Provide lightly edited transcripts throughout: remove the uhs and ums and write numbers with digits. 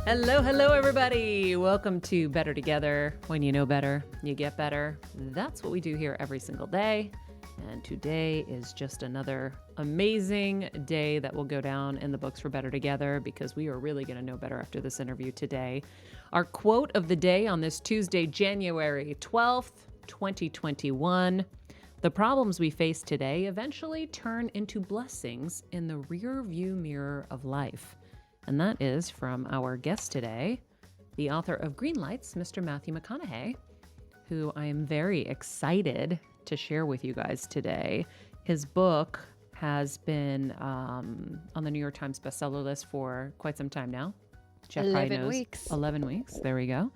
Hello, hello, everybody. Welcome to Better Together. When you know better, you get better. That's what we do here every single day. And today is just another amazing day that will go down in the books for Better Together because we are really going to know better after this interview today. Our quote of the day on this Tuesday, January 12th, 2021. The problems we face today eventually turn into blessings in the rear view mirror of life. And that is from our guest today, the author of Green Lights, Mr. Matthew McConaughey, who I am very excited to share with you guys today. His book has been on the New York Times bestseller list for quite some time now. Jeff 11 weeks. 11 weeks. There we go.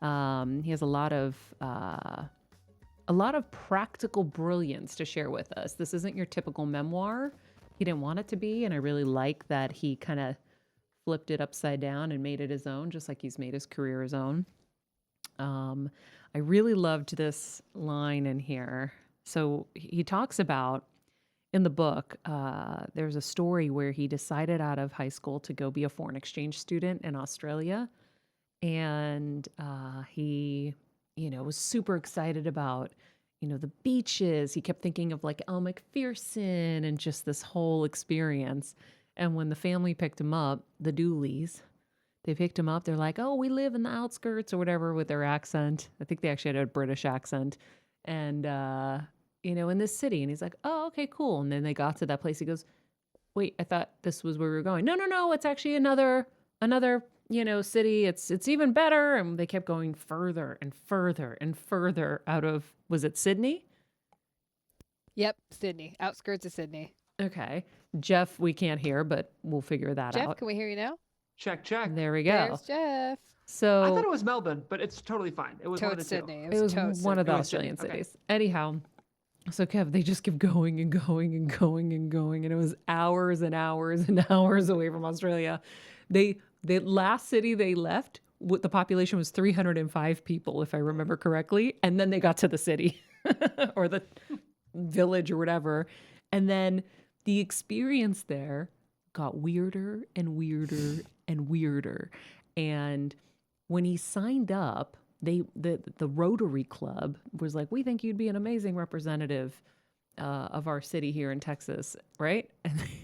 He has a lot of practical brilliance to share with us. This isn't your typical memoir. He didn't want it to be, and I really like that he kind of flipped it upside down and made it his own, just like he's made his career his own. I really loved this line in here. So he talks about, in the book, there's a story where he decided out of high school to go be a foreign exchange student in Australia. And he, was super excited about, the beaches. He kept thinking of like Elle Macpherson and just this whole experience. And when the family picked him up, the Dooleys, they picked him up. They're like, oh, we live in the outskirts or whatever with their accent. I think they actually had a British accent. And, in this city. And he's like, oh, okay, cool. And then they got to that place. He goes, wait, I thought this was where we were going. No. It's actually another, city. It's even better. And they kept going further and further and further out of, was it Sydney? Yep, Sydney. Outskirts of Sydney. Okay. Jeff, we can't hear, but we'll figure that Jeff, out. Jeff, can we hear you now? Check. There we go. There's Jeff. So I thought it was Melbourne, but it's totally fine. It was one of the Sydney. It was one of the It was Australian Sydney. Okay. cities. Anyhow, so Kev, they just kept going and going and going and going, and it was hours and hours and hours away from Australia. The last city they left, the population was 305 people, if I remember correctly, and then they got to the city or the village or whatever, and then the experience there got weirder and weirder and weirder. And when he signed up, the Rotary Club was like, we think you'd be an amazing representative of our city here in Texas, right?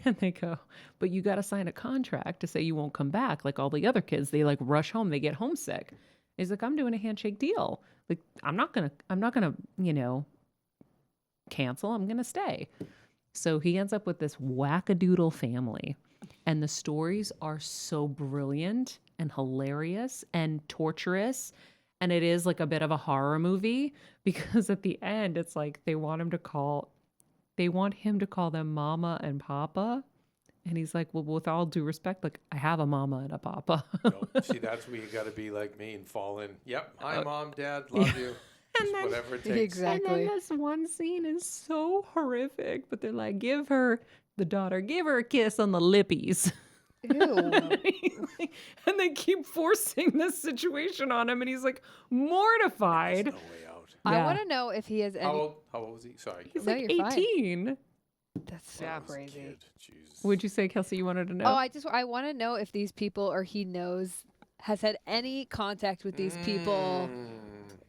And they go, but you got to sign a contract to say you won't come back. Like all the other kids, they like rush home, they get homesick. He's like, I'm doing a handshake deal. Like, I'm not gonna, cancel. I'm gonna stay. So he ends up with this wackadoodle family. And the stories are so brilliant and hilarious and torturous. And it is like a bit of a horror movie because at the end, it's like they want him to call them Mama and Papa. And he's like, well, with all due respect, like I have a mama and a papa. No, see, that's where you got to be like me and fall in. Yep. Hi, Mom, Dad. Love you. Just whatever it takes. Exactly. And then this one scene is so horrific, but they're like, give her a kiss on the lippies. Ew. And they keep forcing this situation on him, and he's like mortified. There's no way out. I Yeah. want to know if he has any. How old was he? Sorry. He's No, like you're fine. 18. That's so Yeah. crazy. Kid. Jesus. Would you say, Kelsey, you wanted to know? Oh, I want to know if these people or he has had any contact with these people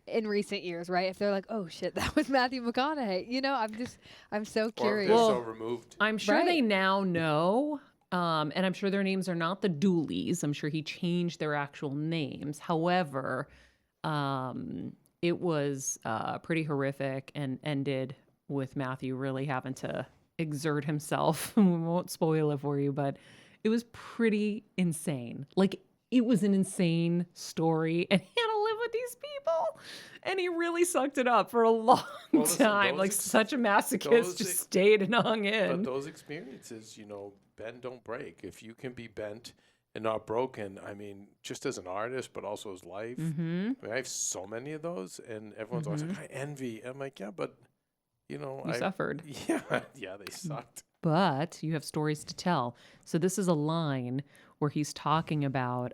in recent years, right? If they're like, oh shit, that was Matthew McConaughey. I'm so Or if curious. they're Well, so removed. I'm sure Right. they now know. And I'm sure their names are not the Dooleys. I'm sure he changed their actual names. However, it was pretty horrific and ended with Matthew really having to exert himself. We won't spoil it for you, but it was pretty insane. Like, it was an insane story, and he had to live with these people, and he really sucked it up for a long listen, time. those Like such a masochist, just stayed and hung in. But those experiences, bend don't break. If you can be bent and not broken, I mean, just as an artist, but also as life. Mm-hmm. I mean, I have so many of those, and everyone's always like, I envy. I'm like, yeah, but, You suffered. Yeah, they sucked. But you have stories to tell. So this is a line where he's talking about,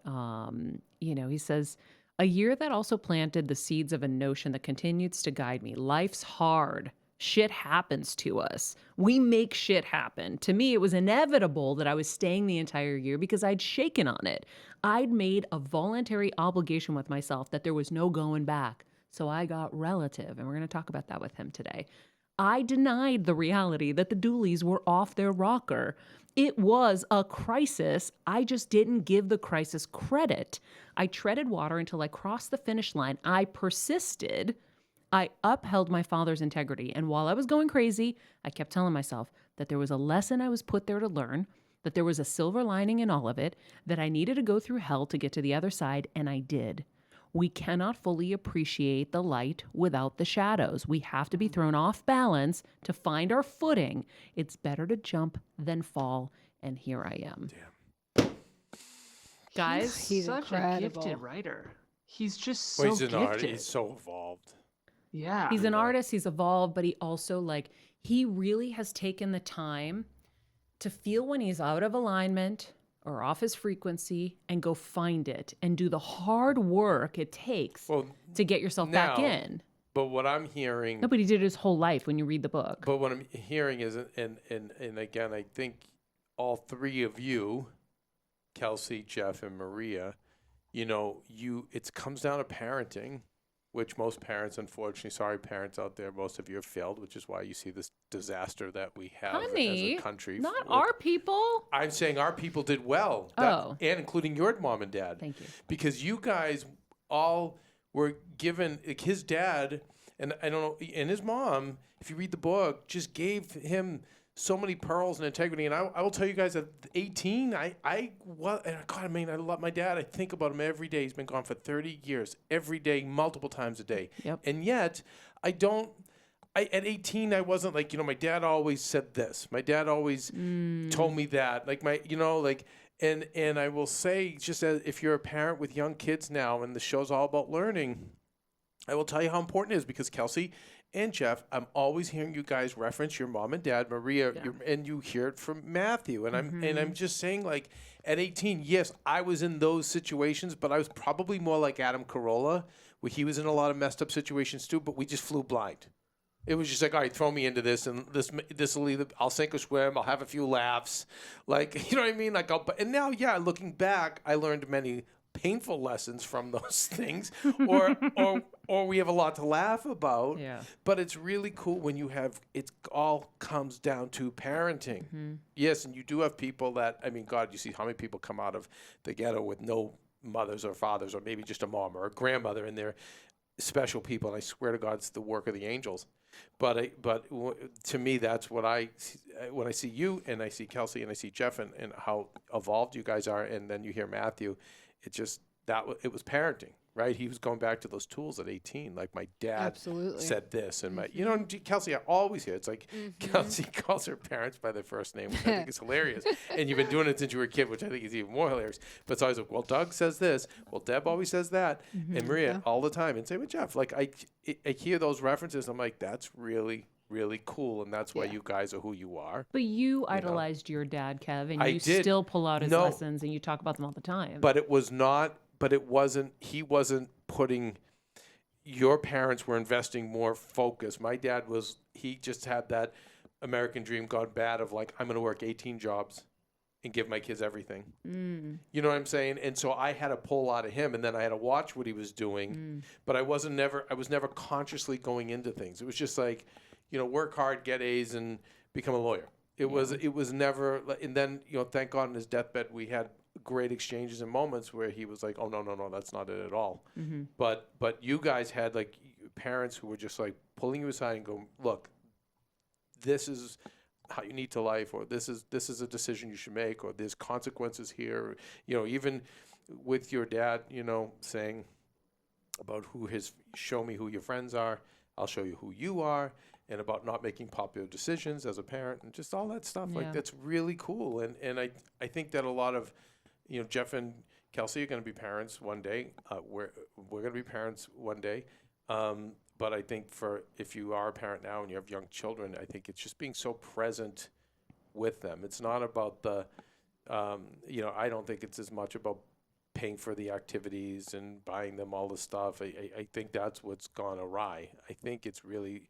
he says, a year that also planted the seeds of a notion that continues to guide me. Life's hard. Shit happens to us. We make shit happen. To me, it was inevitable that I was staying the entire year because I'd shaken on it. I'd made a voluntary obligation with myself that there was no going back. So I got relative, and we're going to talk about that with him today. I denied the reality that the Dooleys were off their rocker. It was a crisis. I just didn't give the crisis credit. I treaded water until I crossed the finish line. I persisted. I upheld my father's integrity. And while I was going crazy, I kept telling myself that there was a lesson I was put there to learn, that there was a silver lining in all of it, that I needed to go through hell to get to the other side, and I did. We cannot fully appreciate the light without the shadows. We have to be thrown off balance to find our footing. It's better to jump than fall, and here I am. Damn. Guys, He's such incredible. a gifted writer. He's just so Well, he's an gifted. artist. He's so evolved. Yeah. he's an artist, he's evolved, but he also, like, he really has taken the time to feel when he's out of alignment or off his frequency and go find it and do the hard work it takes Well, to get yourself back now- in. but what I'm hearing, Nobody did his whole life when you read the book. but what I'm hearing is, and again, I think all three of you, Kelsey, Jeff, and Maria, it comes down to parenting, which most parents, unfortunately, sorry parents out there, most of you have failed, which is why you see this disaster that we have Honey, as a country. not with- our people. I'm saying our people did well. Oh. And including your mom and dad. Thank you. Because you guys all were given, like his dad, and I don't know, and his mom, if you read the book, just gave him so many pearls and integrity. And I will tell you guys, at 18, I love my dad. I think about him every day. He's been gone for 30 years, every day, multiple times a day. Yep. And yet, at 18, I wasn't like, my dad always said this. My dad always told me that. Like and I will say, just as if you're a parent with young kids now, and the show's all about learning, I will tell you how important it is, because Kelsey and Jeff, I'm always hearing you guys reference your mom and dad, Maria, and you hear it from Matthew. And I'm just saying, like, at 18, yes, I was in those situations, but I was probably more like Adam Carolla, where he was in a lot of messed up situations too, but we just flew blind. It was just like, all right, throw me into this, and this will either, I'll sink or swim, I'll have a few laughs. Like, you know what I mean? Like, and now, looking back, I learned many painful lessons from those things, or we have a lot to laugh about. Yeah. But it's really cool when it all comes down to parenting. Yes, and you do have people that, I mean, God, you see how many people come out of the ghetto with no mothers or fathers, or maybe just a mom or a grandmother, and they're special people. And I swear to God, it's the work of the angels. But to me, that's what when I see you, and I see Kelsey, and I see Jeff, and how evolved you guys are, and then you hear Matthew. It just it was parenting, right? He was going back to those tools at 18. Like, my dad Absolutely. said this, and and Kelsey, I always hear it's like Kelsey calls her parents by their first name, which I think is hilarious. And you've been doing it since you were a kid, which I think is even more hilarious. But it's always like, well, Doug says this, well, Deb always says that, and Maria all the time, and same with Jeff. Like, I hear those references, I'm like, that's really, really cool, and that's why you guys are who you are. But you idolized your dad, Kev, and I you did. still pull out his No. lessons, and you talk about them all the time. But it wasn't, he wasn't putting, your parents were investing more focus. My dad he just had that American dream gone bad of, like, I'm going to work 18 jobs and give my kids everything. You know what I'm saying? And so I had to pull out of him, and then I had to watch what he was doing. But I was never consciously going into things. It was just like, work hard, get A's, and become a lawyer. It was never, and then, thank God on his deathbed, we had great exchanges and moments where he was like, oh, no, that's not it at all. But you guys had, like, parents who were just like pulling you aside and go, look, this is how you need to life, or this is a decision you should make, or there's consequences here. Even with your dad, saying about show me who your friends are, I'll show you who you are, and about not making popular decisions as a parent, and just all that stuff. Like, that's really cool. And I think that a lot of, Jeff and Kelsey are going to be parents one day. We're going to be parents one day. But I think if you are a parent now and you have young children, I think it's just being so present with them. It's not about I don't think it's as much about paying for the activities and buying them all the stuff. I think that's what's gone awry. I think it's really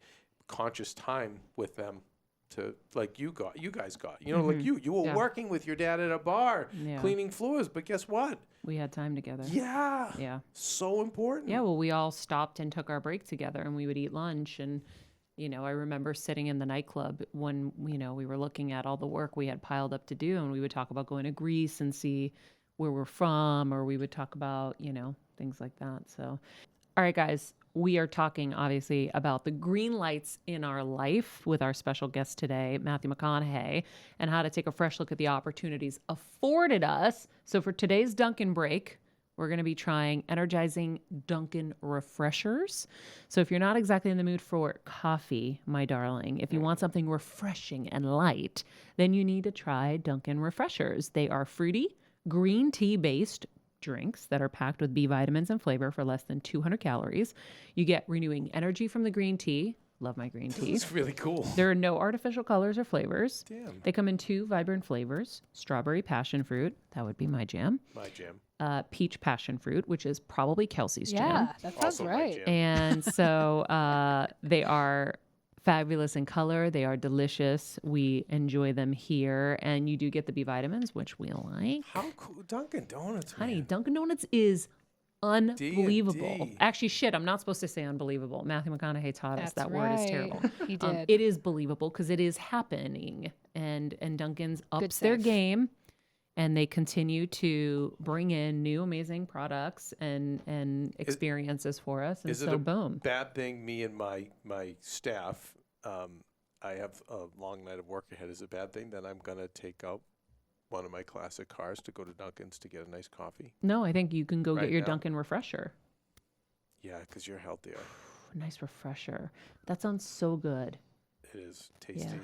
conscious time with them to like you guys got. You know, like you were Yeah. working with your dad at a bar, Yeah. cleaning floors, but guess what? We had time together. Yeah. Yeah. So important. Yeah, well, we all stopped and took our break together, and we would eat lunch. And, I remember sitting in the nightclub when, we were looking at all the work we had piled up to do, and we would talk about going to Greece and see where we're from, or we would talk about, things like that. So, all right, guys, we are talking obviously about the green lights in our life with our special guest today, Matthew McConaughey, and how to take a fresh look at the opportunities afforded us. So for today's Dunkin Break, we're going to be trying energizing Dunkin refreshers. So if you're not exactly in the mood for coffee, my darling, if you want something refreshing and light, then you need to try Dunkin refreshers. They are fruity, green tea based drinks that are packed with B vitamins and flavor for less than 200 calories. You get renewing energy from the green tea. Love my green tea. It's really cool. There are no artificial colors or flavors. Damn. They come in 2 vibrant flavors: strawberry passion fruit, that would be my jam. My jam. Peach passion fruit, which is probably Kelsey's Yeah, jam. that sounds Also my right. jam. And so they are fabulous in color. They are delicious. We enjoy them here. And you do get the B vitamins, which we like. How cool. Dunkin' Donuts, Honey, man. Dunkin' Donuts is unbelievable. D. Actually, shit, I'm not supposed to say unbelievable. Matthew McConaughey taught us That's that word is right. terrible. He did. It is believable because it is happening. And Dunkin's ups their save. game. And they continue to bring in new amazing products and experiences for us. And Is it so, a boom. bad thing? Me and my staff, I have a long night of work ahead. Is it a bad thing that I'm gonna take out one of my classic cars to go to Dunkin's to get a nice coffee? No, I think you can go Right get your now? Dunkin' refresher. Yeah, because you're healthier. Nice refresher. That sounds so good. It is tasty.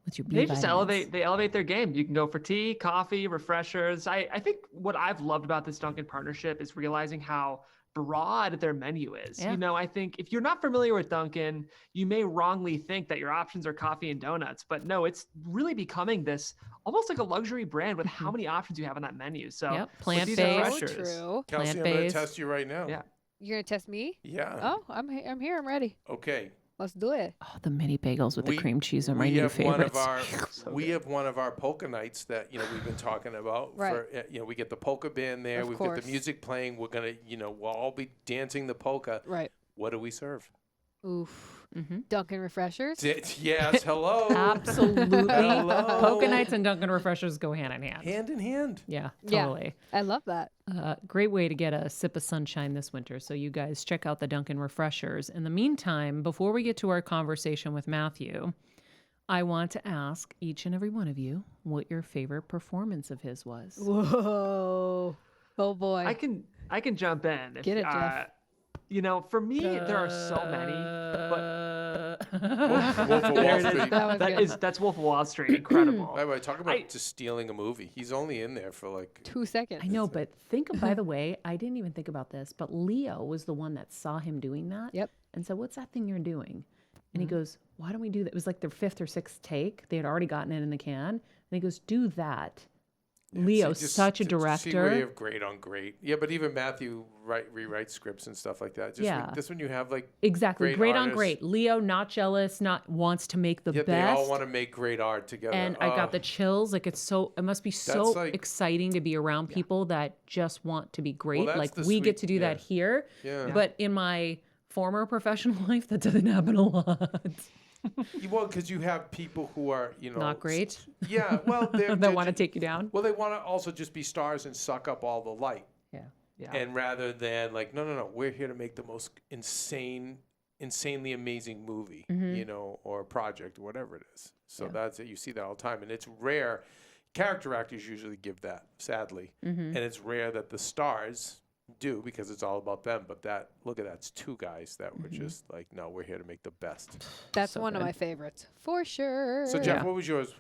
With your B They just vitamins. they elevate their game. You can go for tea, coffee, refreshers. I think what I've loved about this Dunkin' partnership is realizing how broad their menu is. Yeah. I think if you're not familiar with Dunkin', you may wrongly think that your options are coffee and donuts, but no, it's really becoming this almost like a luxury brand with how many options you have on that menu. So Yep, with these plant-based. So refreshers- true. Kelsey, I'm gonna Plant-based. test you right now. Yeah. You're gonna test me? Yeah. Oh, I'm here. I'm ready. Okay. Let's do it. Oh, the mini bagels with the cream cheese are my we new have one of favorites. our have one of our polka nights that we've been talking about. Right. For, we get the polka band there. Of We've got course. the music playing. We're gonna we'll all be dancing the polka. Right. What do we serve? Oof. Mhm. Dunkin' refreshers. Yes. Hello. Absolutely. Hello. Polka nights and Dunkin' refreshers go hand in hand. Hand in hand. Yeah, Yeah. totally. I love that. Great way to get a sip of sunshine this winter. So you guys check out the Dunkin' refreshers. In the meantime, before we get to our conversation with Matthew, I want to ask each and every one of you what your favorite performance of his was. Whoa. Oh boy. I can jump in. Get it, Jeff. For me, there are so many, but Wolf of Wall there it is. Street. That was good. That's Wolf of Wall Street. Incredible. By the way, talk about I- just stealing a movie. He's only in there for like 2 seconds. I know, but by the way, I didn't even think about this, but Leo was the one that saw him doing that. Yep. And said, "What's that thing you're doing?" And he goes, "Why don't we do that?" It was like their 5th or 6th take. They had already gotten it in the can. And he goes, "Do that." Leo's just such a See where you director. have great on great. Yeah, but even Matthew rewrites scripts and stuff like that. Just Yeah. this one you have like Exactly. great Great on artists. great. Leo, not jealous, not wants to make the Yet best. they all want to make great art together. And I got Oh, the chills. Like it must be so That's like- exciting to be around people that just want to be great. that's Like the we get sweet- to do that yeah. here. Yeah. But in my former professional life, that doesn't happen a lot. Well, because you have people who are Not great. Yeah, well, they're That want to take you down. Well, they want to also just be stars and suck up all the light. Yeah. Yeah. And rather than like, no, we're here to make the most insanely amazing movie, or project, or whatever it is. So Yeah. that's it. You see that all the time, and it's rare. Character actors usually give that, sadly, and it's rare that the stars do because it's all about them. But look at that, it's 2 guys that were just like, no, we're here to make the best. That's So one of good. my favorites. For sure. So Jeff, what was yours?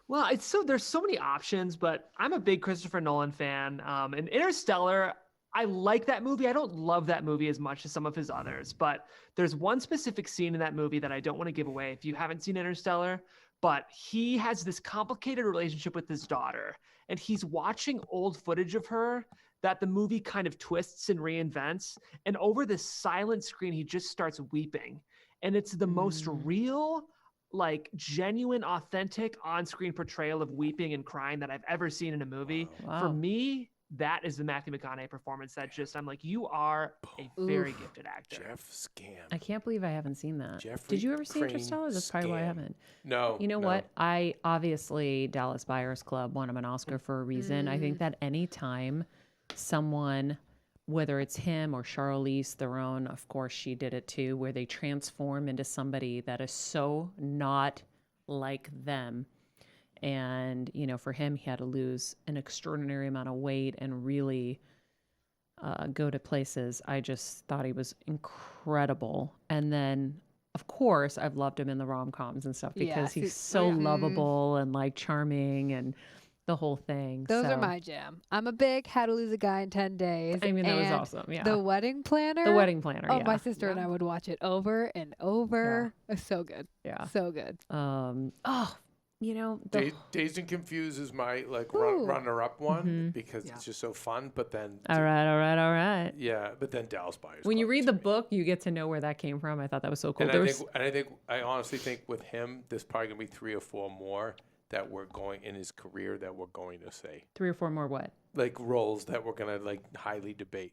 Well, there's so many options, but I'm a big Christopher Nolan fan. And Interstellar, I like that movie. I don't love that movie as much as some of his others, but there's one specific scene in that movie that I don't want to give away if you haven't seen Interstellar, but he has this complicated relationship with his daughter, and he's watching old footage of her that the movie kind of twists and reinvents. And over this silent screen, he just starts weeping. and it's the most real, like genuine, authentic on-screen portrayal of weeping and crying that I've ever seen in a movie. Wow. For me, that is the Matthew McConaughey performance that just, I'm like, you are a very gifted actor. Jeff Scam. I can't believe I haven't seen that. Jeffrey Did you ever see Crane Interstellar? That's probably why I Scam. haven't. No. You know no. what? I obviously Dallas Buyers Club won him an Oscar for a reason. I think that any time someone, whether it's him or Charlize Theron, of course she did it too, where they transform into somebody that is so not like them. And, you know, for him, he had to lose an extraordinary amount of weight and really go to places. I just thought he was incredible. And then, of course, I've loved him in the rom-coms and stuff because he's so lovable and like charming and the whole thing. Those are my jam. I'm a big How to Lose a Guy in 10 Days. I mean, that was and awesome. Yeah. The Wedding Planner. The Wedding Planner. Oh, yeah. my sister and I would watch it over and over. It's so good. Yeah. So good. You know, Dazed and Confused is my like Ooh. runner-up one because it's just so fun. But then, all right. yeah. But then Dallas Buyers. When you Club read to the me. book, you get to know where that came from. I thought that was so cool. And I honestly think with him, there's probably gonna be 3 or 4 more that we're going in his career that we're going to say 3 or 4 more what? like roles that we're gonna like highly debate.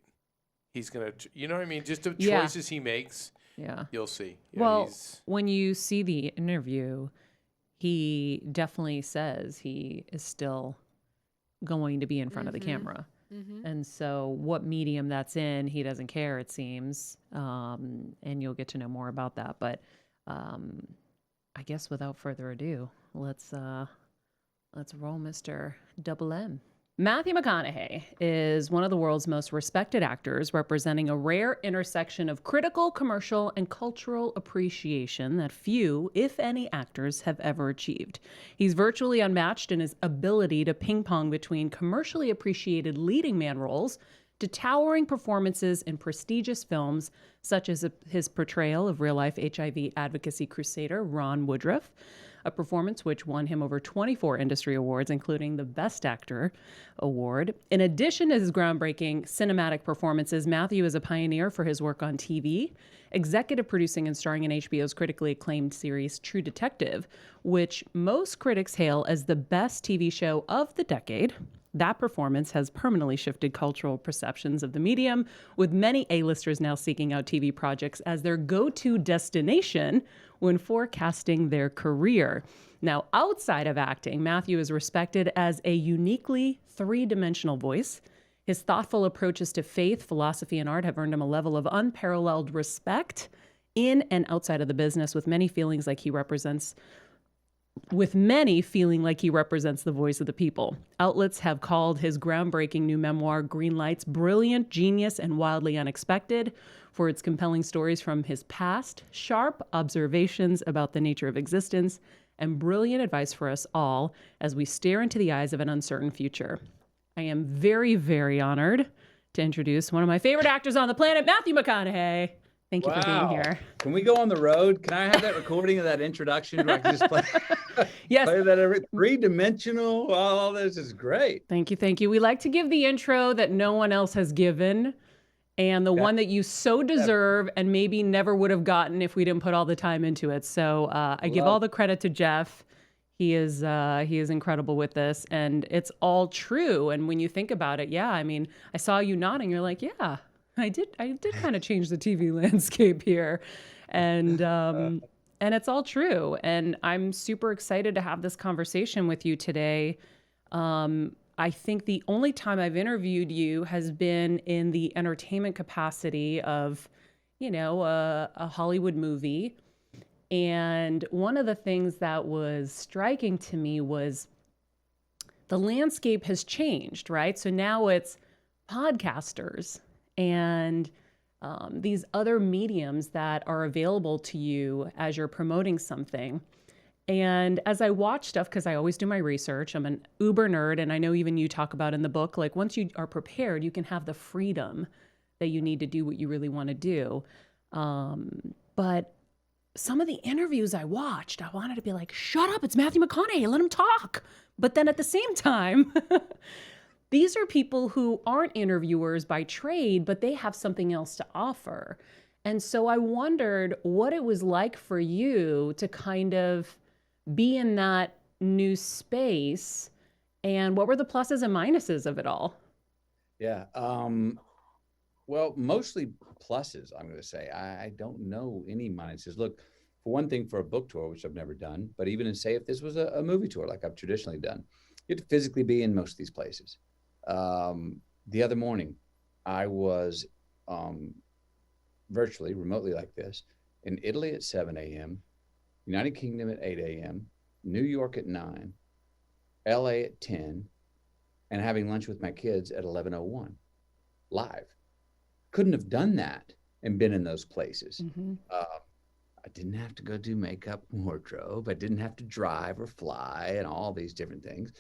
He's gonna, you know what I mean? Just the Yeah. choices he makes, Yeah. you'll see. Yeah, Well, when you see the interview, he definitely says he is still going to be in front of the camera. And so what medium that's in, he doesn't care, it seems. And you'll get to know more about that. But I guess without further ado, let's roll Mr. Double M. Matthew McConaughey is one of the world's most respected actors, representing a rare intersection of critical, commercial, and cultural appreciation that few, if any, actors have ever achieved. He's virtually unmatched in his ability to ping-pong between commercially appreciated leading man roles to towering performances in prestigious films, such as his portrayal of real-life HIV advocacy crusader Ron Woodruff, a performance which won him over 24 industry awards, including the Best Actor award. In addition to his groundbreaking cinematic performances, Matthew is a pioneer for his work on TV, executive producing and starring in HBO's critically acclaimed series True Detective, which most critics hail as the best TV show of the decade. That performance has permanently shifted cultural perceptions of the medium, with many A-listers now seeking out TV projects as their go-to destination when forecasting their career. Now, outside of acting, Matthew is respected as a uniquely three-dimensional voice. His thoughtful approaches to faith, philosophy, and art have earned him a level of unparalleled respect in and outside of the business, with many feeling like he represents the voice of the people. Outlets have called his groundbreaking new memoir, Green Lights, brilliant, genius, and wildly unexpected for its compelling stories from his past, sharp observations about the nature of existence, and brilliant advice for us all as we stare into the eyes of an uncertain future. I am very, very honored to introduce one of my favorite actors on the planet, Matthew McConaughey. Thank you for being here. Can we go on the road? Can I have that recording of that introduction where I can just play, Yes. play that every three-dimensional? All this is great. Thank you. Thank you. We like to give the intro that no one else has given and the one that you so deserve and maybe never would have gotten if we didn't put all the time into it. So I give all the credit to Jeff. He is incredible with this, and it's all true. And when you think about it, yeah, I mean, I saw you nodding. You're like, yeah, I did kind of change the TV landscape here. And it's all true. And I'm super excited to have this conversation with you today. I think the only time I've interviewed you has been in the entertainment capacity of, a Hollywood movie. And one of the things that was striking to me was the landscape has changed, right? So now it's podcasters and these other mediums that are available to you as you're promoting something. And as I watch stuff, because I always do my research, I'm an uber nerd, and I know even you talk about in the book, like once you are prepared, you can have the freedom that you need to do what you really want to do. But some of the interviews I watched, I wanted to be like, shut up, it's Matthew McConaughey, let him talk. But then at the same time, these are people who aren't interviewers by trade, but they have something else to offer. And so I wondered what it was like for you to kind of be in that new space, and what were the pluses and minuses of it all? Yeah. Well, mostly pluses, I'm going to say. I don't know any minuses. Look, for one thing, for a book tour, which I've never done, but even say if this was a movie tour like I've traditionally done, you have to physically be in most of these places. The other morning, I was virtually, remotely like this, in Italy at 7 a.m., United Kingdom at 8 a.m., New York at 9, LA at 10, and having lunch with my kids at 11:01 live. Couldn't have done that and been in those places. I didn't have to go do makeup and wardrobe. I didn't have to drive or fly and all these different things.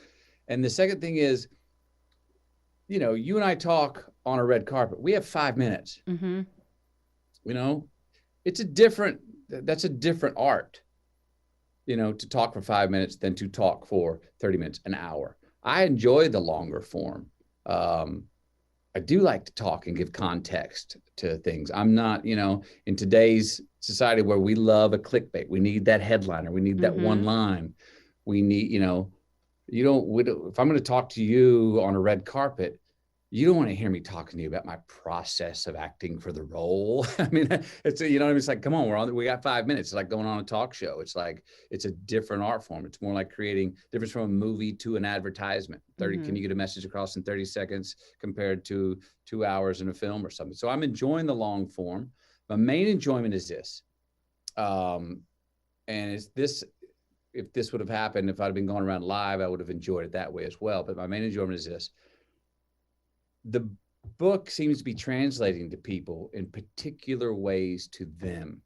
And the second thing is, you know, you and I talk on a red carpet. We have 5 minutes. You know, that's a different art, you know, to talk for 5 minutes than to talk for 30 minutes, an hour. I enjoy the longer form. I do like to talk and give context to things. I'm not, you know, in today's society where we love a clickbait, we need that headliner, we need that one line. We need, you know, if I'm going to talk to you on a red carpet, you don't want to hear me talking to you about my process of acting for the role. I mean, it's, you know, it's like, come on, we got 5 minutes. It's like going on a talk show. It's like, it's a different art form. It's more like creating difference from a movie to an advertisement. Can you get a message across in 30 seconds compared to 2 hours in a film or something? So I'm enjoying the long form. My main enjoyment is this. And it's this, if this would have happened, if I'd been going around live, I would have enjoyed it that way as well. But my main enjoyment is this. The book seems to be translating to people in particular ways to them.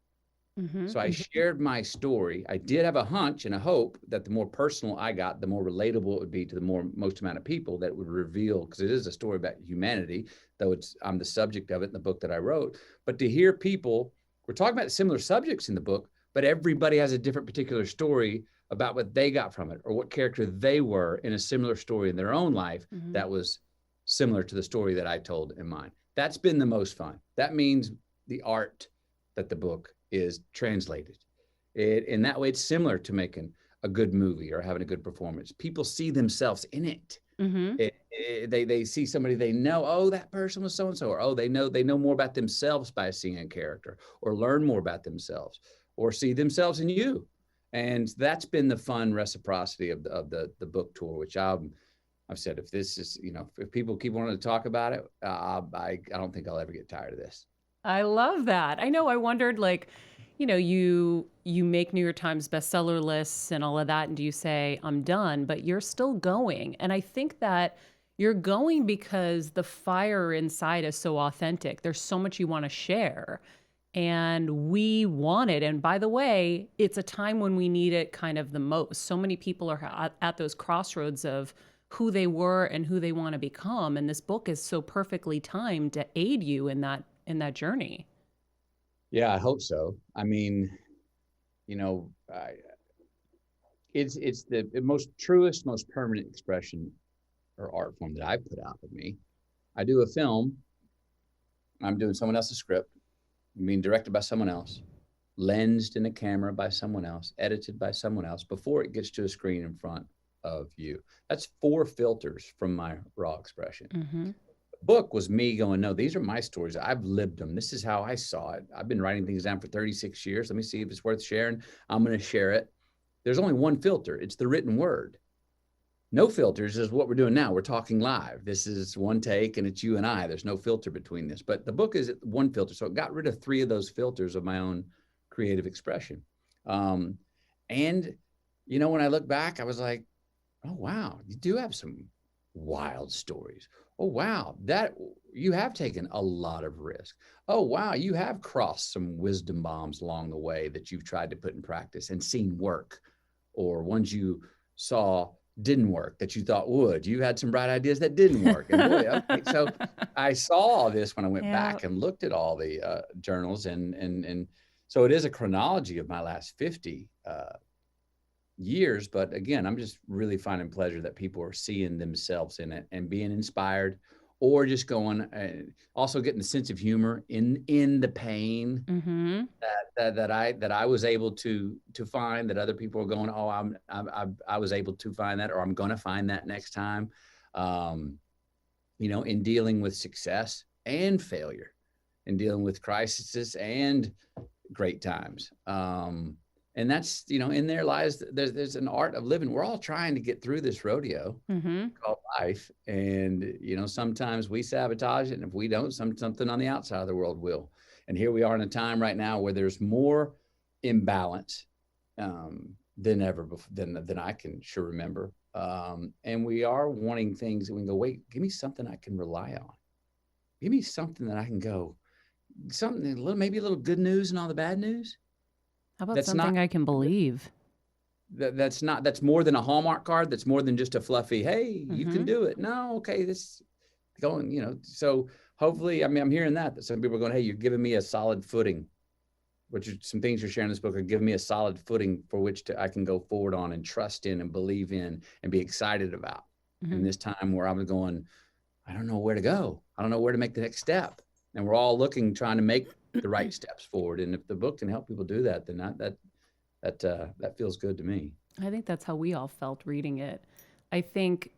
So I shared my story. I did have a hunch and a hope that the more personal I got, the more relatable it would be to the most amount of people that it would reveal, because it is a story about humanity, though I'm the subject of it in the book that I wrote. But to hear people, we're talking about similar subjects in the book, but everybody has a different particular story about what they got from it or what character they were in a similar story in their own life that was similar to the story that I told in mine. That's been the most fun. That means the art that the book is translated. In that way, it's similar to making a good movie or having a good performance. People see themselves in it. They see somebody they know. Oh, that person was so-and-so. Or, oh, they know more about themselves by seeing a character, or learn more about themselves, or see themselves in you. And that's been the fun reciprocity of the book tour, which I've said, if this is, you know, if people keep wanting to talk about it, I don't think I'll ever get tired of this. I love that. I know. I wondered, like, you know, you make New York Times bestseller lists and all of that, and do you say, I'm done, but you're still going. And I think that you're going because the fire inside is so authentic. There's so much you want to share. And we want it. And by the way, it's a time when we need it kind of the most. So many people are at those crossroads of who they were and who they want to become. And this book is so perfectly timed to aid you in that journey. Yeah, I hope so. I mean, you know, it's the most truest, most permanent expression or art form that I put out of me. I do a film. I'm doing someone else's script, being directed by someone else, lensed in a camera by someone else, edited by someone else before it gets to a screen in front of you. That's 4 filters from my raw expression. The book was me going, no, these are my stories. I've lived them. This is how I saw it. I've been writing things down for 36 years. Let me see if it's worth sharing. I'm going to share it. There's only one filter. It's the written word. No filters is what we're doing now. We're talking live. This is one take and it's you and I. There's no filter between this. But the book is one filter. So it got rid of 3 of those filters of my own creative expression. And, you know, when I look back, I was like, oh, wow, you do have some wild stories. Oh, wow, that you have taken a lot of risk. Oh, wow, you have crossed some wisdom bombs along the way that you've tried to put in practice and seen work, or ones you saw didn't work that you thought would. You had some bright ideas that didn't work. And boy, okay, so I saw all this when I went back and looked at all the journals. And so it is a chronology of my last 50 years. But again, I'm just really finding pleasure that people are seeing themselves in it and being inspired or just going, also getting the sense of humor in the pain that I was able to find, that other people are going, oh, I was able to find that, or I'm going to find that next time. You know, in dealing with success and failure, in dealing with crises and great times. And that's, you know, in there lies, there's an art of living. We're all trying to get through this rodeo called life. And, you know, sometimes we sabotage it. And if we don't, something on the outside of the world will. And here we are in a time right now where there's more imbalance than ever before, than I can sure remember. And we are wanting things that we can go, wait, give me something I can rely on. Give me something that I can go, maybe a little good news and all the bad news. How about something I can believe? That's more than a Hallmark card. That's more than just a fluffy, hey, you can do it. No, okay, this going, you know. So hopefully, I mean, I'm hearing that some people are going, hey, you're giving me a solid footing. Some things you're sharing in this book are giving me a solid footing for which I can go forward on and trust in and believe in and be excited about. In this time where I was going, I don't know where to go. I don't know where to make the next step. And we're all trying to make the right steps forward. And if the book can help people do that, then that feels good to me. I think that's how we all felt reading it. I think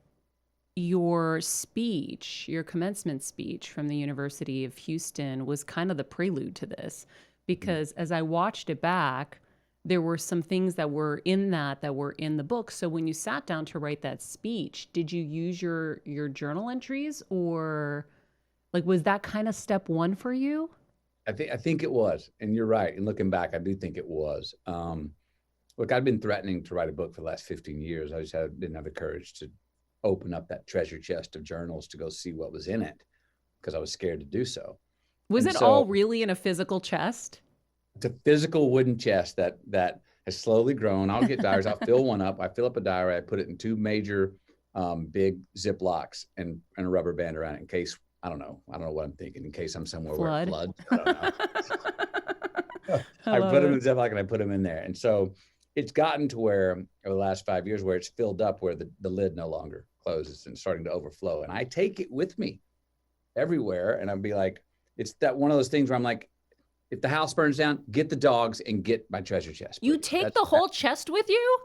your commencement speech from the University of Houston was kind of the prelude to this, because as I watched it back, there were some things that were in the book. So when you sat down to write that speech, did you use your journal entries, or like, was that kind of step one for you? I think it was, and you're right. And looking back, I do think it was. Look, I've been threatening to write a book for the last 15 years. I just didn't have the courage to open up that treasure chest of journals to go see what was in it, because I was scared to do so. Was it all really in a physical chest? It's a physical wooden chest that has slowly grown. I'll get diaries. I'll fill one up. I fill up a diary. I put it in 2 major big Ziplocs and a rubber band around it in case, I don't know what I'm thinking, in case I'm somewhere where it floods. I don't know. I put them in Ziploc and I put them in there. And so it's gotten to where, over the last 5 years, where it's filled up, where the lid no longer closes and starting to overflow. And I take it with me everywhere. And I'll be like, it's that one of those things where I'm like, if the house burns down, get the dogs and get my treasure chest. You take the whole chest with you?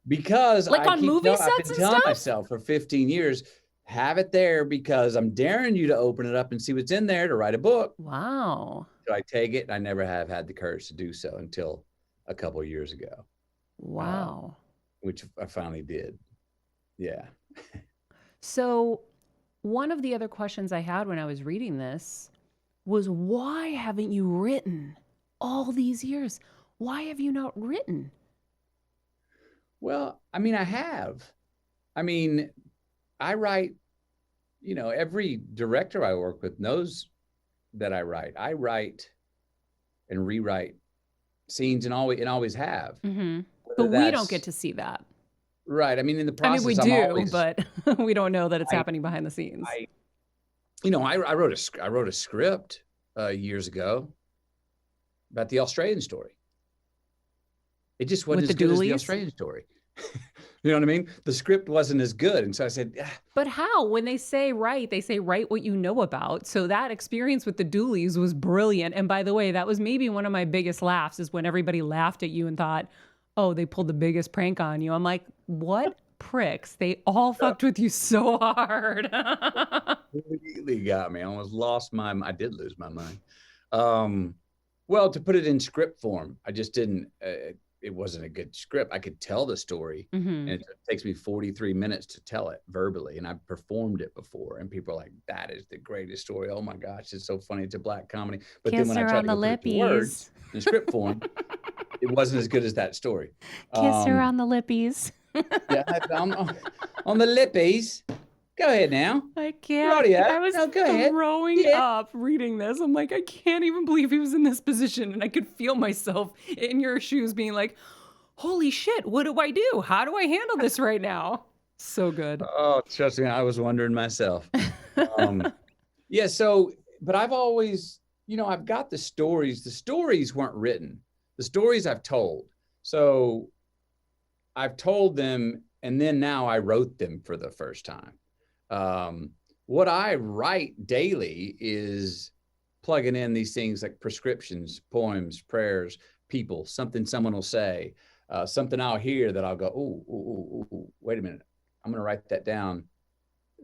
Because like on movie sets and stuff? I've been telling myself for 15 years, have it there, because I'm daring you to open it up and see what's in there to write a book. Wow. So I take it. I never have had the courage to do so until a couple of years ago. Wow. Which I finally did. Yeah. So one of the other questions I had when I was reading this was, why haven't you written all these years? Why have you not written? Well, I mean, I have. I mean, I write, you know, every director I work with knows that I write. I write and rewrite scenes and always have. But we don't get to see that. Right. I mean, in the process, we do, but we don't know that it's happening behind the scenes. I wrote a script years ago about the Australian story. It just wasn't as good as the Australian story. You know what I mean? The script wasn't as good. And so I said, But how? When they say write what you know about. So that experience with the Dooleys was brilliant. And by the way, that was maybe one of my biggest laughs, is when everybody laughed at you and thought, oh, they pulled the biggest prank on you. I'm like, what pricks? They all fucked with you so hard. Immediately got me. I almost lost I did lose my mind. Well, to put it in script form, I just didn't, it wasn't a good script. I could tell the story, and it takes me 43 minutes to tell it verbally. And I've performed it before, and people are like, that is the greatest story. Oh my gosh, it's so funny. It's a black comedy. But Kiss then when I tried to put it to words in script form, it wasn't as good as that story. Kiss her on the lippies. Yeah, on the lippies. Go ahead now. I can't. Claudia, I was go ahead. throwing up reading this. I'm like, I can't even believe he was in this position. And I could feel myself in your shoes being like, holy shit, what do I do? How do I handle this right now? So good. Oh, trust me, I was wondering myself. Yeah, so, but I've always, I've got the stories. The stories weren't written. The stories I've told. So I've told them, and then now I wrote them for the first time. what I write daily is plugging in these things like prescriptions, poems, prayers, people, something someone will say, something I'll hear that I'll go, ooh, wait a minute. I'm going to write that down.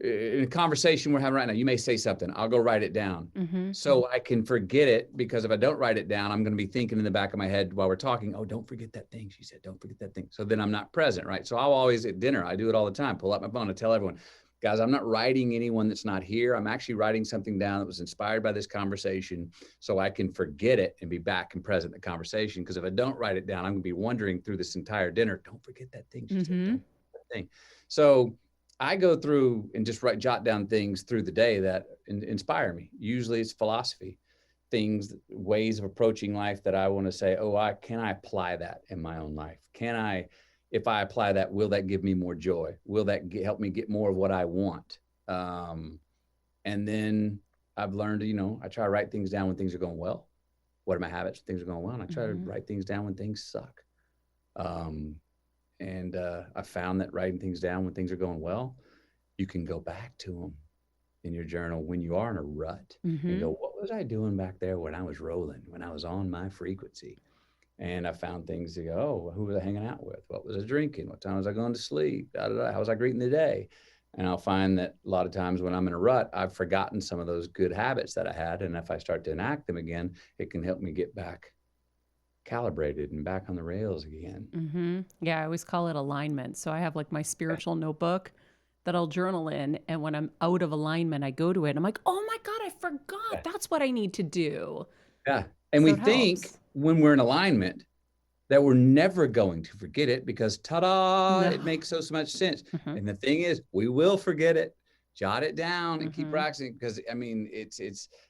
In a conversation we're having right now, you may say something. I'll go write it down so I can forget it, because if I don't write it down, I'm going to be thinking in the back of my head while we're talking, oh, don't forget that thing she said, don't forget that thing. So then I'm not present, right? So I'll always at dinner, I do it all the time, pull out my phone and tell everyone, guys, I'm not writing anyone that's not here. I'm actually writing something down that was inspired by this conversation so I can forget it and be back and present in the conversation. Because if I don't write it down, I'm going to be wondering through this entire dinner, don't forget that thing she said, don't forget that thing. So I go through and just jot down things through the day that inspire me. Usually it's philosophy, things, ways of approaching life that I want to say, can I apply that in my own life? If I apply that, will that give me more joy? Will that help me get more of what I want? And then I've learned, I try to write things down when things are going well. What are my habits when things are going well? And I try to write things down when things suck. And I found that writing things down when things are going well, you can go back to them in your journal when you are in a rut and go, what was I doing back there when I was rolling, when I was on my frequency? And I found things to go, who was I hanging out with? What was I drinking? What time was I going to sleep? How was I greeting the day? And I'll find that a lot of times when I'm in a rut, I've forgotten some of those good habits that I had. And if I start to enact them again, it can help me get back calibrated and back on the rails again. Yeah, I always call it alignment. So I have like my spiritual notebook that I'll journal in. And when I'm out of alignment, I go to it and I'm like, oh my God, I forgot. That's what I need to do. Yeah. And so we think when we're in alignment that we're never going to forget it because it makes so much sense. And the thing is, we will forget it. Jot it down and keep practicing, because I mean,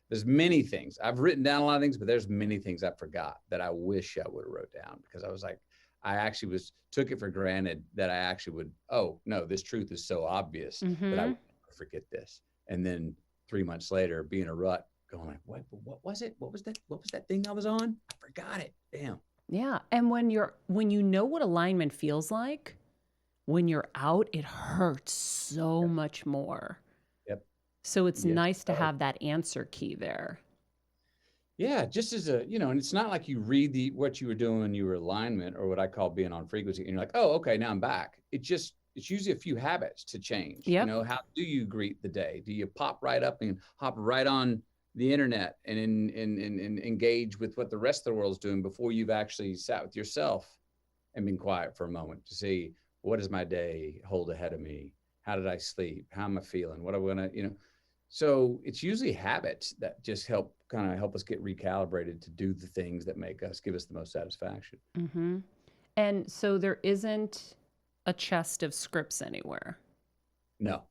there's many things. I've written down a lot of things, but there's many things I forgot that I wish I would have wrote down, because I was like, I actually took it for granted that I actually would, oh no, this truth is so obvious that I would never forget this. And then 3 months later, be in a rut going like, what was it? What was that thing I was on? I forgot it. Damn. Yeah. And when you know what alignment feels like, when you're out, it hurts so much more. Yep. So it's nice to have that answer key there. Yeah, just as and it's not like you read what you were doing when you were alignment, or what I call being on frequency, and you're like, oh, okay, now I'm back. It's usually a few habits to change. Yep. How do you greet the day? Do you pop right up and hop right on the internet and engage with what the rest of the world's doing before you've actually sat with yourself and been quiet for a moment to see, what does my day hold ahead of me? How did I sleep? How am I feeling? What am I gonna, So it's usually habits that just help us get recalibrated to do the things that give us the most satisfaction. And so there isn't a chest of scripts anywhere. No,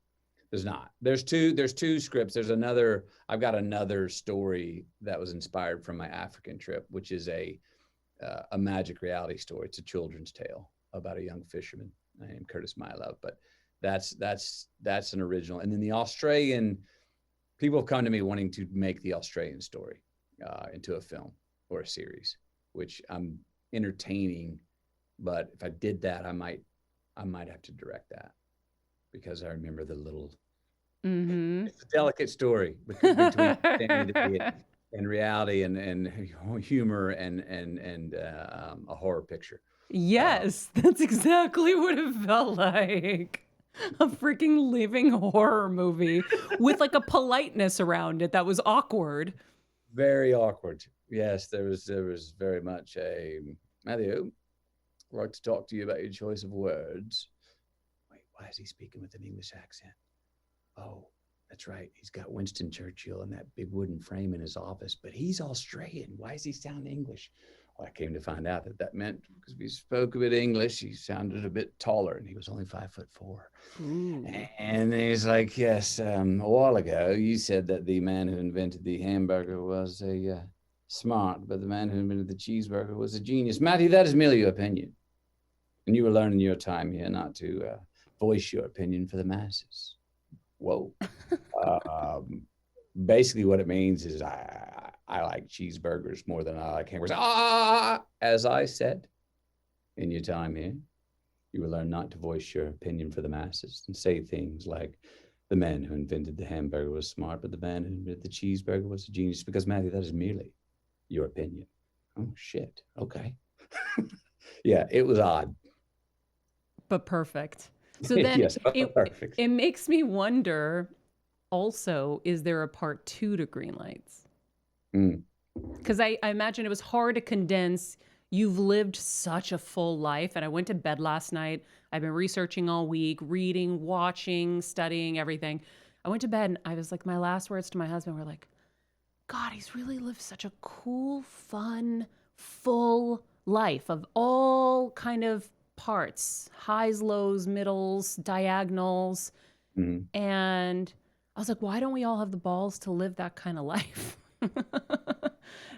there's not. There's two scripts. I've got another story that was inspired from my African trip, which is a magic reality story. It's a children's tale about a young fisherman named Curtis Mylove, but that's an original. And then the Australian, people have come to me wanting to make the Australian story into a film or a series, which I'm entertaining. But if I did that, I might have to direct that, because I remember the little. It's a delicate story between fantasy and reality and humor and a horror picture. Yes, that's exactly what it felt like. A freaking living horror movie with like a politeness around it that was awkward. Very awkward. Yes, there was very much a, Matthew, I'd like to talk to you about your choice of words. Wait, why is he speaking with an English accent? Oh, that's right. He's got Winston Churchill in that big wooden frame in his office, but he's Australian. Why does he sound English? Well, I came to find out that meant because we spoke a bit English, he sounded a bit taller, and he was only 5'4". And he's like, yes, a while ago, you said that the man who invented the hamburger was smart, but the man who invented the cheeseburger was a genius. Matty, that is merely your opinion. And you were learning your time here not to voice your opinion for the masses. Whoa. Basically what it means is I like cheeseburgers more than I like hamburgers. As I said, in your time here, you will learn not to voice your opinion for the masses and say things like, the man who invented the hamburger was smart, but the man who invented the cheeseburger was a genius. Because, Matthew, that is merely your opinion. Oh, shit. Okay. Yeah, it was odd. But perfect. So then Yes, perfect. it makes me wonder also, is there a part 2 to Green Lights? Because I imagine it was hard to condense. You've lived such a full life. And I went to bed last night. I've been researching all week, reading, watching, studying, everything. I went to bed and I was like, my last words to my husband were like, God, he's really lived such a cool, fun, full life of all kind of parts, highs, lows, middles, diagonals. And I was like, why don't we all have the balls to live that kind of life?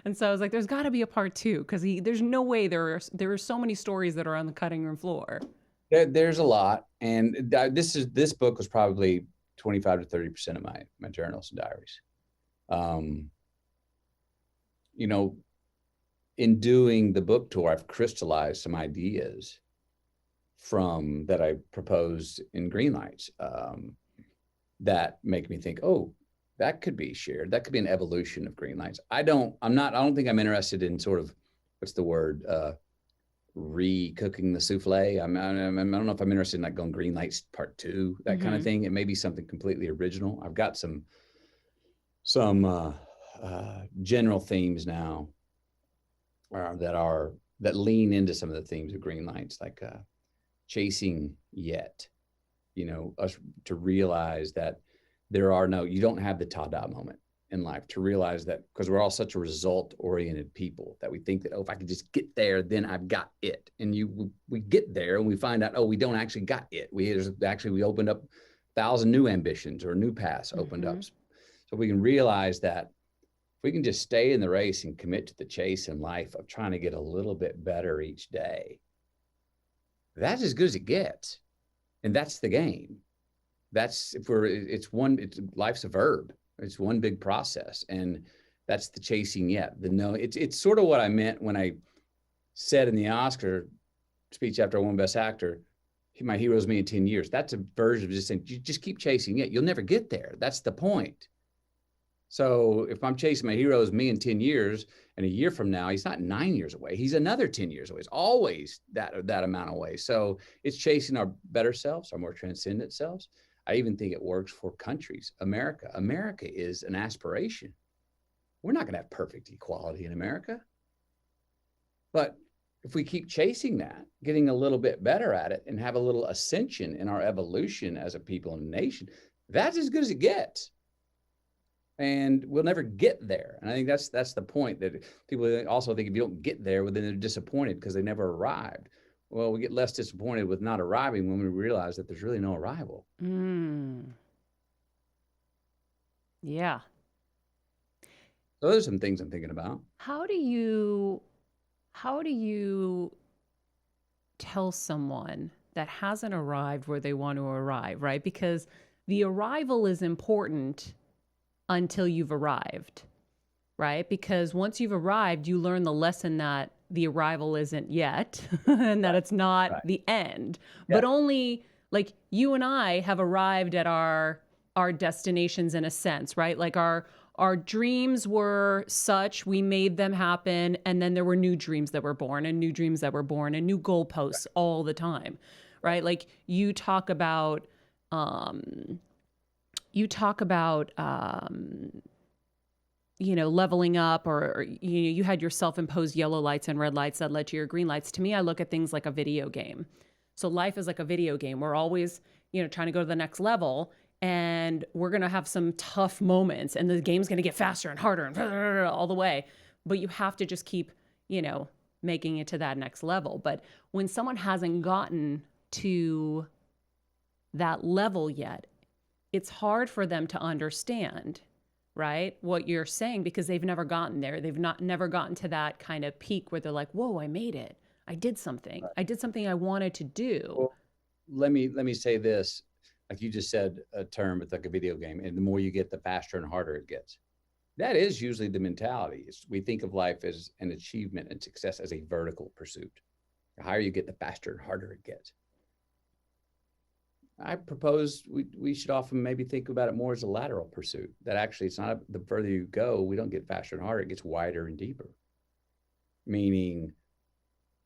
And so I was like, there's got to be a part 2, because there's no way there are so many stories that are on the cutting room floor. There's a lot, and this book was probably 25 to 30% of my journals and diaries. You know, in doing the book tour, I've crystallized some ideas from that I proposed in Green Lights that make me think, oh, that could be shared. That could be an evolution of Green Lights. I don't think I'm interested in sort of, what's the word, re-cooking the souffle. I don't know if I'm interested in like going Green Lights part 2, that kind of thing. It may be something completely original. I've got some general themes now that lean into some of the themes of Green Lights, like chasing yet, you know, us to realize that you don't have the ta-da moment in life, to realize that, because we're all such a result-oriented people, that we think that, oh, if I could just get there, then I've got it. And we get there and we find out, oh, we don't actually got it. We opened up 1,000 new ambitions or new paths opened up. So we can realize that if we can just stay in the race and commit to the chase in life of trying to get a little bit better each day, that's as good as it gets. And that's the game. Life's a verb. It's one big process. And that's the chasing yet. It's sort of what I meant when I said in the Oscar speech after I won Best Actor, my hero's me in 10 years. That's a version of just saying, you just keep chasing it. You'll never get there. That's the point. So if I'm chasing my hero as me in 10 years, and a year from now, he's not 9 years away. He's another 10 years away. It's always that amount away. So it's chasing our better selves, our more transcendent selves. I even think it works for countries. America is an aspiration. We're not going to have perfect equality in America. But if we keep chasing that, getting a little bit better at it, and have a little ascension in our evolution as a people and a nation, that's as good as it gets. And we'll never get there. And I think that's the point, that people also think if you don't get there, well, then they're disappointed because they never arrived. Well, we get less disappointed with not arriving when we realize that there's really no arrival. Yeah. So those are some things I'm thinking about. How do you tell someone that hasn't arrived where they want to arrive, right? Because the arrival is important until you've arrived, right? Because once you've arrived, you learn the lesson that the arrival isn't yet and that it's not the end. Yeah. But only, like, you and I have arrived at our destinations in a sense, right? Like our dreams were such, we made them happen, and then there were new dreams that were born and new dreams that were born and new goalposts all the time, right? Like you talk about leveling up, or you had your self-imposed yellow lights and red lights that led to your green lights. To me, I look at things like a video game. So life is like a video game. We're always, trying to go to the next level, and we're going to have some tough moments, and the game's going to get faster and harder and all the way. But you have to just keep, making it to that next level. But when someone hasn't gotten to that level yet, it's hard for them to understand, right, what you're saying, because they've never gotten there. They've never gotten to that kind of peak where they're like, whoa, I made it. I did something. I did something I wanted to do. Well, let me say this. Like you just said a term, it's like a video game. And the more you get, the faster and harder it gets. That is usually the mentality. We think of life as an achievement and success as a vertical pursuit. The higher you get, the faster and harder it gets. I propose we should often maybe think about it more as a lateral pursuit. That actually it's not the further you go, we don't get faster and harder, it gets wider and deeper. Meaning,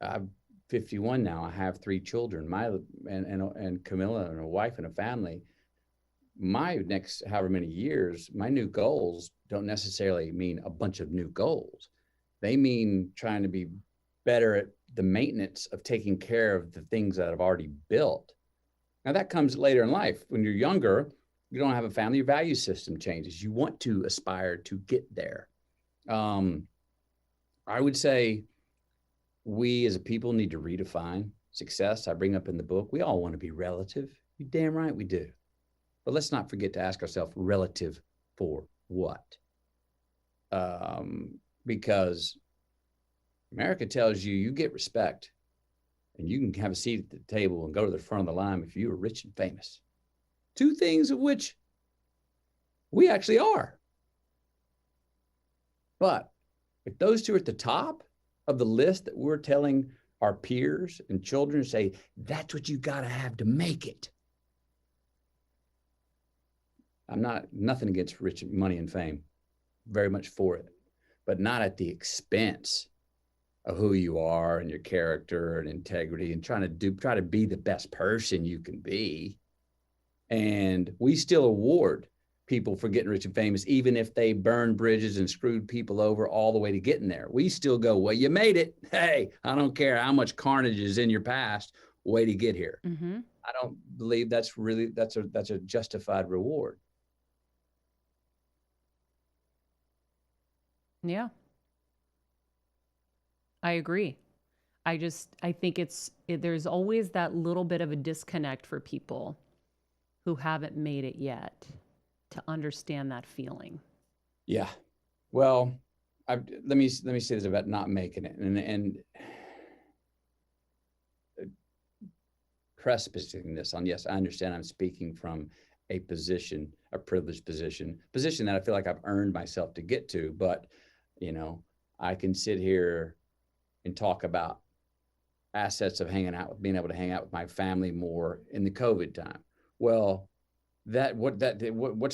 I'm 51 now. I have 3 children. And Camilla and a wife and a family. My next however many years, my new goals don't necessarily mean a bunch of new goals. They mean trying to be better at the maintenance of taking care of the things that I've already built. Now that comes later in life. When you're younger, you don't have a family, your value system changes. You want to aspire to get there. I would say we as a people need to redefine success. I bring up in the book, we all want to be relative. You're damn right we do. But let's not forget to ask ourselves, relative for what? Because America tells you get respect and you can have a seat at the table and go to the front of the line if you are rich and famous. 2 things of which we actually are. But if those 2 are at the top of the list that we're telling our peers and children, say, that's what you got to have to make it. I'm nothing against rich money and fame, very much for it, but not at the expense of who you are and your character and integrity and try to be the best person you can be. And we still award people for getting rich and famous, even if they burned bridges and screwed people over all the way to getting there. We still go, well, you made it. Hey, I don't care how much carnage is in your past, way to get here. Mm-hmm. I don't believe that's a justified reward. Yeah. I agree. I think there's always that little bit of a disconnect for people who haven't made it yet to understand that feeling. Yeah. Well, let me say this about not making it and precipitating this on, yes, I understand I'm speaking from a privileged position that I feel like I've earned myself to get to, but I can sit here and talk about assets of being able to hang out with my family more in the COVID time. Well, what's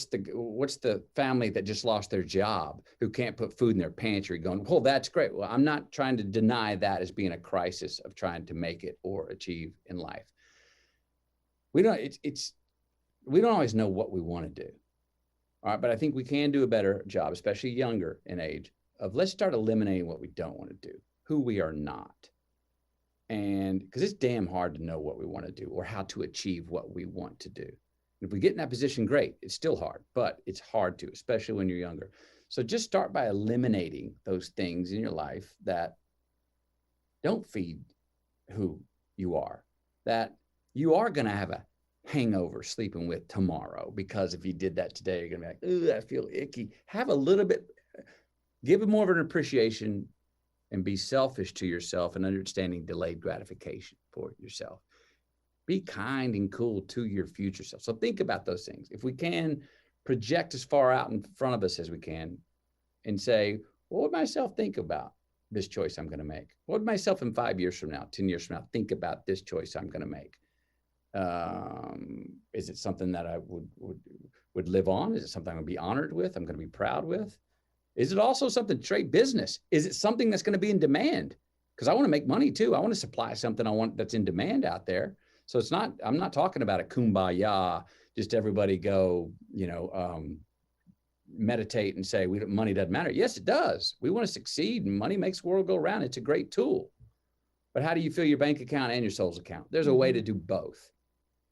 the family that just lost their job who can't put food in their pantry going, well, that's great. Well, I'm not trying to deny that as being a crisis of trying to make it or achieve in life. We don't always know what we want to do. All right. But I think we can do a better job, especially younger in age, of let's start eliminating what we don't want to do, who we are not. And because it's damn hard to know what we want to do or how to achieve what we want to do. And if we get in that position, great. It's still hard, but it's hard to, especially when you're younger. So just start by eliminating those things in your life that don't feed who you are, that you are going to have a hangover sleeping with tomorrow, because if you did that today, you're going to be like, ooh, I feel icky. Have a little bit, give it more of an appreciation and be selfish to yourself and understanding delayed gratification for yourself. Be kind and cool to your future self. So think about those things. If we can project as far out in front of us as we can and say, what would myself think about this choice I'm going to make? What would myself in 5 years from now, 10 years from now, think about this choice I'm going to make? Is it something that I would live on? Is it something I'm going to be honored with? I'm going to be proud with? Is it also something straight business? Is it something that's going to be in demand? Because I want to make money too. I want to supply something I want that's in demand out there. So I'm not talking about a kumbaya, just everybody go, meditate and say money doesn't matter. Yes, it does. We want to succeed and money makes the world go round. It's a great tool. But how do you fill your bank account and your soul's account? There's a way to do both.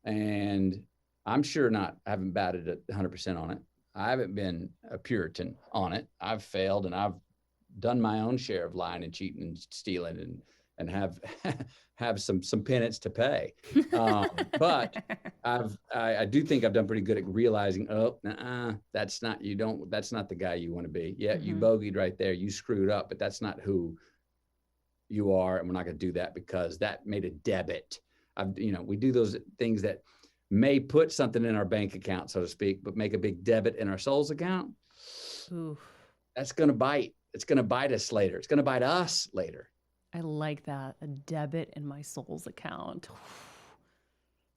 And I'm sure I haven't batted at 100% on it. I haven't been a Puritan on it. I've failed and I've done my own share of lying and cheating and stealing and have some penance to pay. But I do think I've done pretty good at realizing, that's not the guy you want to be. Yeah, you bogeyed right there. You screwed up, but that's not who you are. And we're not going to do that because that made a debit. We do those things that may put something in our bank account, so to speak, but make a big debit in our soul's account. Ooh. That's going to bite. It's going to bite us later. It's going to bite us later. I like that. A debit in my soul's account.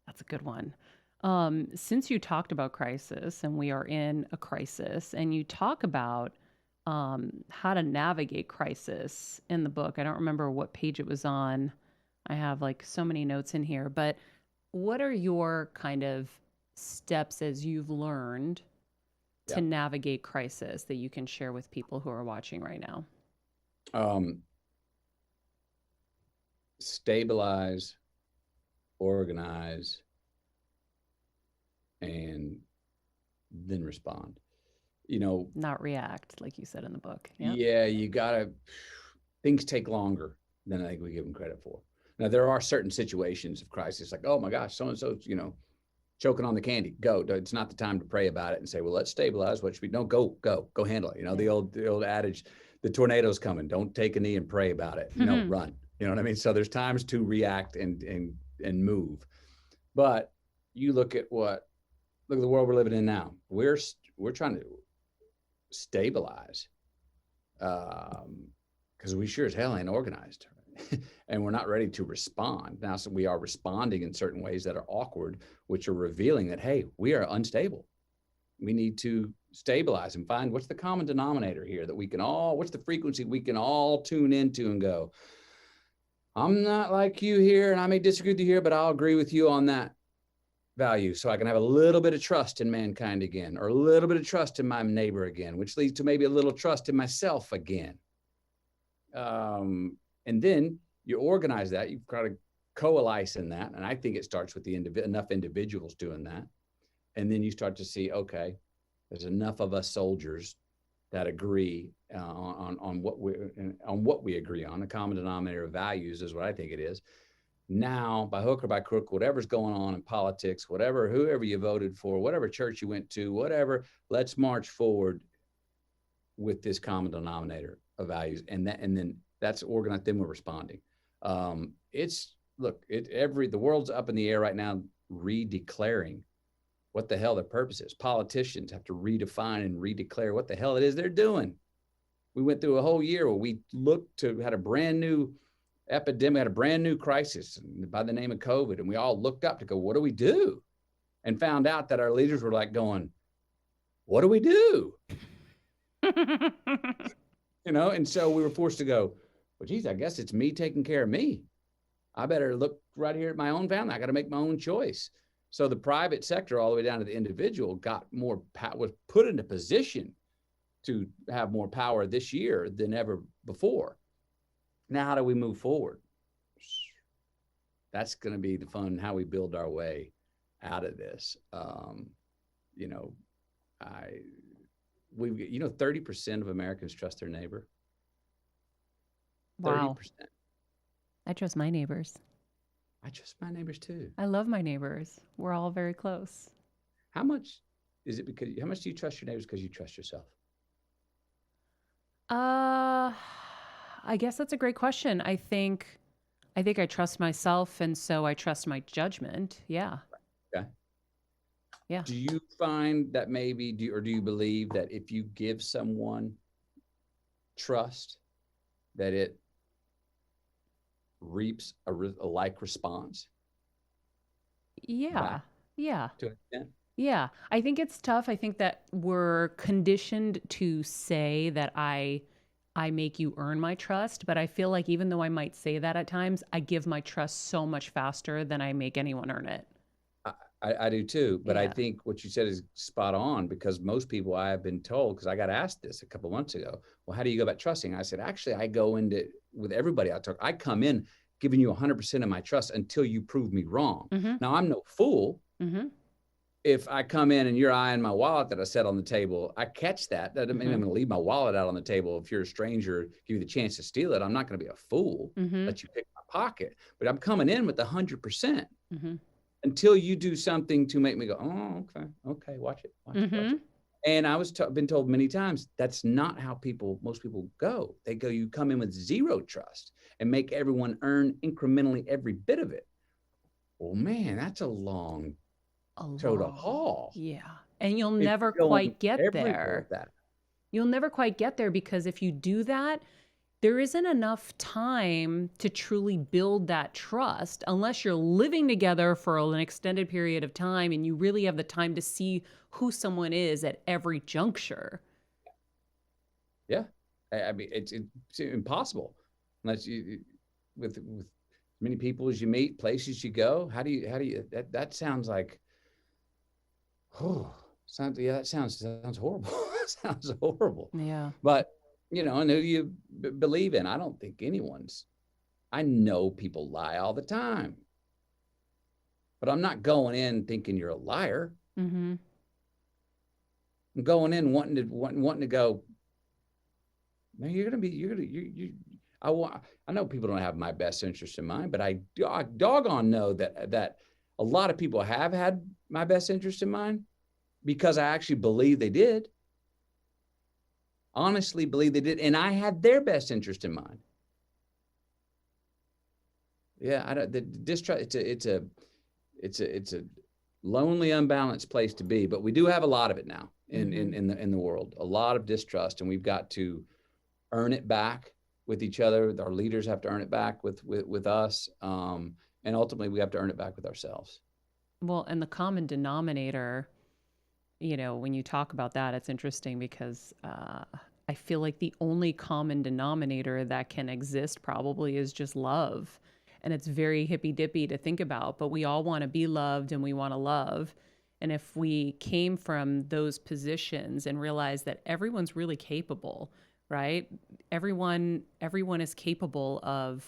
That's a good one. Since you talked about crisis, and we are in a crisis, and you talk about how to navigate crisis in the book. I don't remember what page it was on. I have like so many notes in here, but what are your kind of steps as you've learned to navigate crisis that you can share with people who are watching right now? Stabilize, organize, and then respond. Not react, like you said in the book. Yeah, things take longer than I think we give them credit for. Now, there are certain situations of crisis, like, oh my gosh, so-and-so's, choking on the candy. Go. It's not the time to pray about it and say, well, let's stabilize. What should we? No, go handle it. The old adage, the tornado's coming. Don't take a knee and pray about it. No, run. You know what I mean? So there's times to react and move. But you look at the world we're living in now. We're trying to stabilize because we sure as hell ain't organized. And we're not ready to respond. Now, so we are responding in certain ways that are awkward, which are revealing that, hey, we are unstable. We need to stabilize and find what's the common denominator here that what's the frequency we can all tune into and go, I'm not like you here, and I may disagree with you here, but I'll agree with you on that value. So I can have a little bit of trust in mankind again, or a little bit of trust in my neighbor again, which leads to maybe a little trust in myself again. And then you organize that, you've got to coalesce in that. And I think it starts with enough individuals doing that. And then you start to see, okay, there's enough of us soldiers that agree on what we agree on. A common denominator of values is what I think it is. Now, by hook or by crook, whatever's going on in politics, whoever you voted for, whatever church you went to, whatever, let's march forward with this common denominator of values. And then that's organized. Then we're responding. The world's up in the air right now, redeclaring what the hell their purpose is. Politicians have to redefine and redeclare what the hell it is they're doing. We went through a whole year where we had a brand new epidemic, had a brand new crisis by the name of COVID. And we all looked up to go, what do we do? And found out that our leaders were like going, what do we do? And so we were forced to go, well, geez, I guess it's me taking care of me. I better look right here at my own family. I got to make my own choice. So the private sector, all the way down to the individual, was put into position to have more power this year than ever before. Now, how do we move forward? That's going to be the fun, how we build our way out of this. 30% of Americans trust their neighbor. Wow. 30%. I trust my neighbors. I trust my neighbors too. I love my neighbors. We're all very close. How much do you trust your neighbors because you trust yourself? I guess that's a great question. I think I trust myself, and so I trust my judgment. Yeah. Okay. Yeah. Do you find that do you believe that if you give someone trust, that it reaps a like response? Yeah. Back Yeah. to an extent? Yeah. I think it's tough. I think that we're conditioned to say that I make you earn my trust, but I feel like even though I might say that at times, I give my trust so much faster than I make anyone earn it. I do too, but I Yeah. think what you said is spot on, because most people, I have been told, because I got asked this a couple of months ago, well, how do you go about trusting? I said, actually, I go into with everybody I come in giving you 100% of my trust until you prove me wrong. Mm-hmm. Now, I'm no fool. Mm-hmm. If I come in and you're eyeing my wallet that I set on the table, I catch that. That doesn't mean I'm going to leave my wallet out on the table. If you're a stranger, give you the chance to steal it, I'm not going to be a fool. Mm-hmm. Let you pick my pocket. But I'm coming in with 100%. Mm-hmm. Until you do something to make me go, oh, okay, watch it. And I was been told many times, that's not how most people go. They go, you come in with zero trust and make everyone earn incrementally every bit of it. Well, man, that's a long toe to haul. Yeah. And you'll never quite get there. That. You'll never quite get there, because if you do that, there isn't enough time to truly build that trust unless you're living together for an extended period of time and you really have the time to see who someone is at every juncture. Yeah. I mean, it's impossible unless you, with as many people as you meet, places you go. How do you, that sounds like, that sounds horrible. Sounds horrible. Yeah. But, and who you believe in. I don't think I know people lie all the time, but I'm not going in thinking you're a liar. Mm-hmm. I'm going in wanting to go, no, I know people don't have my best interest in mind, but I doggone know that a lot of people have had my best interest in mind because I actually believe they did. Honestly believe they did, and I had their best interest in mind. Yeah, the distrust. It's a lonely, unbalanced place to be, but we do have a lot of it now in the world. A lot of distrust, and we've got to earn it back with each other. Our leaders have to earn it back with us, and ultimately we have to earn it back with ourselves. Well, and the common denominator, when you talk about that, it's interesting because I feel like the only common denominator that can exist probably is just love. And it's very hippy-dippy to think about, but we all want to be loved and we want to love. And if we came from those positions and realized that everyone's really capable, right? Everyone is capable of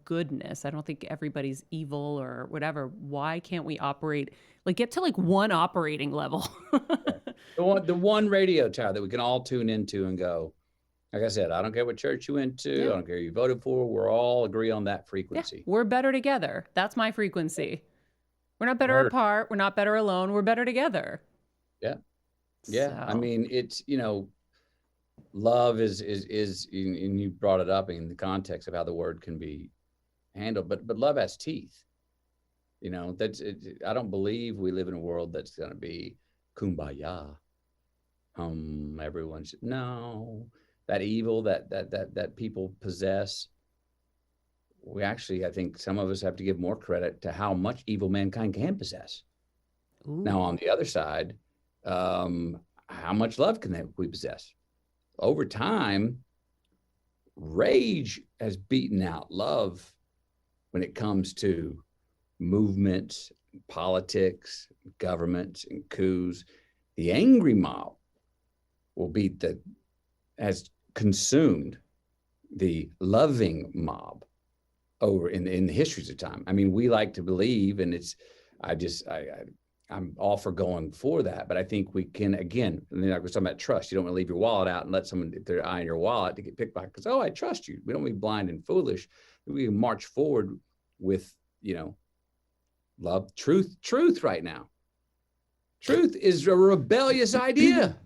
goodness. I don't think everybody's evil or whatever. Why can't we operate, get to one operating level? The one radio tower that we can all tune into and go, like I said, I don't care what church you went to. I don't care who you voted for. We're all agree on that frequency. Yeah, we're better together. That's my frequency. We're not better apart. We're not better alone. We're better together. Yeah. Yeah. So. I mean, it's, love is, and you brought it up in the context of how the word can be handled, but love has teeth. That's it. I don't believe we live in a world that's going to be kumbaya. Everyone should no. That evil that people possess. We actually, I think some of us have to give more credit to how much evil mankind can possess. Ooh. Now, on the other side, how much love can we possess? Over time, rage has beaten out love when it comes to movements, politics, governments, and coups. The angry mob has consumed the loving mob over in the histories of time. I mean, we like to believe, and I'm all for going for that, but I think we can, again, like we're talking about trust. You don't want to leave your wallet out and let someone get their eye on your wallet to get picked by, because, I trust you. We don't be blind and foolish. We can march forward with, love, truth right now. Truth is a rebellious idea.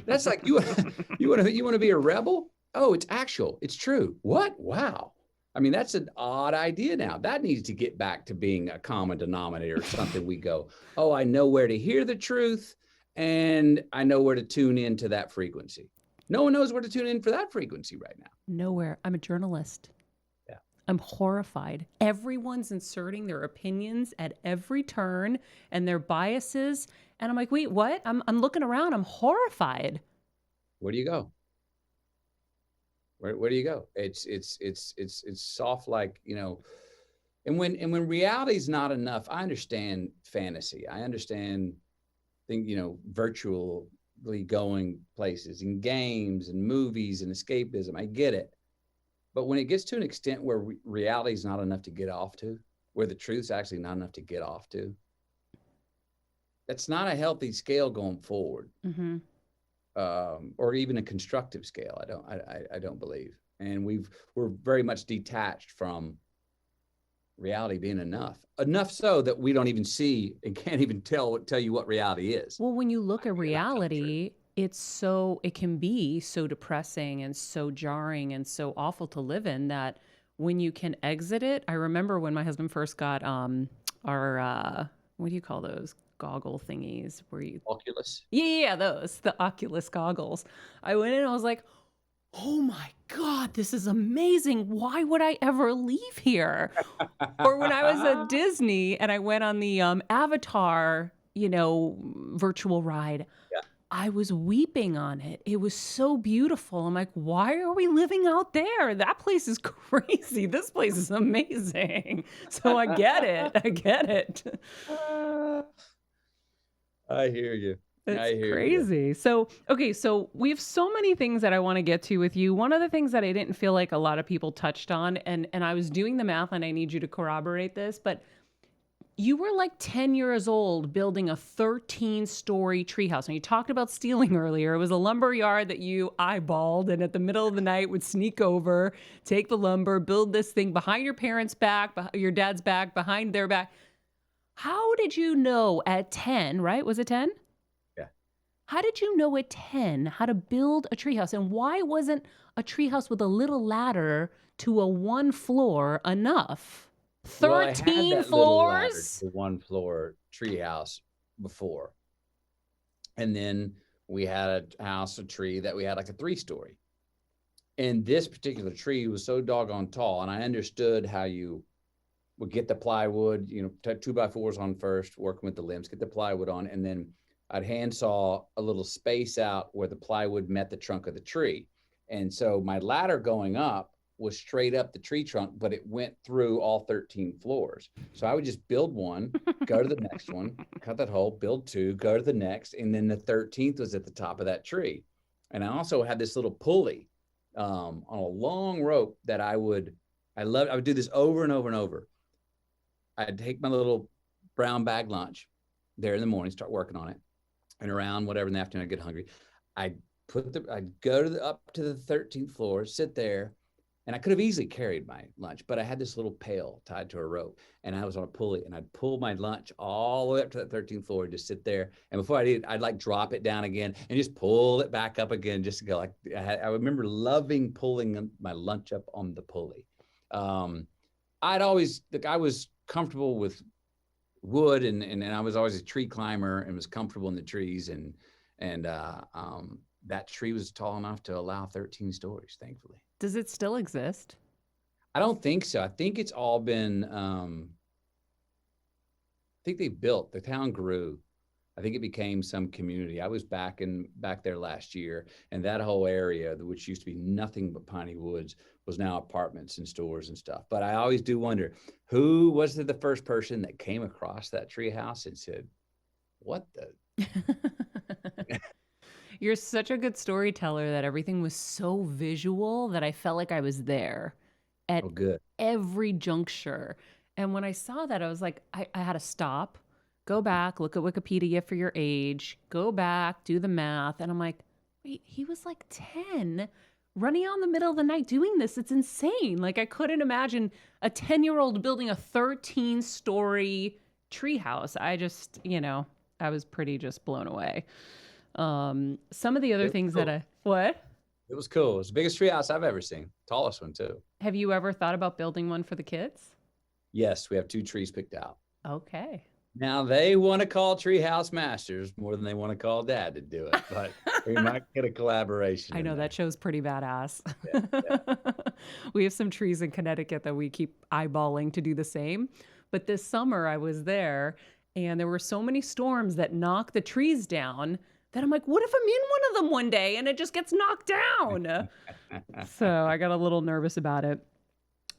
That's like, you want to be a rebel? Oh, it's actual. It's true. What? Wow. I mean, that's an odd idea now. That needs to get back to being a common denominator, something we go, I know where to hear the truth, and I know where to tune into that frequency. No one knows where to tune in for that frequency right now. Nowhere. I'm a journalist. Yeah. I'm horrified. Everyone's inserting their opinions at every turn and their biases. And I'm like, wait, what? I'm looking around. I'm horrified. Where do you go? Where do you go? It's soft, like, and when reality is not enough, I understand fantasy. I understand virtually going places and games and movies and escapism. I get it. But when it gets to an extent where reality is not enough to get off to, where the truth's actually not enough to get off to, that's not a healthy scale going forward. Mm-hmm. Or even a constructive scale. I don't believe. And we're very much detached from reality being enough so that we don't even see and can't even tell you what reality is. Well, when you look at reality, it can be so depressing and so jarring and so awful to live in that when you can exit it. I remember when my husband first got our what do you call those goggle thingies where you Oculus? Yeah, those, the Oculus goggles. I went in and I was like, oh my God, God, this is amazing. Why would I ever leave here? Or when I was at Disney and I went on the Avatar, virtual ride, Yeah. I was weeping on it. It was so beautiful. I'm like, why are we living out there? That place is crazy. This place is amazing. So I get it. I get it. I hear you. I It's hear you. crazy. So, okay, so we have so many things that I want to get to with you. One of the things that I didn't feel like a lot of people touched on, and I was doing the math, and I need you to corroborate this, but you were like 10 years old building a 13-story treehouse. And you talked about stealing earlier. It was a lumber yard that you eyeballed and at the middle of the night would sneak over, take the lumber, build this thing behind your parents' back, your dad's back, behind their back. How did you know at 10, right? Was it 10? Yeah. How did you know at 10 how to build a treehouse? And why wasn't a treehouse with a little ladder to a one floor enough? Well, I had 13 that little ladder floors? to one floor treehouse before. And then we had a tree that we had like a 3-story. And this particular tree was so doggone tall. And I understood how you would get the plywood, 2x4s on first, working with the limbs, get the plywood on. And then I'd handsaw a little space out where the plywood met the trunk of the tree. And so my ladder going up was straight up the tree trunk, but it went through all 13 floors. So I would just build one, go to the next one, cut that hole, build 2, go to the next, and then the 13th was at the top of that tree. And I also had this little pulley on a long rope that I would do this over and over and over. I'd take my little brown bag lunch there in the morning, start working on it, and around whatever in the afternoon I get hungry. I'd go up to the 13th floor, sit there. And I could have easily carried my lunch, but I had this little pail tied to a rope, and I was on a pulley, and I'd pull my lunch all the way up to that 13th floor and just sit there. And before I did, I'd like drop it down again and just pull it back up again, just to go like, I remember loving pulling my lunch up on the pulley. I was comfortable with wood, and I was always a tree climber and was comfortable in the trees. And that tree was tall enough to allow 13 stories, thankfully. Does it still exist? I don't think so. I think it's all been, I think they built, the town grew. I think it became some community. I was back there last year, and that whole area, which used to be nothing but Piney Woods, was now apartments and stores and stuff. But I always do wonder, who was the first person that came across that tree house and said, what the? You're such a good storyteller that everything was so visual that I felt like I was there at every juncture. And when I saw that, I was like, I had to stop, go back, look at Wikipedia for your age, go back, do the math. And I'm like, wait, he was like 10 running out in the middle of the night doing this. It's insane. Like I couldn't imagine a 10-year-old building a 13-story treehouse. I was pretty just blown away. Some of the other things cool. What? It was cool. It was the biggest treehouse I've ever seen. Tallest one too. Have you ever thought about building one for the kids? Yes, we have 2 trees picked out. Okay. Now they want to call treehouse masters more than they want to call dad to do it, but we might get a collaboration. I know there. that show's pretty badass. Yeah. We have some trees in Connecticut that we keep eyeballing to do the same. But this summer I was there and there were so many storms that knocked the trees down that I'm like, what if I'm in one of them one day and it just gets knocked down? So I got a little nervous about it.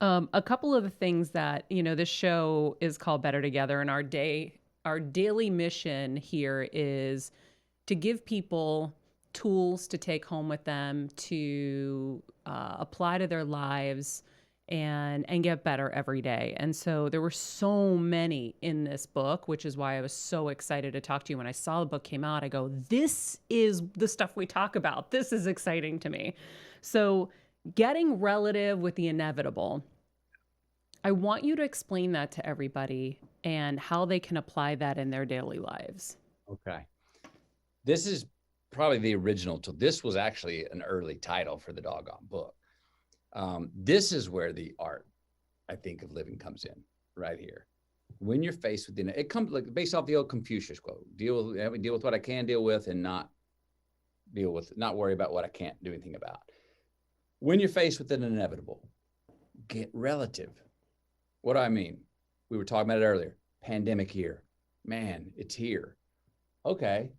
A couple of the things that, this show is called Better Together, and our daily mission here is to give people tools to take home with them, to apply to their lives and get better every day. And so there were so many in this book, which is why I was so excited to talk to you. When I saw the book came out, I go, this is the stuff we talk about. This is exciting to me. So getting relative with the inevitable. I want you to explain that to everybody and how they can apply that in their daily lives. Okay. This is probably the original. This was actually an early title for the doggone book. This is where the art, I think, of living comes in right here. When you're faced with it comes like based off the old Confucius quote: deal with what I can deal with, and not worry about what I can't do anything about. when you're faced with an inevitable, get relative. What do I mean? We were talking about it earlier. Pandemic here. Man, it's here. Okay.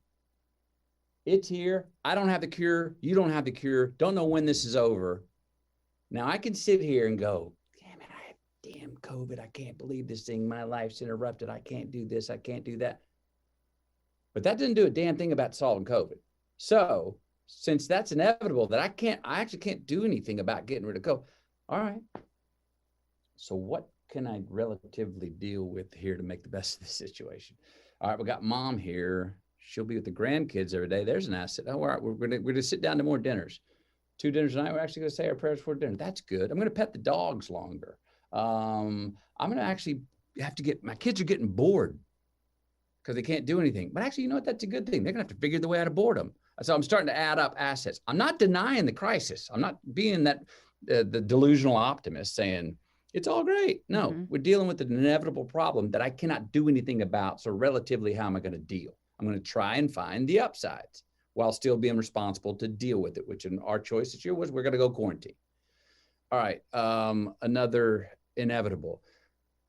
It's here. I don't have the cure. You don't have the cure. Don't know when this is over. Now I can sit here and go, damn it, I have damn COVID. I can't believe this thing. My life's interrupted. I can't do this. I can't do that. But that doesn't do a damn thing about solving COVID. So since that's inevitable, that I actually can't do anything about getting rid of COVID. All right. So what can I relatively deal with here to make the best of the situation? All right, we got mom here. She'll be with the grandkids every day. There's an asset. Oh, all right, we're gonna sit down to more dinners. 2 dinners a night. We're actually gonna say our prayers before dinner. That's good. I'm gonna pet the dogs longer. I'm gonna actually have to my kids are getting bored because they can't do anything. But actually, you know what? That's a good thing. They're gonna have to figure the way out of boredom. So I'm starting to add up assets. I'm not denying the crisis. I'm not being that the delusional optimist saying it's all great. No, we're dealing with an inevitable problem that I cannot do anything about. So relatively, how am I going to deal? I'm going to try and find the upsides while still being responsible to deal with it, which in our choice this year was we're going to go quarantine. All right. Another inevitable,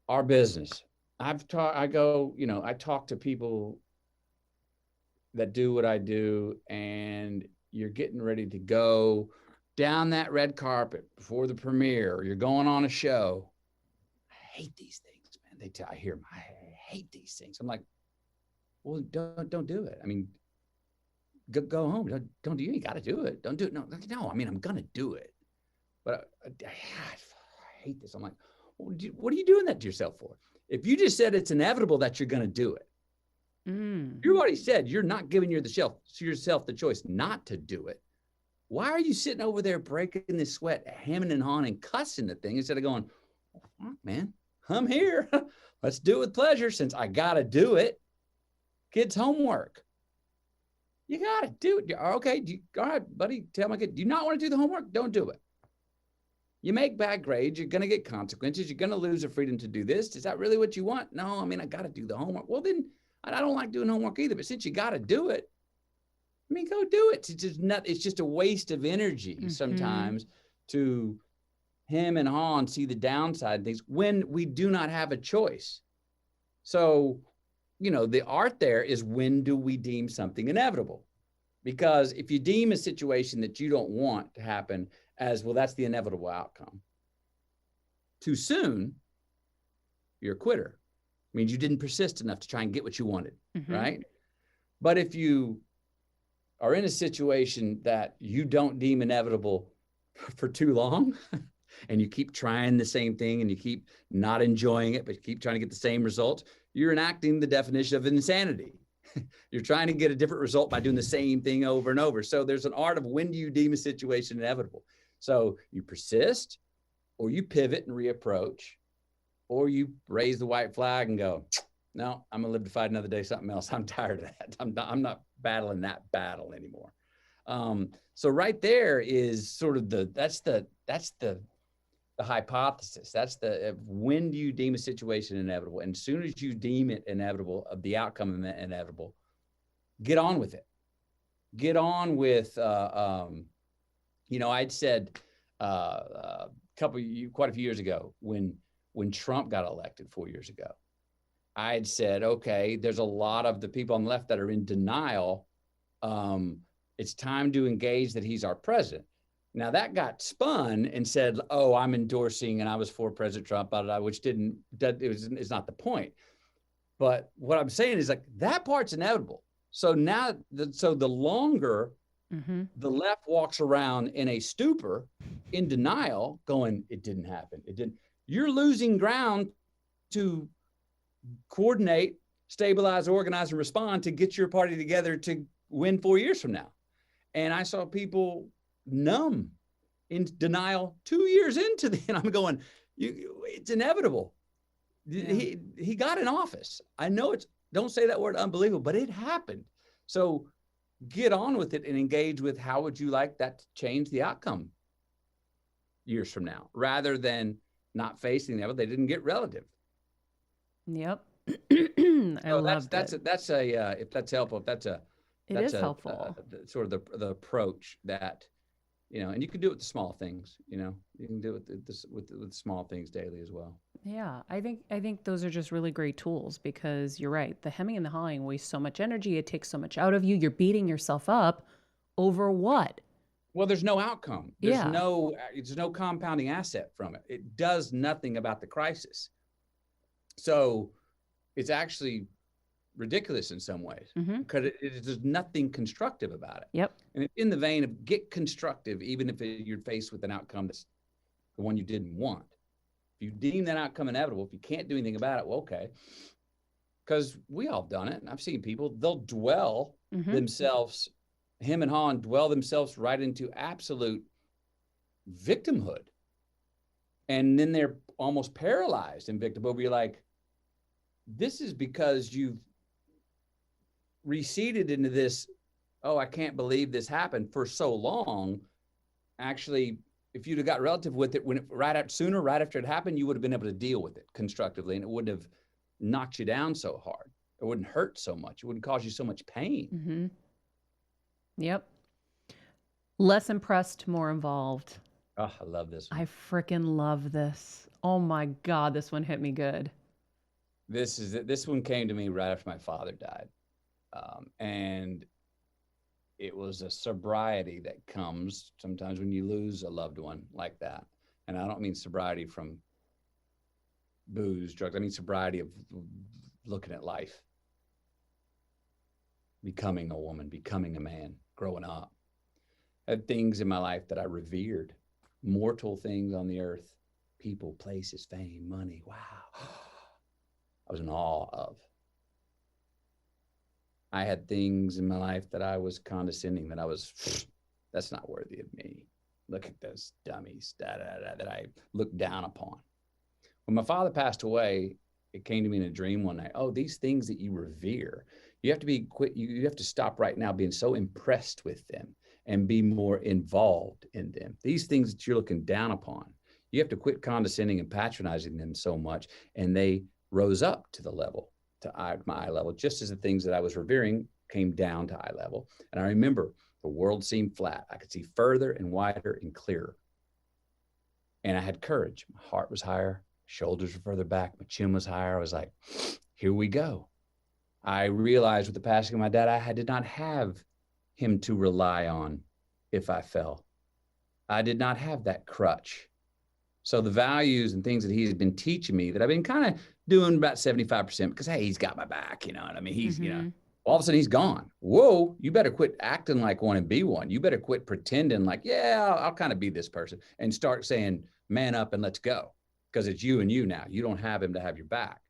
our business. I talk to people that do what I do, and you're getting ready to go down that red carpet before the premiere, or you're going on a show. I hate these things, man. I hear them. I hate these things. I'm like, well, don't do it. I mean, go home. Don't do it. You got to do it. Don't do it. No. I mean, I'm gonna do it, but I hate this. I'm like, well, what are you doing that to yourself for? If you just said it's inevitable that you're gonna do it, you already said you're not giving yourself the choice not to do it. Why are you sitting over there breaking the sweat, hemming and hawing and cussing the thing instead of going, oh, fuck, man, I'm here. Let's do it with pleasure since I got to do it. Kids' homework. You got to do it. Okay, all right, buddy, tell my kid, do you not want to do the homework? Don't do it. You make bad grades, you're going to get consequences. You're going to lose the freedom to do this. Is that really what you want? No, I mean, I got to do the homework. Well, then I don't like doing homework either, but since you got to do it, I mean, go do it. It's just a waste of energy sometimes to hem and haw and see the downside of things when we do not have a choice. So, the art there is, when do we deem something inevitable? Because if you deem a situation that you don't want to happen as, well, that's the inevitable outcome, too soon, you're a quitter. It means you didn't persist enough to try and get what you wanted, right? But if you are in a situation that you don't deem inevitable for too long, and you keep trying the same thing and you keep not enjoying it, but you keep trying to get the same results, you're enacting the definition of insanity. You're trying to get a different result by doing the same thing over and over. So there's an art of, when do you deem a situation inevitable? So you persist, or you pivot and reapproach, or you raise the white flag and go, no, I'm gonna live to fight another day, something else. I'm tired of that. I'm not battling that battle anymore. So right there is sort of that's the hypothesis. That's when do you deem a situation inevitable? And as soon as you deem it inevitable, of the outcome inevitable, get on with it. Get on with, I'd said quite a few years ago when Trump got elected 4 years ago, I'd said, okay, there's a lot of the people on the left that are in denial. It's time to engage that he's our president. Now that got spun and said, oh, I'm endorsing and I was for President Trump, which it's not the point. But what I'm saying is, like, that part's inevitable. So now, the longer the left walks around in a stupor, in denial, going, it didn't happen. You're losing ground to coordinate, stabilize, organize, and respond to get your party together to win 4 years from now. And I saw people numb in denial 2 years into and I'm going, it's inevitable. Yeah. He got in office. I know don't say that word unbelievable, but it happened. So get on with it and engage with, how would you like that to change the outcome years from now, rather than not facing them. They didn't get relative. Yep. I so love that. If that's helpful, it is helpful. Sort of the approach that and you can do it with the small things, you can do it with small things daily as well. Yeah, I think those are just really great tools because you're right. The hemming and the hawing wastes so much energy. It takes so much out of you. You're beating yourself up over what? Well, there's no outcome. Yeah. There's no compounding asset from it. It does nothing about the crisis. So it's actually ridiculous in some ways because there's nothing constructive about it. Yep. And it's in the vein of get constructive, even if you're faced with an outcome that's the one you didn't want. If you deem that outcome inevitable, if you can't do anything about it, well, okay. Because we all done it. And I've seen people, they'll dwell themselves, him and Han dwell themselves right into absolute victimhood. And then they're almost paralyzed in victimhood. Where you're like, this is because you've receded into this, oh, I can't believe this happened for so long. Actually, if you'd have got relative with it right after it happened, you would have been able to deal with it constructively, and it wouldn't have knocked you down so hard. It wouldn't hurt so much. It wouldn't cause you so much pain. Yep. Less impressed, more involved. Oh, I love this one. I freaking love this. Oh my God, this one hit me good. This one came to me right after my father died. And it was a sobriety that comes sometimes when you lose a loved one like that. And I don't mean sobriety from booze, drugs. I mean sobriety of looking at life, becoming a woman, becoming a man, growing up. I had things in my life that I revered, mortal things on the earth, people, places, fame, money. Wow. I was in awe of. I had things in my life that I was condescending, that I was, that's not worthy of me. Look at those dummies, that I looked down upon. When my father passed away, it came to me in a dream one night. Oh, these things that you revere, you have to stop right now being so impressed with them and be more involved in them. These things that you're looking down upon, you have to quit condescending and patronizing them so much. And they rose up to the level, my eye level, just as the things that I was revering came down to eye level. And I remember the world seemed flat. I could see further and wider and clearer. And I had courage. My heart was higher, shoulders were further back, my chin was higher. I was like, here we go. I realized with the passing of my dad, I did not have him to rely on if I fell. I did not have that crutch. So the values and things that he's been teaching me that I've been kind of doing about 75% because, hey, he's got my back, you know what I mean? He's, all of a sudden he's gone. Whoa, you better quit acting like one and be one. You better quit pretending like, yeah, I'll kind of be this person and start saying, man up and let's go. Because it's you and you now. You don't have him to have your back.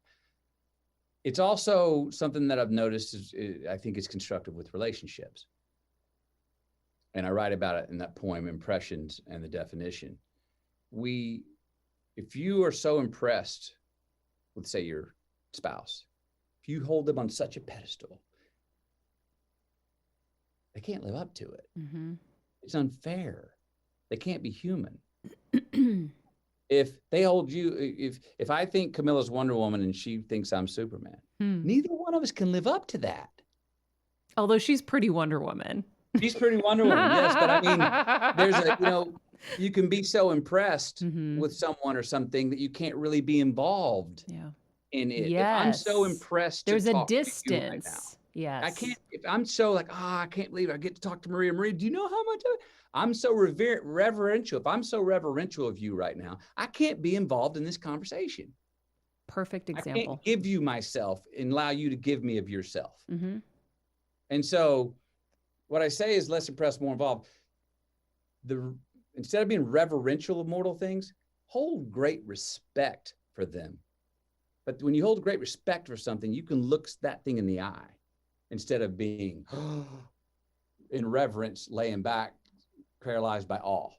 It's also something that I've noticed I think is constructive with relationships. And I write about it in that poem, Impressions and the Definition. If you are so impressed with, say, your spouse, if you hold them on such a pedestal, they can't live up to it. It's unfair. They can't be human. If they hold you, if I think Camilla's Wonder Woman and she thinks I'm Superman, neither one of us can live up to that. Although she's pretty Wonder Woman. She's pretty Wonder Woman, yes. But I mean, there's you can be so impressed with someone or something that you can't really be involved in it. Yes. If I'm so impressed, there's a talk distance. To you right now, yes. I can't. If I'm so like, I can't believe I get to talk to Maria. Maria, do you know how much I'm so reverential? If I'm so reverential of you right now, I can't be involved in this conversation. Perfect example. I can't give you myself and allow you to give me of yourself. And so what I say is less impressed, more involved. Instead of being reverential of mortal things, hold great respect for them. But when you hold great respect for something, you can look that thing in the eye instead of being in reverence, laying back, paralyzed by awe.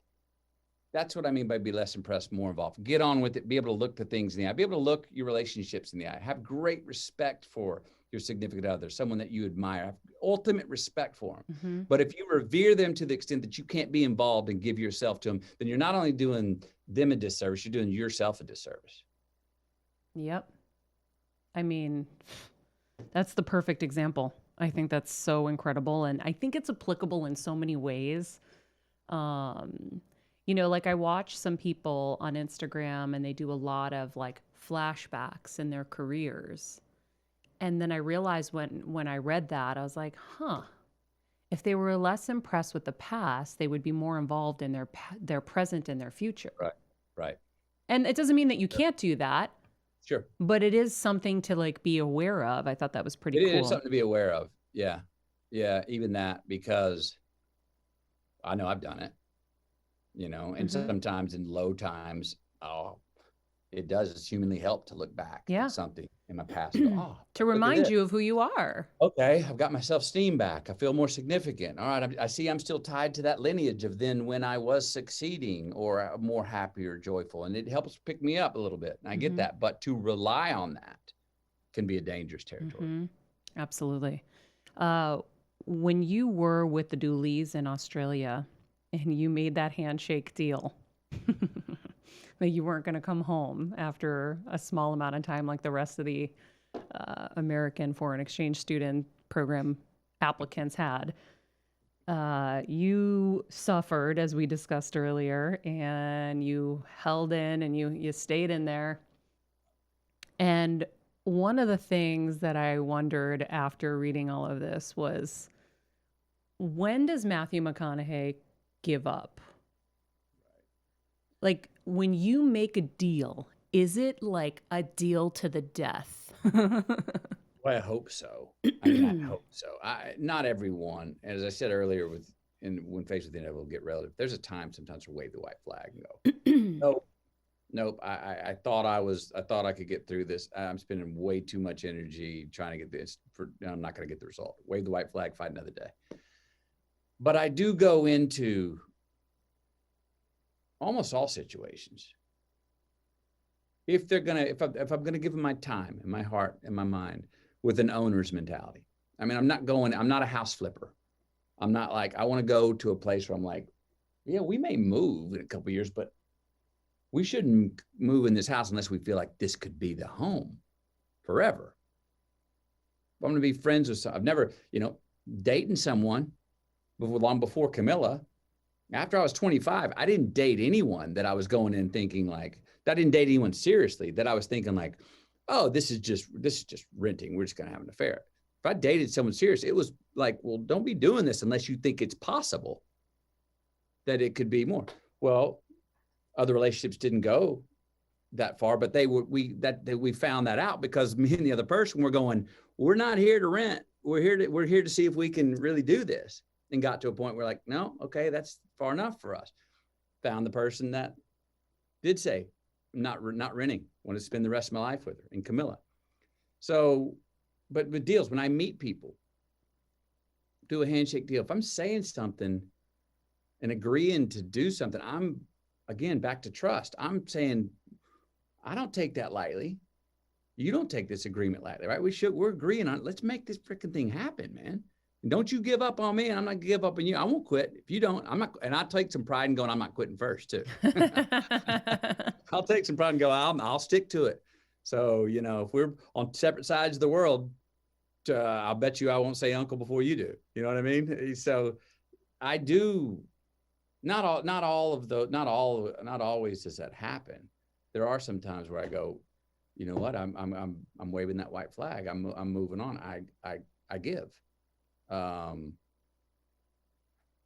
That's what I mean by be less impressed, more involved. Get on with it. Be able to look the things in the eye. Be able to look your relationships in the eye. Have great respect for your significant other, someone that you admire. Have ultimate respect for them. But if you revere them to the extent that you can't be involved and give yourself to them, then you're not only doing them a disservice, you're doing yourself a disservice. Yep. I mean, that's the perfect example. I think that's so incredible. And I think it's applicable in so many ways. You know, like I watch some people on Instagram and they do a lot of like flashbacks in their careers. And then I realized when I read that, I was like, huh, if they were less impressed with the past, they would be more involved in their present and their future. Right. Right. And it doesn't mean that you can't do that, Sure. but it is something to like be aware of. I thought that was pretty cool. It is something to be aware of. Yeah. Yeah. Even that, because I know I've done it, you know, and sometimes in low times, it does humanly help to look back at something in my past. And go, to remind you of who you are. Okay, I've got my self-esteem back. I feel more significant. All right, I see I'm still tied to that lineage of then when I was succeeding or more happy or joyful. And it helps pick me up a little bit. And I get that. But to rely on that can be a dangerous territory. Absolutely. When you were with the Dooleys in Australia and you made that handshake deal, that you weren't going to come home after a small amount of time like the rest of the American foreign exchange student program applicants had. You suffered, as we discussed earlier, and you held in and you stayed in there. And one of the things that I wondered after reading all of this was, when does Matthew McConaughey give up? Like, when you make a deal, is it like a deal to the death? Well, I hope so. I mean, I hope so. Not everyone, as I said earlier, when faced with the inevitable, get relative. There's a time sometimes to wave the white flag and go, nope. I thought I could get through this. I'm spending way too much energy trying to get this. I'm not going to get the result. Wave the white flag, fight another day. But I do go into almost all situations. If I'm gonna give them my time and my heart and my mind with an owner's mentality. I mean, I'm not a house flipper. I'm not like, I want to go to a place where I'm like, yeah, we may move in a couple of years, but we shouldn't move in this house unless we feel like this could be the home forever. I'm going to be friends with I've never, dating someone long before Camilla. After I was 25, I didn't date anyone that I was going in thinking like, I didn't date anyone seriously that I was thinking like, oh, this is just renting. We're just going to have an affair. If I dated someone serious, it was like, well, don't be doing this unless you think it's possible that it could be more. Well, other relationships didn't go that far, but we found that out because me and the other person were going, we're not here to rent. We're here to see if we can really do this. And got to a point where like, no, okay, that's far enough for us. Found the person that did say, not renting, want to spend the rest of my life with her, and Camilla. So, but with deals, when I meet people, do a handshake deal. If I'm saying something and agreeing to do something, I'm, again, back to trust. I'm saying, I don't take that lightly. You don't take this agreement lightly, right? We're agreeing on it. Let's make this freaking thing happen, man. And don't you give up on me, and I'm not gonna give up on you. I won't quit. If you don't, I'm not. And I take some pride in going, I'm not quitting first too. I'll take some pride and go, I'll stick to it. So, if we're on separate sides of the world, I'll bet you I won't say uncle before you do. You know what I mean? So I do. Not always does that happen. There are some times where I go, you know what? I'm waving that white flag. I'm moving on. I give.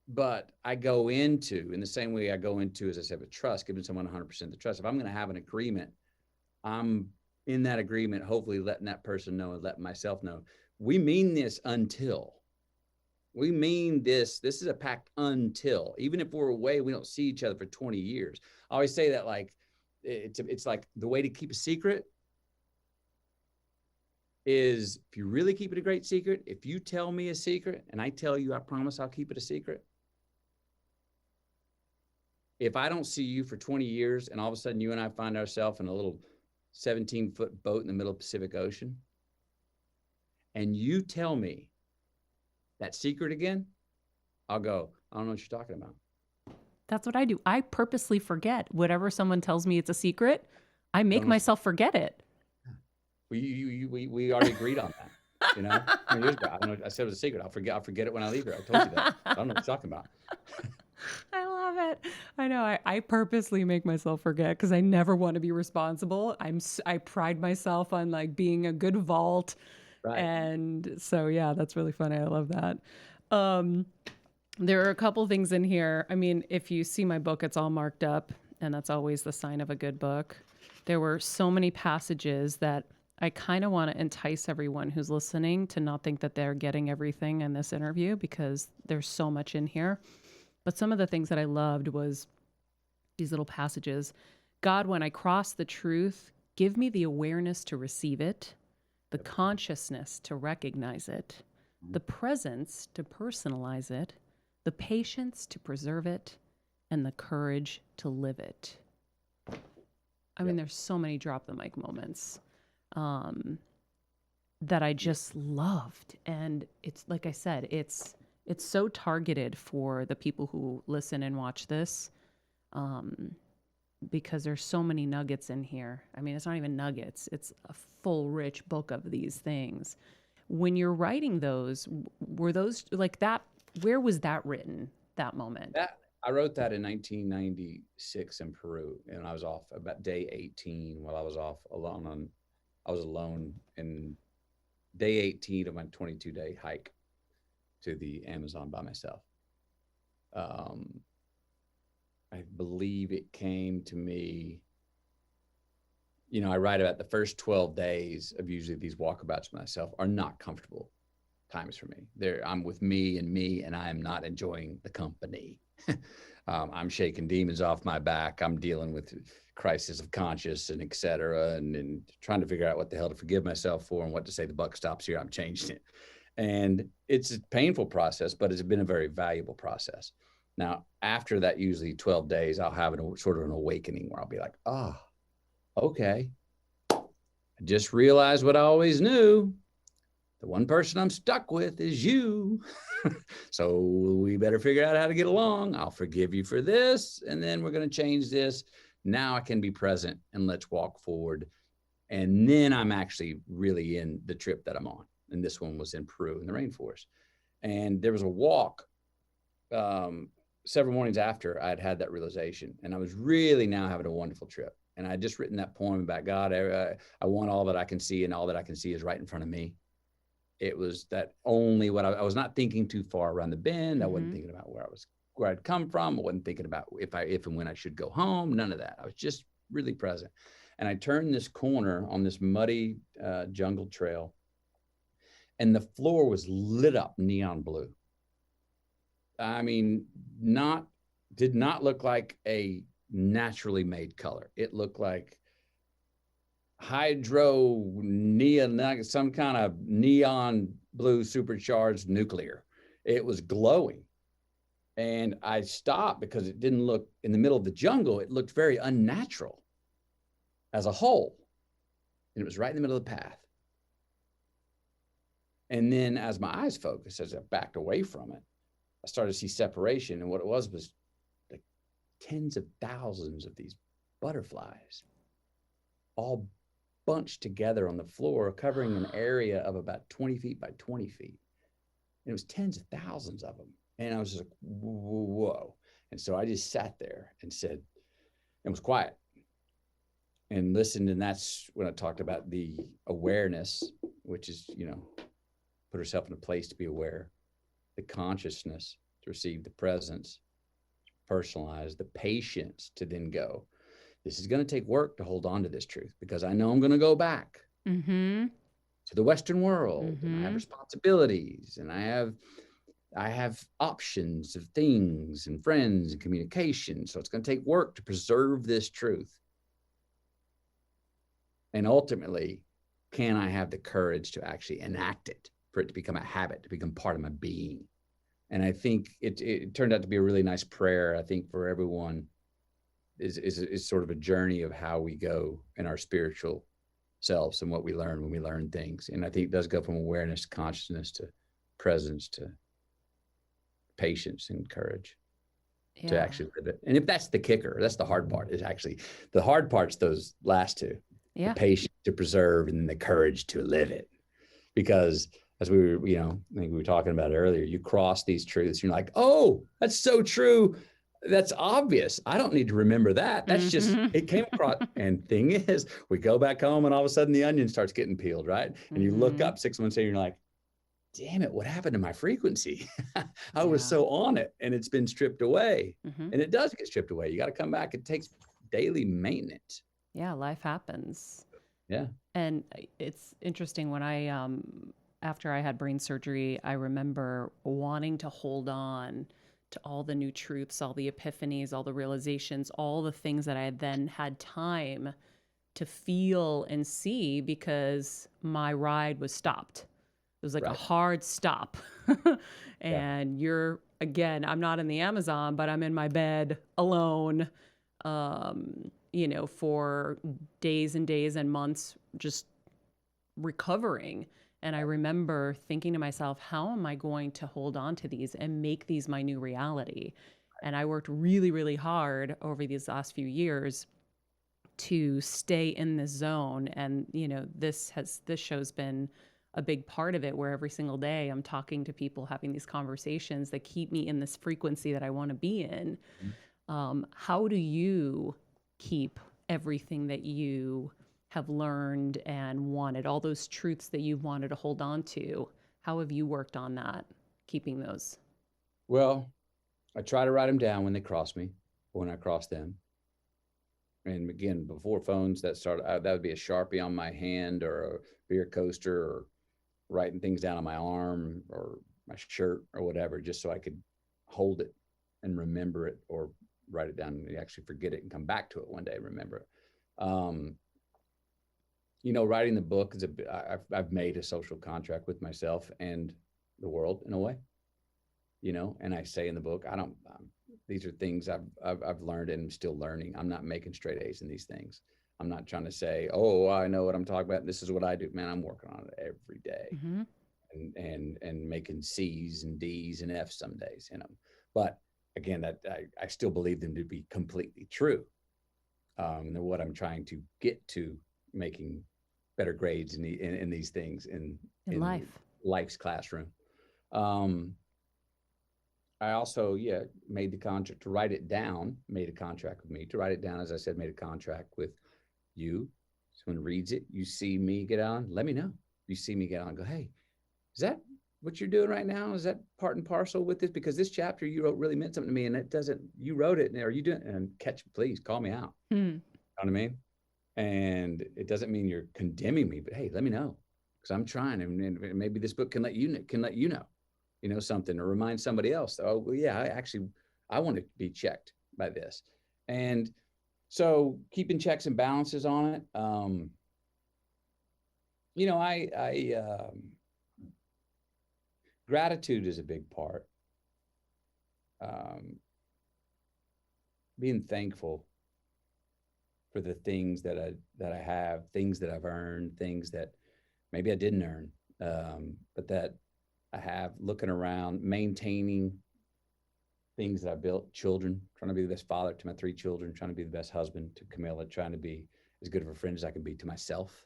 But I go into, in the same way I go into, as I said, with trust, giving someone 100% the trust. If I'm going to have an agreement, I'm in that agreement, hopefully letting that person know and letting myself know. We mean this until. We mean this. This is a pact until. Even if we're away, we don't see each other for 20 years. I always say that like, it's like the way to keep a secret is, if you really keep it a great secret, if you tell me a secret and I tell you, I promise I'll keep it a secret. If I don't see you for 20 years and all of a sudden you and I find ourselves in a little 17-foot boat in the middle of the Pacific Ocean, and you tell me that secret again, I'll go, I don't know what you're talking about. That's what I do. I purposely forget whatever someone tells me it's a secret. I make myself forget it. We already agreed on that. 20 years ago, I said it was a secret. I'll forget it when I leave here. I told you that. I don't know what you're talking about. I love it. I know. I purposely make myself forget because I never want to be responsible. I pride myself on like being a good vault. Right. And so, yeah, that's really funny. I love that. There are a couple things in here. I mean, if you see my book, it's all marked up, and that's always the sign of a good book. There were so many passages that I kind of want to entice everyone who's listening to not think that they're getting everything in this interview because there's so much in here. But some of the things that I loved was these little passages. God, when I cross the truth, give me the awareness to receive it, the consciousness to recognize it, the presence to personalize it, the patience to preserve it, and the courage to live it. I mean, there's so many drop the mic moments that I just loved. And it's like I said, it's so targeted for the people who listen and watch this because there's so many nuggets in here. I mean, it's not even nuggets. It's a full, rich book of these things. When you're writing those, were those like that? Where was that written, that moment? I wrote that in 1996 in Peru, and I was off about day 18 while I was off alone. I was alone in day 18 of my 22-day hike to the Amazon by myself. I believe it came to me, you know, I write about the first 12 days of usually these walkabouts with myself are not comfortable times for me. I'm with me, and I am not enjoying the company. I'm shaking demons off my back. I'm dealing with crisis of conscience and et cetera, and trying to figure out what the hell to forgive myself for and what to say the buck stops here. I'm changing it. And it's a painful process, but it's been a very valuable process. Now, after that, usually 12 days, I'll have sort of an awakening where I'll be like, okay. I just realized what I always knew. The one person I'm stuck with is you. So we better figure out how to get along. I'll forgive you for this, and then we're going to change this. Now I can be present, and let's walk forward. And then I'm actually really in the trip that I'm on. And this one was in Peru in the rainforest. And there was a walk several mornings after I had that realization. And I was really now having a wonderful trip. And I had just written that poem about God. I want all that I can see, and all that I can see is right in front of me. It was that only what I was not thinking too far around the bend. I wasn't thinking about where I'd come from. I wasn't thinking about if and when I should go home. None of that. I was just really present. And I turned this corner on this muddy jungle trail, and the floor was lit up neon blue. I mean, did not look like a naturally made color. It looked like neon, some kind of neon blue supercharged nuclear. It was glowing. And I stopped because it didn't look, in the middle of the jungle, it looked very unnatural as a whole. And it was right in the middle of the path. And then as my eyes focused, as I backed away from it, I started to see separation. And what it was like tens of thousands of these butterflies all bunched together on the floor, covering an area of about 20 feet by 20 feet. And it was tens of thousands of them. And I was just like, whoa. And so I just sat there and said, and was quiet and listened. And that's when I talked about the awareness, which is, you know, put herself in a place to be aware, the consciousness to receive the presence, personalize, the patience to then go, this is going to take work to hold on to this truth, because I know I'm going to go back to the Western world, and I have responsibilities, and I have options of things and friends and communication. So it's going to take work to preserve this truth. And ultimately, can I have the courage to actually enact it, for it to become a habit, to become part of my being? And I think it turned out to be a really nice prayer, I think, for everyone. Is sort of a journey of how we go in our spiritual selves and what we learn when we learn things. And I think it does go from awareness to consciousness to presence to patience and courage to actually live it. And if that's the kicker, that's the hard part, is actually the hard part's those last two, the patience to preserve and then the courage to live it. Because as we were, you know, I think we were talking about it earlier, you cross these truths, you're like, oh, that's so true. That's obvious. I don't need to remember that. That's just, it came across. And thing is, we go back home and all of a sudden the onion starts getting peeled, right? And you look up 6 months later and you're like, damn it, what happened to my frequency? I was so on it and it's been stripped away. And it does get stripped away. You got to come back. It takes daily maintenance. Yeah, life happens. Yeah. And it's interesting when after I had brain surgery, I remember wanting to hold on to all the new truths, all the epiphanies, all the realizations, all the things that I had then had time to feel and see because my ride was stopped. It was like a hard stop. And you're, again, I'm not in the Amazon, but I'm in my bed alone, for days and days and months, just recovering. And I remember thinking to myself, how am I going to hold on to these and make these my new reality? And I worked really, really hard over these last few years to stay in this zone. And, this show's been a big part of it, where every single day I'm talking to people, having these conversations that keep me in this frequency that I want to be in. How do you keep everything that you have learned and wanted, all those truths that you've wanted to hold on to? How have you worked on that, keeping those? Well, I try to write them down when they cross me, or when I cross them. And again, before phones, that would be a Sharpie on my hand, or a beer coaster, or writing things down on my arm or my shirt or whatever, just so I could hold it and remember it, or write it down and actually forget it and come back to it one day and remember it. Writing the book is I've made a social contract with myself and the world in a way, and I say in the book, these are things I've learned and I'm still learning. I'm not making straight A's in these things. I'm not trying to say, oh, I know what I'm talking about. This is what I do. Man, I'm working on it every day, and making C's and D's and F's some days, but again, that I still believe them to be completely true. They're what I'm trying to get to, making better grades in these things in life's classroom. I also, made the contract to write it down, made a contract with me to write it down. As I said, made a contract with you. Someone reads it, you see me get on, let me know. You see me get on, go, hey, is that what you're doing right now? Is that part and parcel with this? Because this chapter you wrote really meant something to me, and you wrote it, and are you doing, and please call me out. You know what I mean? And it doesn't mean you're condemning me, but hey, let me know, because I'm trying, and maybe this book can let you know, something, or remind somebody else. Oh, well, yeah, I want to be checked by this. And so keeping checks and balances on it. Gratitude is a big part. Being thankful for the things that I have, things that I've earned, things that maybe I didn't earn, but that I have, looking around, maintaining things that I built, children, trying to be the best father to my 3 children, trying to be the best husband to Camilla, trying to be as good of a friend as I can be to myself.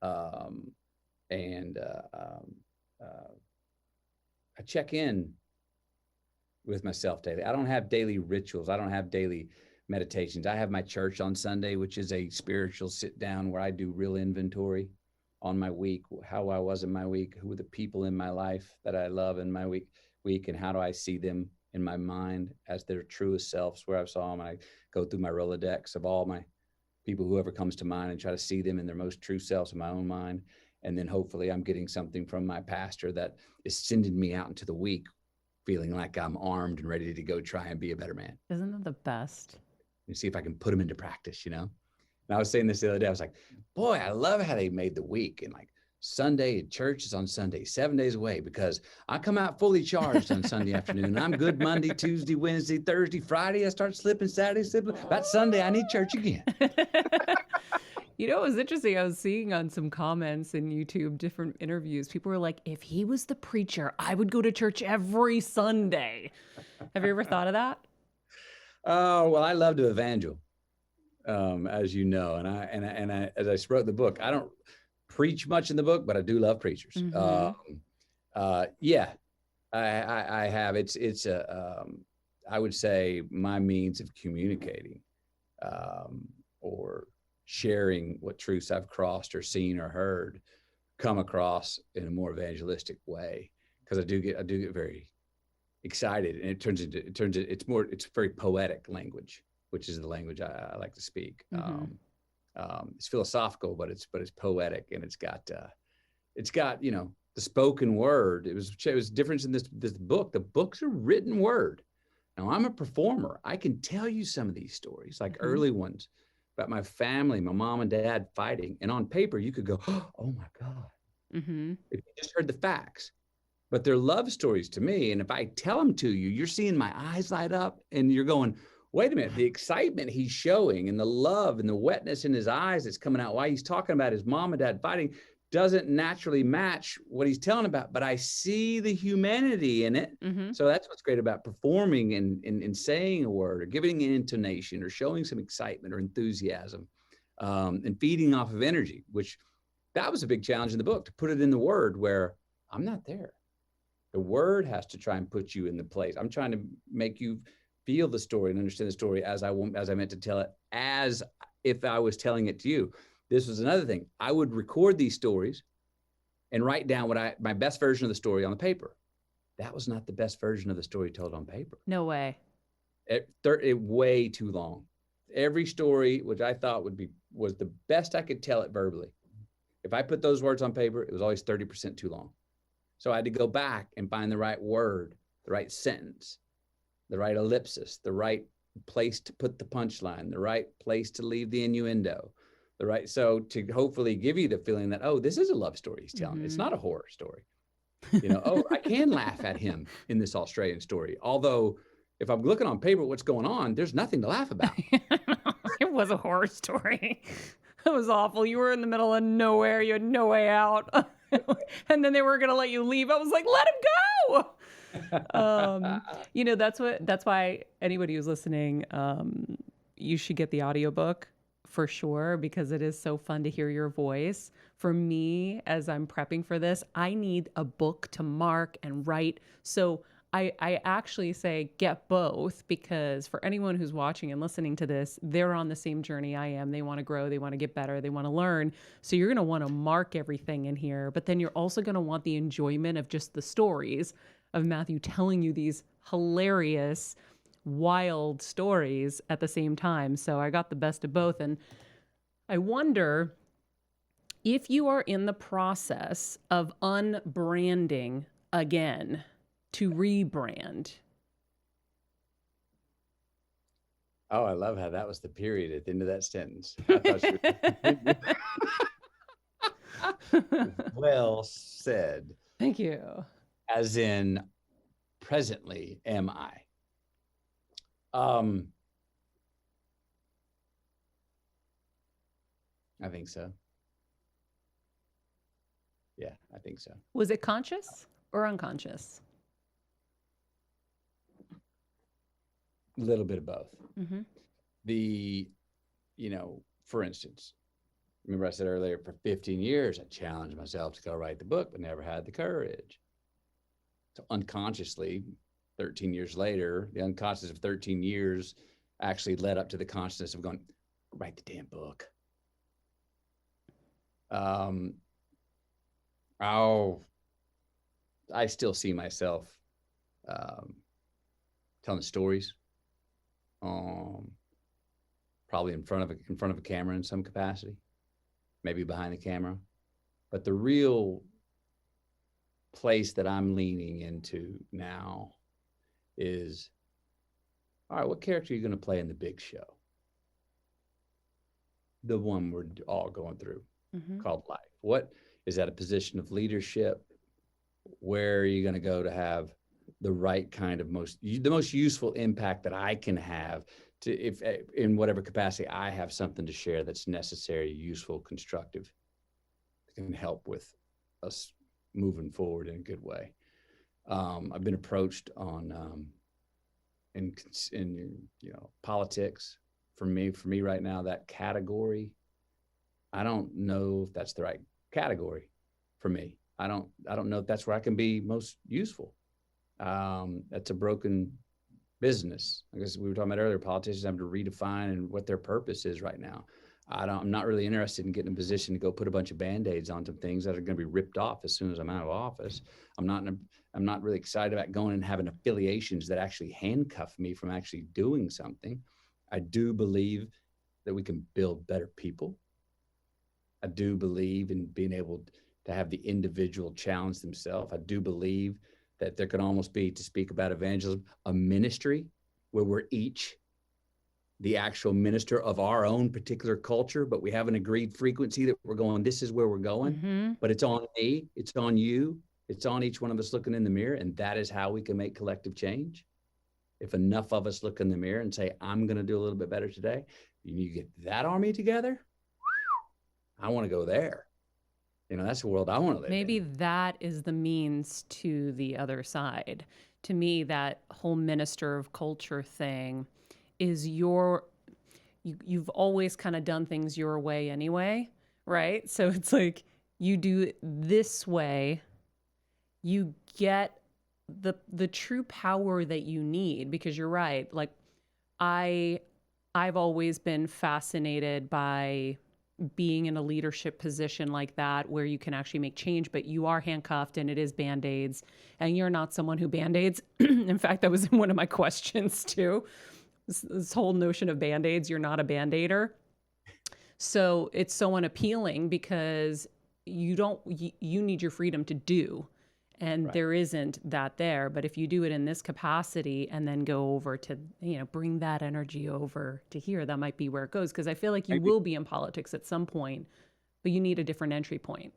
I check in with myself daily. I don't have daily rituals. I don't have daily meditations. I have my church on Sunday, which is a spiritual sit down where I do real inventory on my week, how I was in my week, who are the people in my life that I love in my week, and how do I see them in my mind as their truest selves, where I saw them. I go through my Rolodex of all my people, whoever comes to mind, and try to see them in their most true selves in my own mind. And then hopefully I'm getting something from my pastor that is sending me out into the week feeling like I'm armed and ready to go try and be a better man. Isn't that the best? And see if I can put them into practice, And I was saying this the other day, I was like, boy, I love how they made the week. And like Sunday, church is on Sunday, 7 days away, because I come out fully charged on Sunday afternoon. I'm good Monday, Tuesday, Wednesday, Thursday, Friday. I start slipping, Saturday, slipping. About Sunday, I need church again. It was interesting. I was seeing on some comments in YouTube, different interviews, people were like, if he was the preacher, I would go to church every Sunday. Have you ever thought of that? Oh, well, I love to evangel, as you know. And I, as I wrote the book, I don't preach much in the book, but I do love preachers. I have. I would say my means of communicating or sharing what truths I've crossed or seen or heard come across in a more evangelistic way, because I do get very excited, and it's very poetic language, which is the language I like to speak. It's philosophical, but it's poetic, and it's got the spoken word. It was different in this book. The book's a written word. Now, I'm a performer. I can tell you some of these stories, like early ones, about my family, my mom and dad fighting. And on paper, you could go, oh my God, if you just heard the facts. But they're love stories to me. And if I tell them to you, you're seeing my eyes light up and you're going, wait a minute, the excitement he's showing and the love and the wetness in his eyes that's coming out while he's talking about his mom and dad fighting doesn't naturally match what he's telling about, but I see the humanity in it. So that's what's great about performing and saying a word or giving an intonation or showing some excitement or enthusiasm and feeding off of energy, which that was a big challenge in the book, to put it in the word where I'm not there. The word has to try and put you in the place. I'm trying to make you feel the story and understand the story as I meant to tell it, as if I was telling it to you. This was another thing. I would record these stories and write down my best version of the story on the paper. That was not the best version of the story told on paper. No way. It way too long. Every story, which I thought was the best I could tell it verbally. If I put those words on paper, it was always 30% too long. So I had to go back and find the right word, the right sentence, the right ellipsis, the right place to put the punchline, the right place to leave the innuendo. So to hopefully give you the feeling that, oh, this is a love story he's telling. It's not a horror story. Oh, I can laugh at him in this Australian story. Although if I'm looking on paper what's going on, there's nothing to laugh about. It was a horror story. It was awful. You were in the middle of nowhere. You had no way out. And then they were going to let you leave. I was like, let him go. That's why anybody who's listening, you should get the audiobook. For sure, because it is so fun to hear your voice. For me, as I'm prepping for this, I need a book to mark and write. So I actually say get both, because for anyone who's watching and listening to this, they're on the same journey I am. They want to grow, they want to get better, they want to learn. So you're going to want to mark everything in here, but then you're also going to want the enjoyment of just the stories of Matthew telling you these hilarious, wild stories at the same time. So I got the best of both. And I wonder if you are in the process of unbranding again to rebrand. Oh, I love how that was the period at the end of that sentence. I thought well said. Thank you. As in, presently am I. I think so. Yeah, I think so. Was it conscious or unconscious? A little bit of both. For instance, remember I said earlier, for 15 years, I challenged myself to go write the book, but never had the courage. So unconsciously, 13 years later, the unconscious of 13 years actually led up to the consciousness of going, write the damn book. I still see myself telling stories, probably in front of a camera in some capacity, maybe behind the camera. But the real place that I'm leaning into now is, all right, what character are you going to play in the big show? The one we're all going through, called life. What is that, a position of leadership? Where are you going to go to have the right kind of the most useful impact that I can have to, if in whatever capacity I have something to share that's necessary, useful, constructive, that can help with us moving forward in a good way. I've been approached on in politics. For me right now, that category, I don't know if that's the right category for me. I don't know if that's where I can be most useful. That's a broken business. I guess we were talking about earlier, politicians have to redefine and what their purpose is right now. I'm not really interested in getting in a position to go put a bunch of Band-Aids on some things that are going to be ripped off as soon as I'm out of office. I'm not really excited about going and having affiliations that actually handcuff me from actually doing something. I do believe that we can build better people. I do believe in being able to have the individual challenge themselves. I do believe that there can almost be, to speak about evangelism, a ministry where we're each the actual minister of our own particular culture, but we have an agreed frequency that we're going, this is where we're going, but it's on me, it's on you, it's on each one of us looking in the mirror, and that is how we can make collective change. If enough of us look in the mirror and say, I'm going to do a little bit better today, you get that army together, I want to go there. That's the world I want to live Maybe in. that is the means to the other side. To me, that whole minister of culture thing is you've always kind of done things your way anyway, right? So it's like you do it this way, you get the true power that you need, because you're right. Like I've always been fascinated by being in a leadership position like that where you can actually make change, but you are handcuffed and it is Band-Aids, and you're not someone who Band-Aids. In fact, that was in one of my questions too. This whole notion of Band-Aids, you're not a Band-Aider. So it's so unappealing because you need your freedom to do. And Right. there isn't that there. But if you do it in this capacity and then go over to, bring that energy over to here, that might be where it goes. Because I feel like you will be in politics at some point, but you need a different entry point.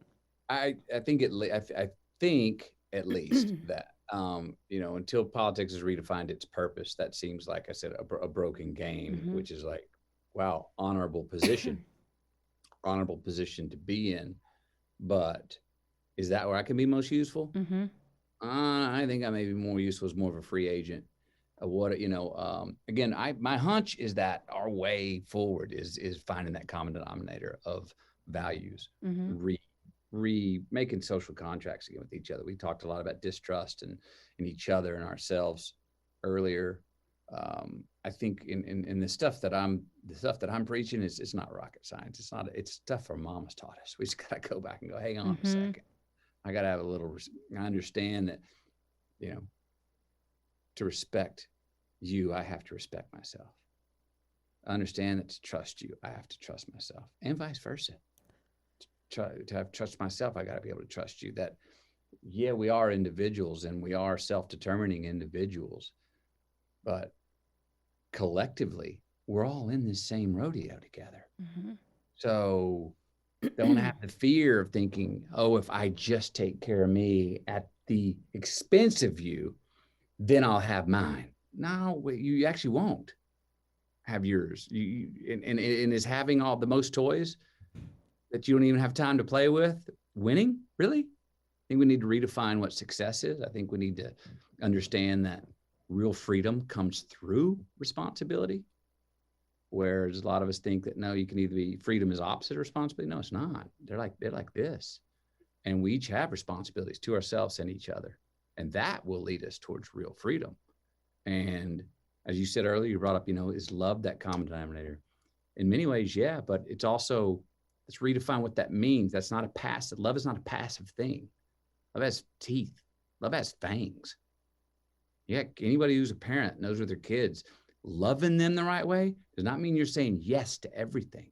I think I think at least that until politics has redefined its purpose, that seems, like I said, a broken game, which is like, wow, honorable position to be in, but is that where I can be most useful? I think I may be more useful as more of a free agent. Again, my hunch is that our way forward is finding that common denominator of values, making social contracts again with each other. We talked a lot about distrust and each other and ourselves earlier. I think in the stuff that I'm preaching it's not rocket science. It's stuff our mamas taught us. We just got to go back and go, hang on a second. I got to have I understand that, to respect you, I have to respect myself. I understand that to trust you, I have to trust myself, and vice versa. To have trust myself, I got to be able to trust you. That, yeah, we are individuals and we are self-determining individuals, but collectively, we're all in this same rodeo together. So don't have the fear of thinking, oh, if I just take care of me at the expense of you, then I'll have mine. No, you actually won't have yours. And is having all the most toys that you don't even have time to play with winning? Really? I think we need to redefine what success is. I think we need to understand that real freedom comes through responsibility. Whereas a lot of us think that, no, you can either be, freedom is opposite of responsibility. No, it's not. They're like this. And we each have responsibilities to ourselves and each other. And that will lead us towards real freedom. And as you said earlier, you brought up, is love that common denominator? In many ways, yeah, but it's also, let's redefine what that means. That's not a passive. Love is not a passive thing. Love has teeth. Love has fangs. Yeah, anybody who's a parent knows with their kids, loving them the right way does not mean you're saying yes to everything.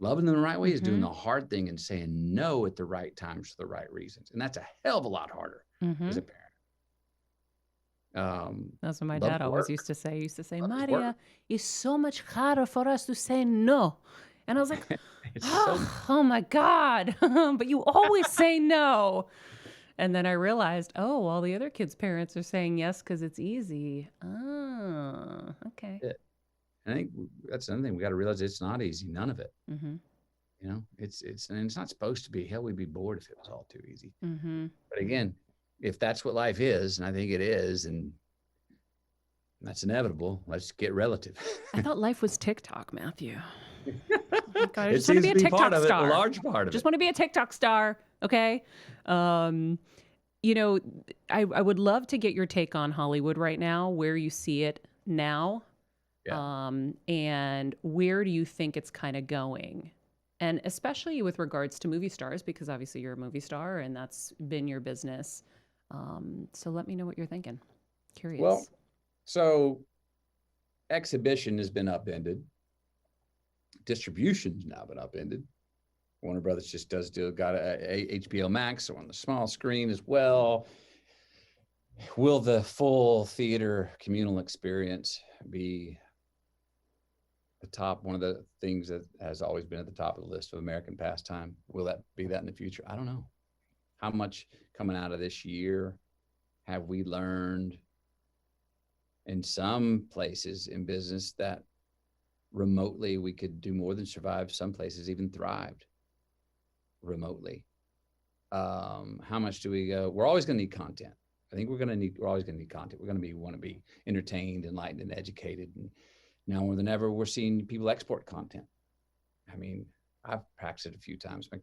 Loving them the right way is doing the hard thing and saying no at the right times for the right reasons. And that's a hell of a lot harder as a parent. That's what my dad always used to say. He used to say, Maria, it's so much harder for us to say no. And I was like, oh my God, but you always say no. And then I realized, all the other kids' parents are saying yes because it's easy. Oh, okay. Yeah. I think that's another thing. We got to realize it's not easy. None of it. It's not supposed to be. Hell, we'd be bored if it was all too easy. But again, if that's what life is, and I think it is, and that's inevitable, let's get relative. I thought life was TikTok, Matthew. Oh my God, I It just want to seems be a to be TikTok part of it, star. a large part of Just it. want to be a TikTok star, okay? you know, I would love to get your take on Hollywood right now, where you see it now. Yeah. And where do you think it's kind of going? And especially with regards to movie stars, because obviously you're a movie star and that's been your business. So let me know what you're thinking. Curious. Well, so exhibition has been upended. Distribution's now been upended. Warner Brothers just got a HBO Max, so on the small screen as well. Will the full theater communal experience be the top? One of the things that has always been at the top of the list of American pastime. Will that be that in the future? I don't know. How much coming out of this year have we learned in some places in business that remotely we could do more than survive? Some places even thrived remotely. How much do we go? We're always going to need content. I think we're always going to need content. We're going to want to be entertained, enlightened, and educated. And now more than ever, we're seeing people export content. I mean, I've practiced it a few times. Like,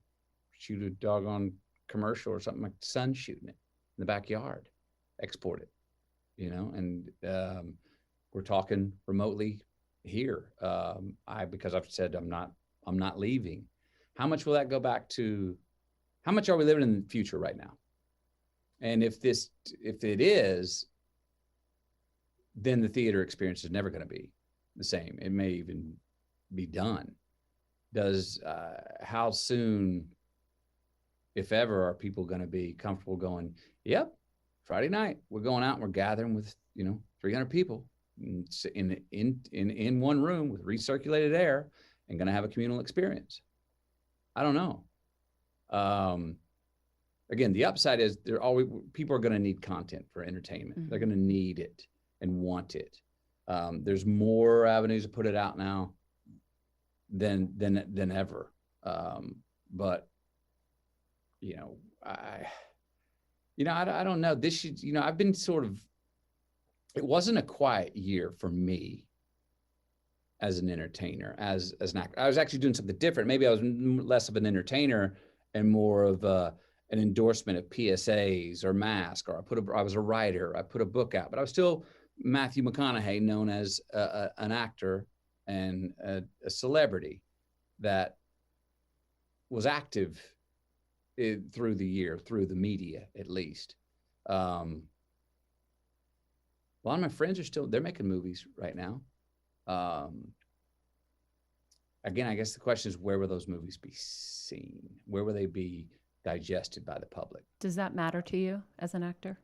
shoot a doggone commercial or something, my son's shooting it in the backyard, export it, and we're talking remotely here. Because I've said I'm not leaving. How much will that go back to? How much are we living in the future right now? And if it is, then the theater experience is never going to be the same. It may even be done. How soon, if ever, are people going to be comfortable going, yep, Friday night, we're going out and we're gathering with, 300 people in one room with recirculated air and going to have a communal experience? I don't know. Again, the upside is people are going to need content for entertainment. Mm-hmm. They're going to need it and want it. There's more avenues to put it out now than ever. But I don't know. This should, I've been it wasn't a quiet year for me as an entertainer, as an actor. I was actually doing something different. Maybe I was less of an entertainer and more of an endorsement of PSAs or masks, or I was a writer. I put a book out, but I was still Matthew McConaughey, known as an actor and a celebrity that was active through the year, through the media, at least. A lot of my friends they're making movies right now. Again, I guess the question is, where will those movies be seen? Where will they be digested by the public? Does that matter to you as an actor?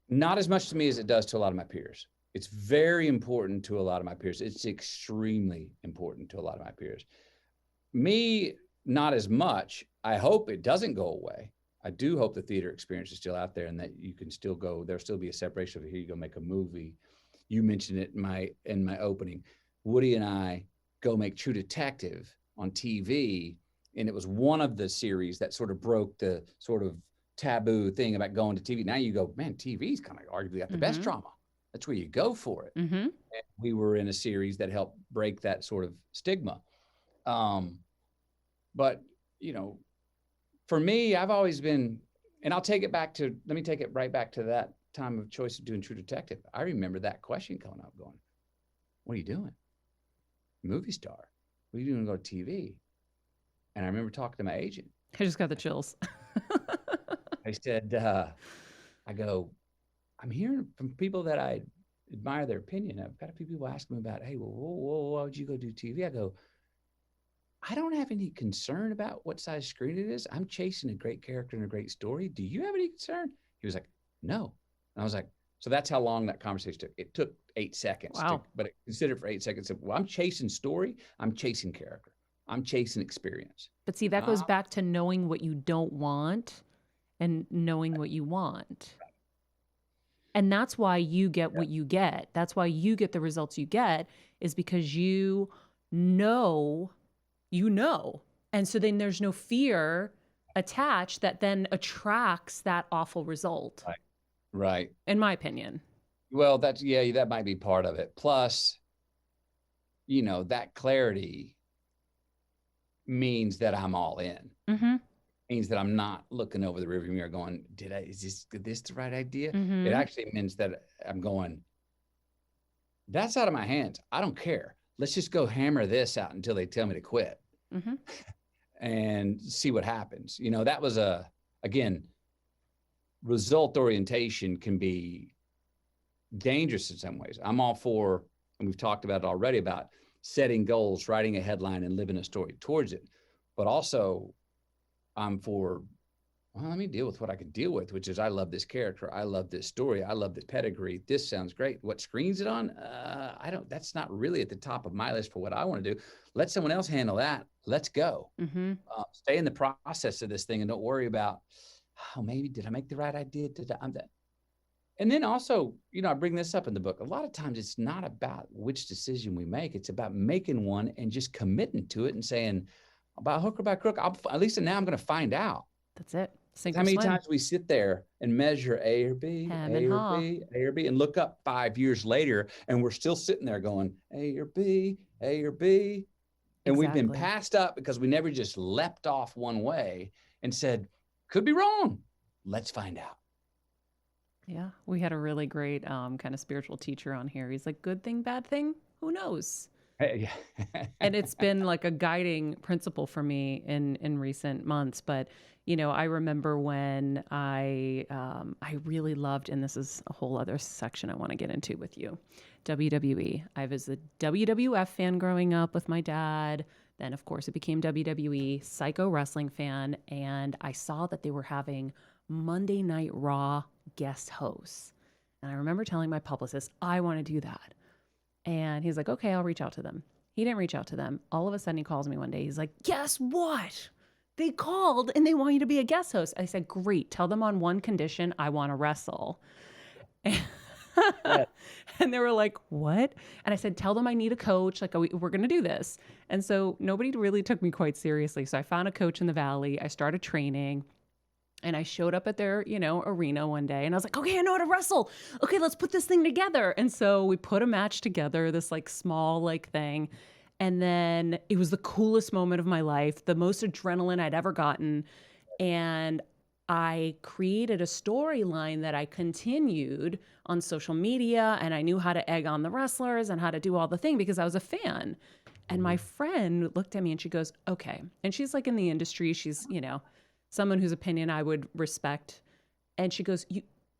Not as much to me as it does to a lot of my peers. It's very important to a lot of my peers. It's extremely important to a lot of my peers. Me, not as much. I hope it doesn't go away. I do hope the theater experience is still out there and that you can still go. There'll still be a separation of, here you go make a movie. You mentioned it in my opening. Woody and I go make True Detective on TV, and it was one of the series that sort of broke the sort of taboo thing about going to TV. Now you go, man, TV's kind of arguably got the best drama. That's where you go for it. Mm-hmm. And we were in a series that helped break that sort of stigma. But, for me, I've always been, and let me take it right back to that time of choice of doing True Detective. I remember that question coming up going, what are you doing? Movie star. What are you doing to go to TV? And I remember talking to my agent. I just got the chills. I said, I'm hearing from people that I admire their opinion. I've got a few people asking me about, hey, well, why would you go do TV? I go, I don't have any concern about what size screen it is. I'm chasing a great character and a great story. Do you have any concern? He was like, no. And I was like, so that's how long that conversation took. It took 8 seconds. Wow. But I considered it for 8 seconds. Well, I'm chasing story. I'm chasing character. I'm chasing experience. But see, that goes back to knowing what you don't want and knowing what you want. And that's why you get what you get. That's why you get the results you get, is because you know. And so then there's no fear attached that then attracts that awful result. Right. In my opinion. Well, that might be part of it. Plus, that clarity means that I'm all in. Mm-hmm. means that I'm not looking over the rearview mirror going, is this the right idea? Mhm. It actually means that I'm going, that's out of my hands. I don't care. Let's just go hammer this out until they tell me to quit Mhm. and see what happens. You know, that was again, result orientation can be dangerous in some ways. I'm all for, and we've talked about it already, about setting goals, writing a headline, and living a story towards it. But also, I'm for, well, let me deal with what I can deal with, which is I love this character. I love this story. I love this pedigree. This sounds great. What screen's it on? That's not really at the top of my list for what I want to do. Let someone else handle that. Let's go. Mm-hmm. Stay in the process of this thing and don't worry about, oh, maybe did I make the right idea? And then also, you know, I bring this up in the book. A lot of times it's not about which decision we make. It's about making one and just committing to it and saying, by hook or by crook, at least now I'm going to find out. That's it. Sink How or many swim. times we sit there and measure A or B, Hem A and or haw. B, A or B, and look up 5 years later, and we're still sitting there going, A or B, A or B. And we've been Exactly. passed up because we never just leapt off one way and said, could be wrong. Let's find out. Yeah, we had a really great kind of spiritual teacher on here. He's like, good thing, bad thing, who knows? Hey, And it's been like a guiding principle for me in recent months. But you know, I remember when I really loved, and this is a whole other section I want to get into with you, WWE. I was a WWF fan growing up with my dad. Then, of course, it became WWE, psycho wrestling fan, and I saw that they were having Monday Night Raw guest hosts. And I remember telling my publicist, I want to do that. And he's like, okay, I'll reach out to them. He didn't reach out to them. All of a sudden, he calls me one day. He's like, guess what? They called and they want you to be a guest host. I said, great. Tell them on one condition, I want to wrestle. And they were like, what? And I said, tell them I need a coach. Like, we're going to do this. And so nobody really took me quite seriously. So I found a coach in the Valley. I started training. And I showed up at their, you know, arena one day and I was like, okay, I know how to wrestle. Okay, let's put this thing together. And so we put a match together, this like small like thing. And then it was the coolest moment of my life, the most adrenaline I'd ever gotten. And I created a storyline that I continued on social media, and I knew how to egg on the wrestlers and how to do all the thing because I was a fan. And my friend looked at me and she goes, okay. And she's like in the industry. She's, you know, someone whose opinion I would respect. And she goes,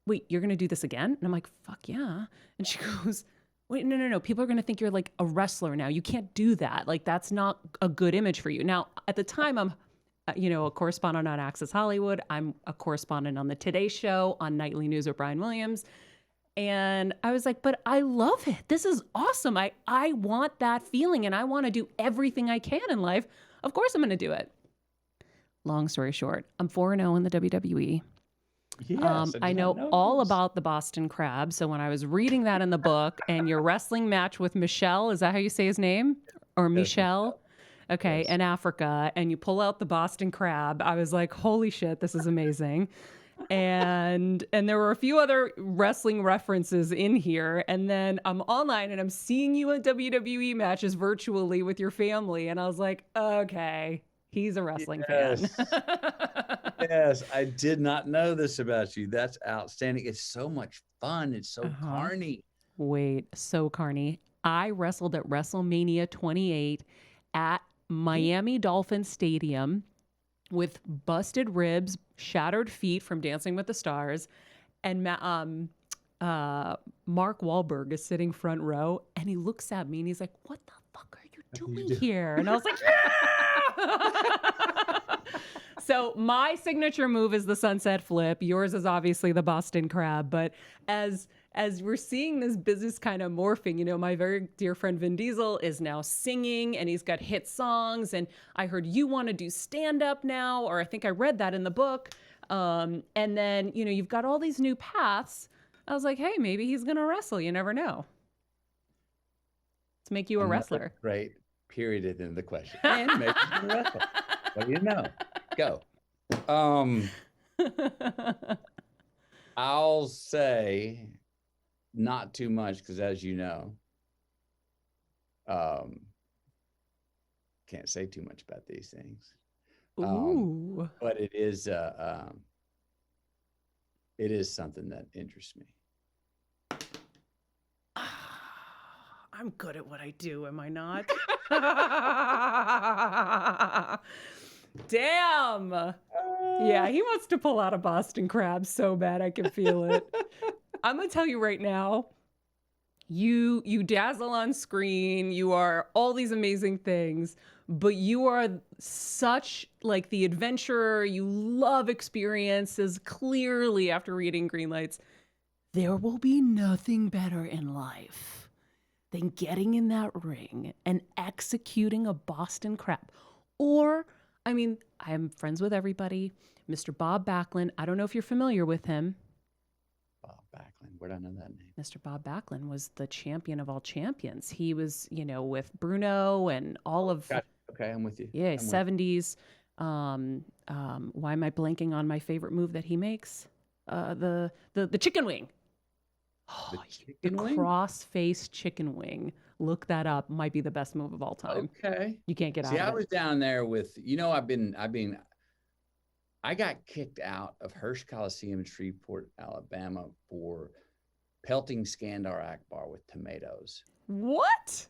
wait, you're going to do this again? And I'm like, fuck yeah. And she goes, wait, no. People are going to think you're like a wrestler now. You can't do that. Like, that's not a good image for you. Now, at the time, I'm, you know, a correspondent on Access Hollywood. I'm a correspondent on the Today Show, on Nightly News with Brian Williams. And I was like, but I love it. This is awesome. I want that feeling and I want to do everything I can in life. Of course, I'm going to do it. Long story short, I'm 4-0 in the WWE. yes, I know all about the Boston Crab. So when I was reading that in the book and your wrestling match with Michelle, is that how you say his name? Or Michelle? Okay, Yes. in Africa, and you pull out the Boston Crab, I was like, holy shit, this is amazing. And there were a few other wrestling references in here. And then I'm online and I'm seeing you in WWE matches virtually with your family. And I was like, okay. He's a wrestling fan. Yes, I did not know this about you. That's outstanding. It's so much fun. It's so carny. Wait, so carny. I wrestled at WrestleMania 28 at Miami Dolphin Stadium with busted ribs, shattered feet from Dancing with the Stars. And Mark Wahlberg is sitting front row and he looks at me and he's like, what the fuck are you doing here? And I was like, yeah! So my signature move is the sunset flip. Yours is obviously the Boston Crab. But as we're seeing this business kind of morphing, you know, my very dear friend Vin Diesel is now singing and he's got hit songs. And I heard you want to do stand-up now, or I think I read that in the book. And then, you know, you've got all these new paths. I was like, hey, maybe he's going to wrestle. You never know. Let's make you a wrestler. Great. Period at the end of the question. And maybe he's gonna wrestle. What do you know? Go. I'll say not too much because, as you know, can't say too much about these things. Ooh. But it is something that interests me. I'm good at what I do, am I not? Damn. Yeah, he wants to pull out a Boston crab so bad I can feel it. I'm gonna tell you right now, you dazzle on screen, you are all these amazing things, but you are such like the adventurer, you love experiences. Clearly, after reading Green Lights, there will be nothing better in life than getting in that ring and executing a Boston crab. Or, I mean, I am friends with everybody. Mr. Bob Backlund, I don't know if you're familiar with him. Bob Backlund, where'd I know that name? Mr. Bob Backlund was the champion of all champions. He was, with Bruno and all of... Gotcha. Okay, I'm with you. Yeah, I'm with 70s. Why am I blanking on my favorite move that he makes? The chicken wing. The Oh, chicken the wing? cross-faced chicken wing. Look that up. Might be the best move of all time. Okay. You can't get See, out I of was it. down there with, I got kicked out of Hearst Coliseum in Shreveport, Alabama for pelting Skandar Akbar with tomatoes. What?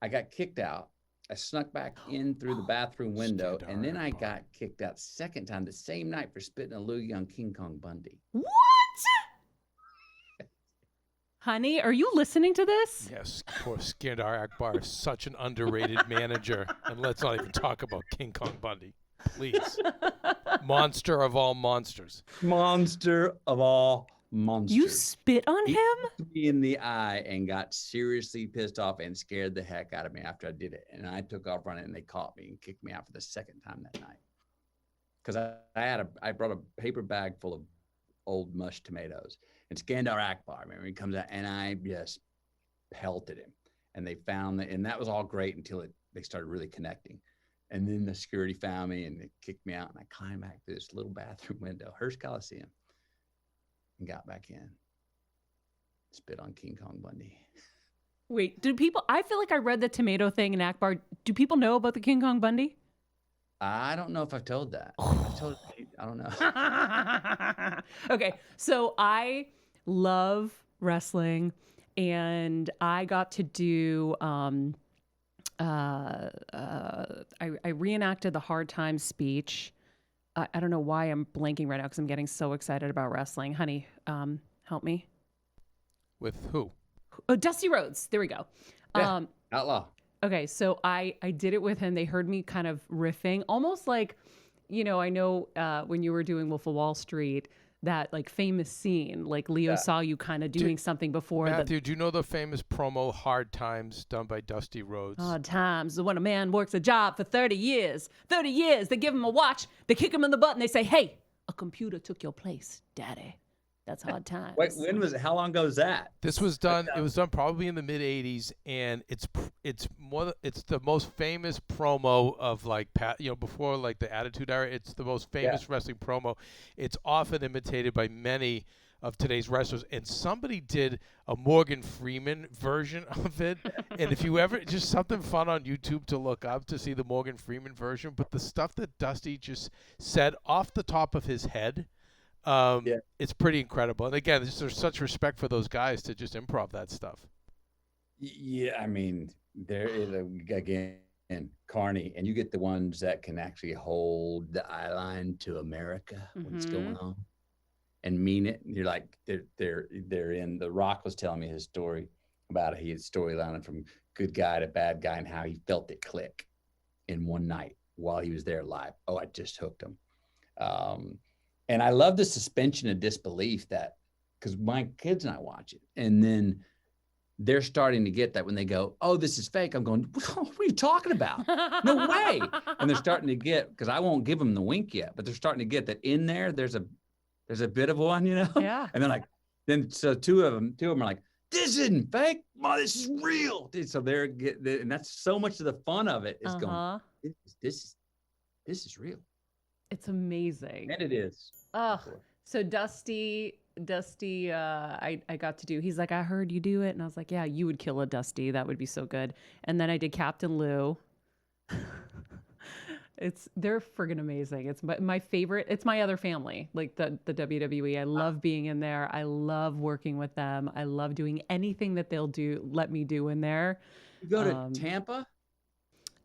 I got kicked out. I snuck back in through the bathroom window, Skandar and then I Akbar. got kicked out second time the same night for spitting a loogie on King Kong Bundy. What? Honey, are you listening to this? Yes, poor Skandar Akbar is such an underrated manager. And let's not even talk about King Kong Bundy. Please. Monster of all monsters. Monster of all monsters. You spit on He him? looked me in the eye and got seriously pissed off and scared the heck out of me after I did it. And I took off running, and they caught me and kicked me out for the second time that night. Because I brought a paper bag full of old mushed tomatoes. And Skandar Akbar, remember, he comes out, and I just pelted him. And they found that, and that was all great until they started really connecting. And then the security found me, and they kicked me out, and I climbed back through this little bathroom window, Hearst Coliseum, and got back in. Spit on King Kong Bundy. Wait, I feel like I read the tomato thing in Akbar. Do people know about the King Kong Bundy? I don't know if I've told that. I don't know. Okay, so I love wrestling, and I got to do I reenacted the Hard Times speech. I don't know why I'm blanking right now because I'm getting so excited about wrestling. Honey, help me. With who? Oh, Dusty Rhodes. There we go. Yeah, Outlaw. Okay, so I did it with him. They heard me kind of riffing, almost like, I know when you were doing Wolf of Wall Street, that like famous scene, like Leo saw you kind of doing something before. Matthew, do you know the famous promo Hard Times done by Dusty Rhodes? Hard times, when a man works a job for 30 years. 30 years, they give him a watch, they kick him in the butt, and they say, hey, a computer took your place, daddy. That's hard times. Wait, when was it? How long ago was that? This was done. It was done probably in the mid '80s, and it's the most famous promo of like before like the Attitude Era. It's the most famous wrestling promo. It's often imitated by many of today's wrestlers, and somebody did a Morgan Freeman version of it. And if you ever just something fun on YouTube to look up to see the Morgan Freeman version, but the stuff that Dusty just said off the top of his head. It's pretty incredible. And again, there's such respect for those guys to just improv that stuff. Yeah, I mean, there is again, Carney, and you get the ones that can actually hold the eye line to America, what's going on, and mean it. You're like, they're in. The Rock was telling me his story about his storyline from good guy to bad guy and how he felt it click in one night while he was there live. Oh, I just hooked him. And I love the suspension of disbelief because my kids and I watch it, and then they're starting to get that when they go, "Oh, this is fake." I'm going, "What are you talking about? No way!" And they're starting to get, because I won't give them the wink yet, but they're starting to get that in there. There's a bit of one, Yeah. And they're like, so two of them are like, "This isn't fake, Mom. This is real." So and that's so much of the fun of it is going, this is real. It's amazing. And it is. Oh, so Dusty, I got to do. He's like, I heard you do it, and I was like, yeah, you would kill a Dusty. That would be so good. And then I did Captain Lou. They're friggin' amazing. It's my favorite. It's my other family, like the WWE. I love being in there. I love working with them. I love doing anything that they'll let me do in there. You go to Tampa?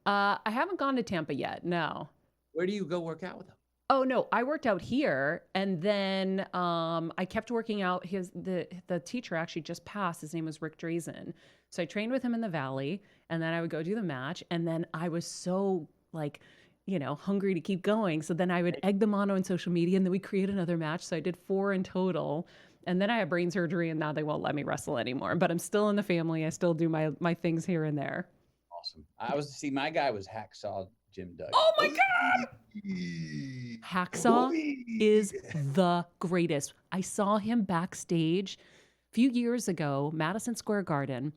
I haven't gone to Tampa yet. No. Where do you go work out with them? Oh no, I worked out here, and then I kept working out. The teacher actually just passed. His name was Rick Drazen. So I trained with him in the Valley, and then I would go do the match, and then I was so hungry to keep going. So then I would egg them on social media, and then we create another match. So I did 4 in total. And then I had brain surgery, and now they won't let me wrestle anymore. But I'm still in the family. I still do my things here and there. Awesome. My guy was Hacksaw Jim Duggan. Oh my God! Hacksaw is the greatest. I saw him backstage a few years ago, Madison Square Garden,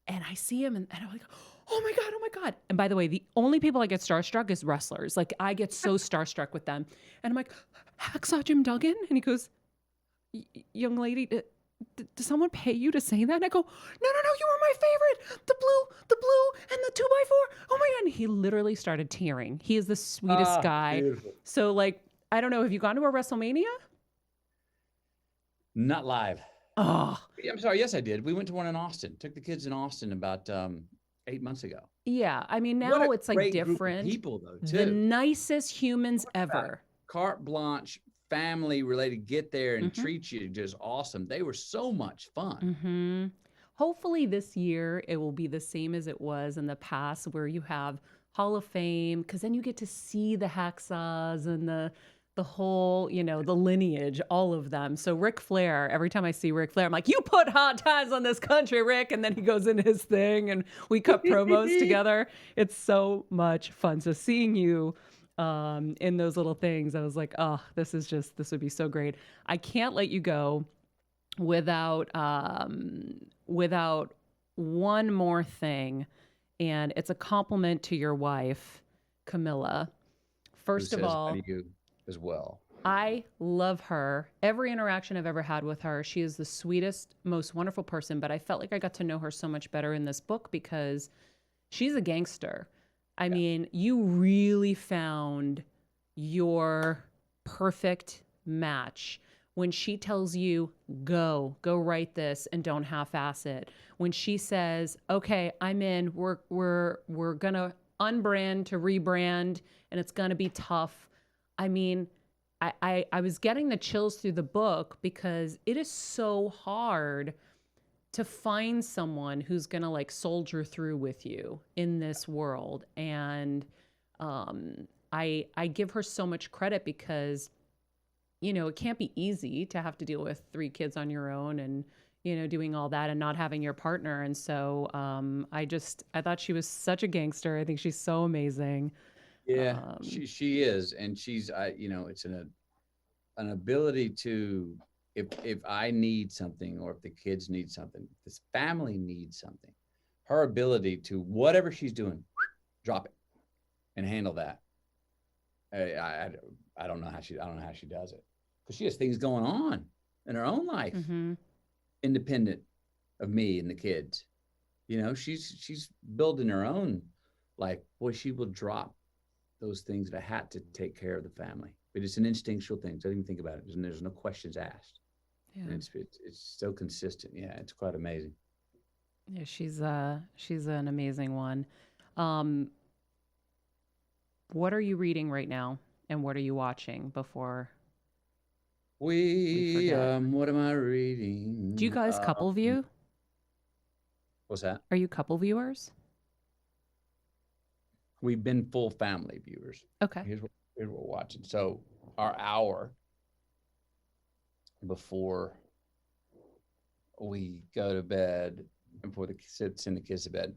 and I see him, and I'm like, oh my God, oh my God. And by the way, the only people I get starstruck is wrestlers. Like, I get so starstruck with them. And I'm like, Hacksaw Jim Duggan? And he goes, young lady, does someone pay you to say that? And I go, no, you were my favorite. The blue, and the 2x4. Oh my God. And he literally started tearing. He is the sweetest guy. Beautiful. So, I don't know, have you gone to a WrestleMania? Not live. Oh. I'm sorry. Yes, I did. We went to one in Austin. Took the kids in Austin about 8 months ago. Yeah. I mean, now it's different. People, though, too. The nicest humans ever. Carte blanche, family related, get there and treat you just awesome. They were so much fun. Mm-hmm. Hopefully this year it will be the same as it was in the past, where you have Hall of Fame, because then you get to see the Hacksaws and the whole, the lineage, all of them. So Ric Flair, every time I see Ric Flair, I'm like, you put hard times on this country, Rick. And then he goes into his thing and we cut promos together. It's so much fun. So seeing you in those little things, I was like, oh, this would be so great. I can't let you go without one more thing. And it's a compliment to your wife, Camilla. First of all, you as well. I love her. Every interaction I've ever had with her, she is the sweetest, most wonderful person. But I felt like I got to know her so much better in this book because she's a gangster. I mean, you really found your perfect match. When she tells you, go write this and don't half-ass it. When she says, okay, I'm in, we're gonna unbrand to rebrand and it's gonna be tough. I mean, I was getting the chills through the book because it is so hard to find someone who's going to soldier through with you in this world. And I give her so much credit because, it can't be easy to have to deal with 3 kids on your own and, doing all that and not having your partner. And so I thought she was such a gangster. I think she's so amazing. Yeah, she is. And she's, it's an ability to, if I need something or if the kids need something, if this family needs something, her ability to, whatever she's doing, drop it and handle that. I don't know how she does it, because she has things going on in her own life, independent of me and the kids. She's building her own life. Boy, she will drop those things that I had to take care of the family. But it's an instinctual thing. Don't even think about it. There's no questions asked. Yeah. And it's so consistent. Yeah, it's quite amazing. Yeah, she's an amazing one. What are you reading right now, and what are you watching before we forget? What am I reading? Do you guys couple view? What's that? Are you couple viewers? We've been full family viewers. Okay. Here's what we're watching. So our hour before we go to bed, before send the kids to bed,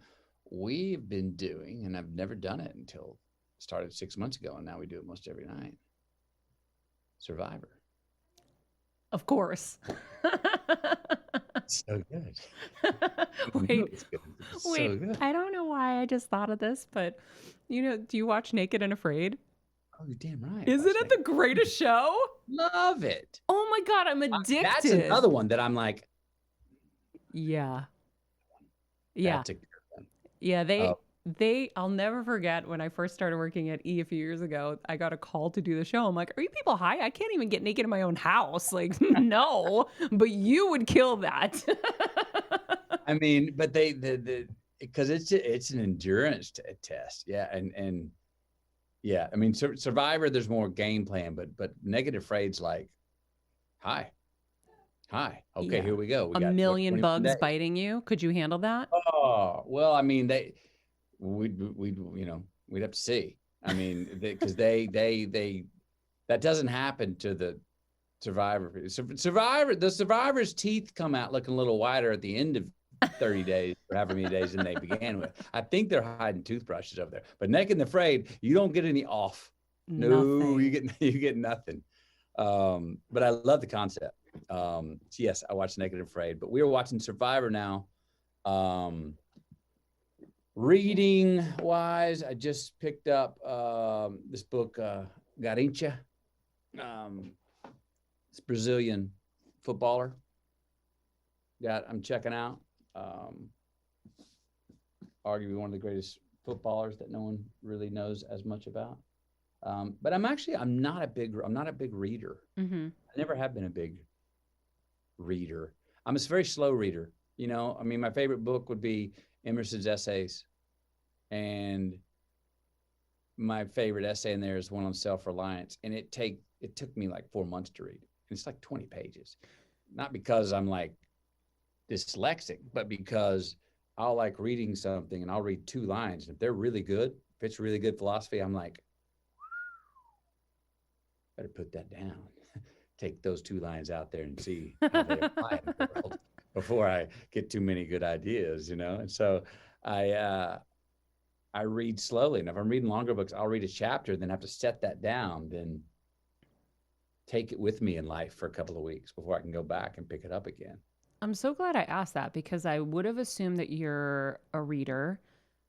we've been doing, and I've never done it until it started 6 months ago, and now we do it most every night, Survivor. Of course. So good. Wait, so good. I don't know why I just thought of this, but do you watch Naked and Afraid? Oh, you're damn right. Isn't it the greatest show? Love it. Oh my God, I'm addicted. That's another one that I'm like. Yeah. Yeah. That's a good one. Yeah, I'll never forget when I first started working at E a few years ago, I got a call to do the show. I'm like, are you people high? I can't even get naked in my own house. Like, no, but you would kill that. I mean, but because it's an endurance test. Yeah. And yeah, I mean, Survivor, there's more game plan, but Naked and Afraid's like, hi. Okay, Yeah. here we go. We A got million 21 bugs days. biting you. Could you handle that? Oh, well, I mean, we'd have to see. I mean, because they that doesn't happen to the Survivor. The Survivor's teeth come out looking a little whiter at the end of 30 days or however many days than they began with. I think they're hiding toothbrushes over there. But Naked and Afraid, you don't get any off. No, Nothing. you get nothing. But I love the concept. So yes, I watched Naked and Afraid, but we were watching Survivor now. Reading wise, I just picked up this book, Garincha. It's Brazilian footballer. I'm checking out. Arguably one of the greatest footballers that no one really knows as much about. But I'm not a big reader. Mm-hmm. I never have been a big reader. I'm a very slow reader. You know, I mean, my favorite book would be Emerson's Essays. And my favorite essay in there is one on self-reliance. And it took me like 4 months to read. And it's like 20 pages. Not because I'm like dyslexic, but because I'll like reading something and I'll read 2 lines. And if they're really good, if it's really good philosophy, I'm like, better put that down. Take those 2 lines out there and see how they apply in the world before I get too many good ideas, you know? And so I read slowly. And if I'm reading longer books, I'll read a chapter, then have to set that down, then take it with me in life for a couple of weeks before I can go back and pick it up again. I'm so glad I asked that because I would have assumed that you're a reader,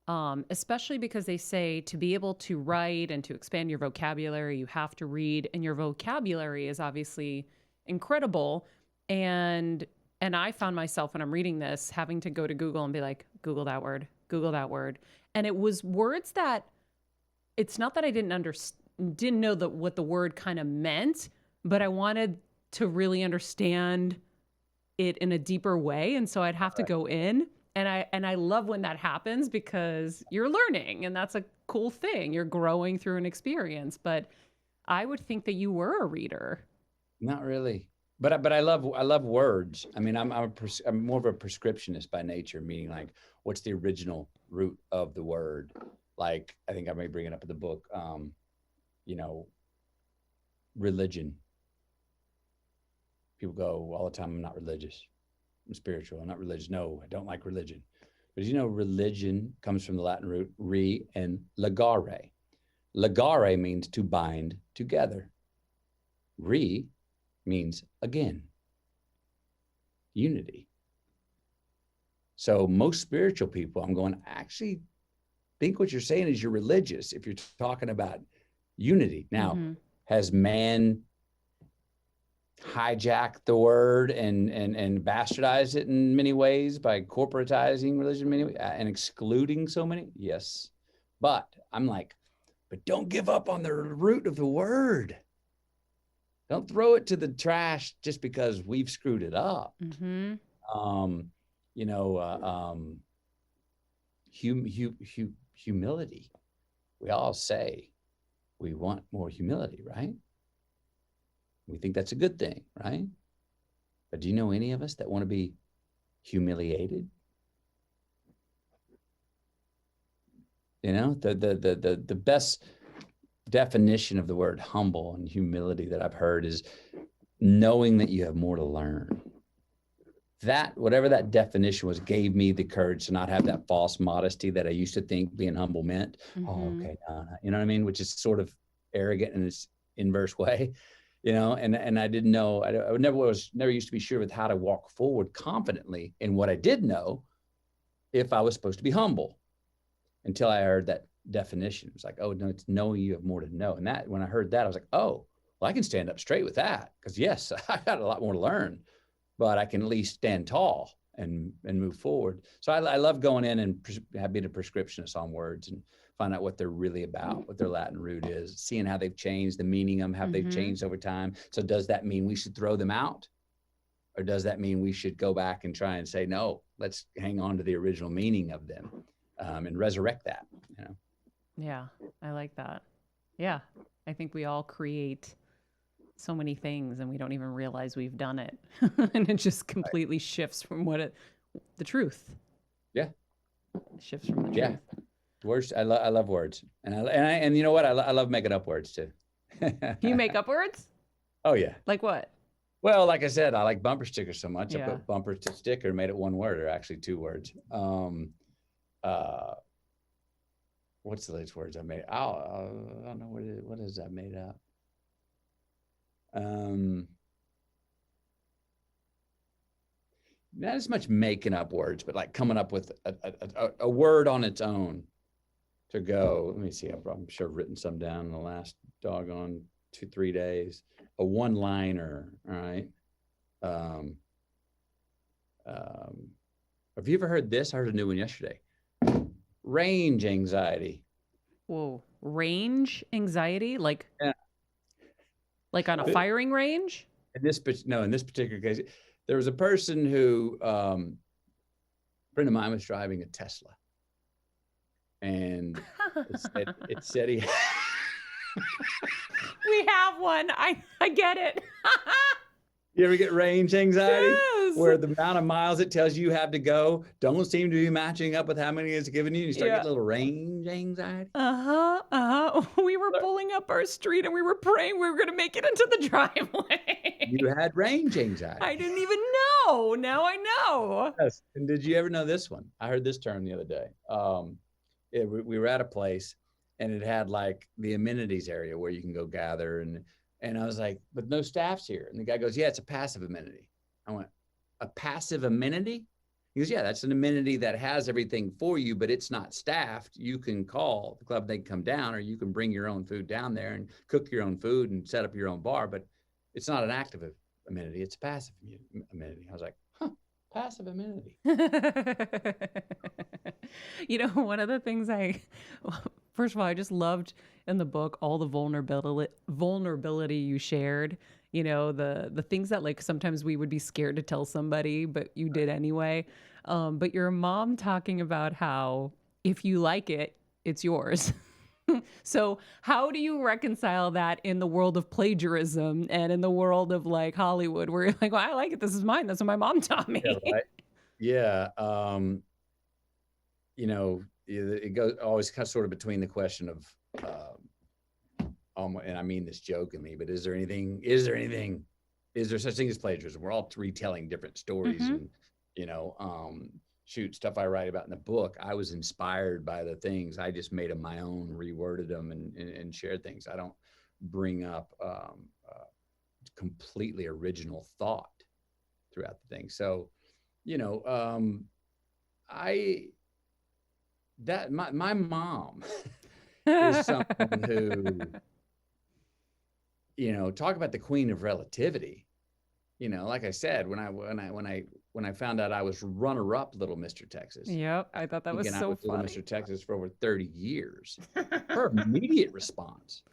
especially because they say to be able to write and to expand your vocabulary, you have to read, and your vocabulary is obviously incredible. And I found myself when I'm reading this having to go to Google and be like, Google that word. And it was words that it's not that I didn't know what the word kind of meant, but I wanted to really understand it in a deeper way. And so I'd have to go in, and I love when that happens because you're learning, and that's a cool thing. You're growing through an experience. But I would think that you were a reader. Not really. But I love words. I mean, I'm more of a prescriptionist by nature, meaning like, what's the original root of the word? Like, I think I may bring it up in the book. You know, religion. People go all the time, I'm not religious. I'm spiritual. I'm not religious. No, I don't like religion. But you know, religion comes from the Latin root re and legare. Legare means to bind together. Re means again. Unity. So most spiritual people, I'm going, actually think what you're saying is you're religious if you're talking about unity. Now, has man hijacked the word and bastardized it in many ways by corporatizing religion and excluding so many? Yes. But I'm like, but don't give up on the root of the word. Don't throw it to the trash just because we've screwed it up. Mm-hmm. You know, humility. We all say we want more humility, right? We think that's a good thing, right? But do you know any of us that want to be humiliated? You know, the best definition of the word humble and humility that I've heard is knowing that you have more to learn. That, whatever that definition was, gave me the courage to not have that false modesty that I used to think being humble meant. Mm-hmm. Oh, okay, no. You know what I mean? Which is sort of arrogant in its inverse way, you know. And I didn't know. I never used to be sure with how to walk forward confidently in what I did know, if I was supposed to be humble, until I heard that definition. It was like, oh no, it's knowing you have more to know. And that, when I heard that, I was like, oh, well, I can stand up straight with that, because yes, I got a lot more to learn. But I can at least stand tall and move forward. So I love going in and being a prescriptionist on words and find out what they're really about, what their Latin root is, seeing how they've changed, the meaning of them, how they've changed over time. So does that mean we should throw them out? Or does that mean we should go back and try and say, no, let's hang on to the original meaning of them and resurrect that, you know? Yeah, I like that. Yeah, I think we all create so many things and we don't even realize we've done it. And it just completely shifts from the truth. Yeah. It shifts from the truth. Yeah. Words. I love words. And you know what? I love making up words too. You make up words? Oh yeah. Like what? Well, like I said, I like bumper stickers so much. Yeah. I put bumper to sticker, made it one word, or actually two words. What's the latest words I made? I don't know what is that made up. Not as much making up words, but like coming up with a word on its own to go. Let me see. I'm sure I've written some down in the last doggone 2-3 days. A one-liner. All right. Have you ever heard this? I heard a new one yesterday. Range anxiety. Whoa. Range anxiety? Like, yeah. Like on a firing range? In this particular case, there was a person who, a friend of mine was driving a Tesla. And it said he... We have one. I get it. You ever get range anxiety? Yes. Where the amount of miles it tells you have to go don't seem to be matching up with how many it's giving you. You start getting a little range anxiety. We were pulling up our street and we were praying we were going to make it into the driveway. You had range anxiety. I didn't even know. Now I know. Yes. And did you ever know this one? I heard this term the other day. We were at a place and it had like the amenities area where you can go gather. And I was like, but no staff's here. And the guy goes, yeah, it's a passive amenity. I went, a passive amenity? He goes, yeah, that's an amenity that has everything for you, but it's not staffed. You can call the club, they can come down, or you can bring your own food down there and cook your own food and set up your own bar, but it's not an active amenity. It's a passive amenity. I was like, passive amenity. You know, one of the things first of all, I just loved in the book all the vulnerability you shared. You know, the things that like sometimes we would be scared to tell somebody, but you did anyway. But your mom talking about how if you like it, it's yours. So how do you reconcile that in the world of plagiarism and in the world of like Hollywood where you're like, well, I like it. This is mine. That's what my mom taught me. Yeah, right? Yeah. You know, it goes always kind of sort of between the question of, and I mean this jokingly, but is there such thing as plagiarism? We're all retelling different stories and, you know, stuff I write about in the book. I was inspired by the things. I just made them my own, reworded them and shared things. I don't bring up completely original thought throughout the thing. So, you know, my mom is someone who, you know, talk about the queen of relativity. You know, like I said, when I found out I was runner-up Little Mr. Texas. Yep, I thought that was so funny. Little Mr. Texas for over 30 years. Her immediate response,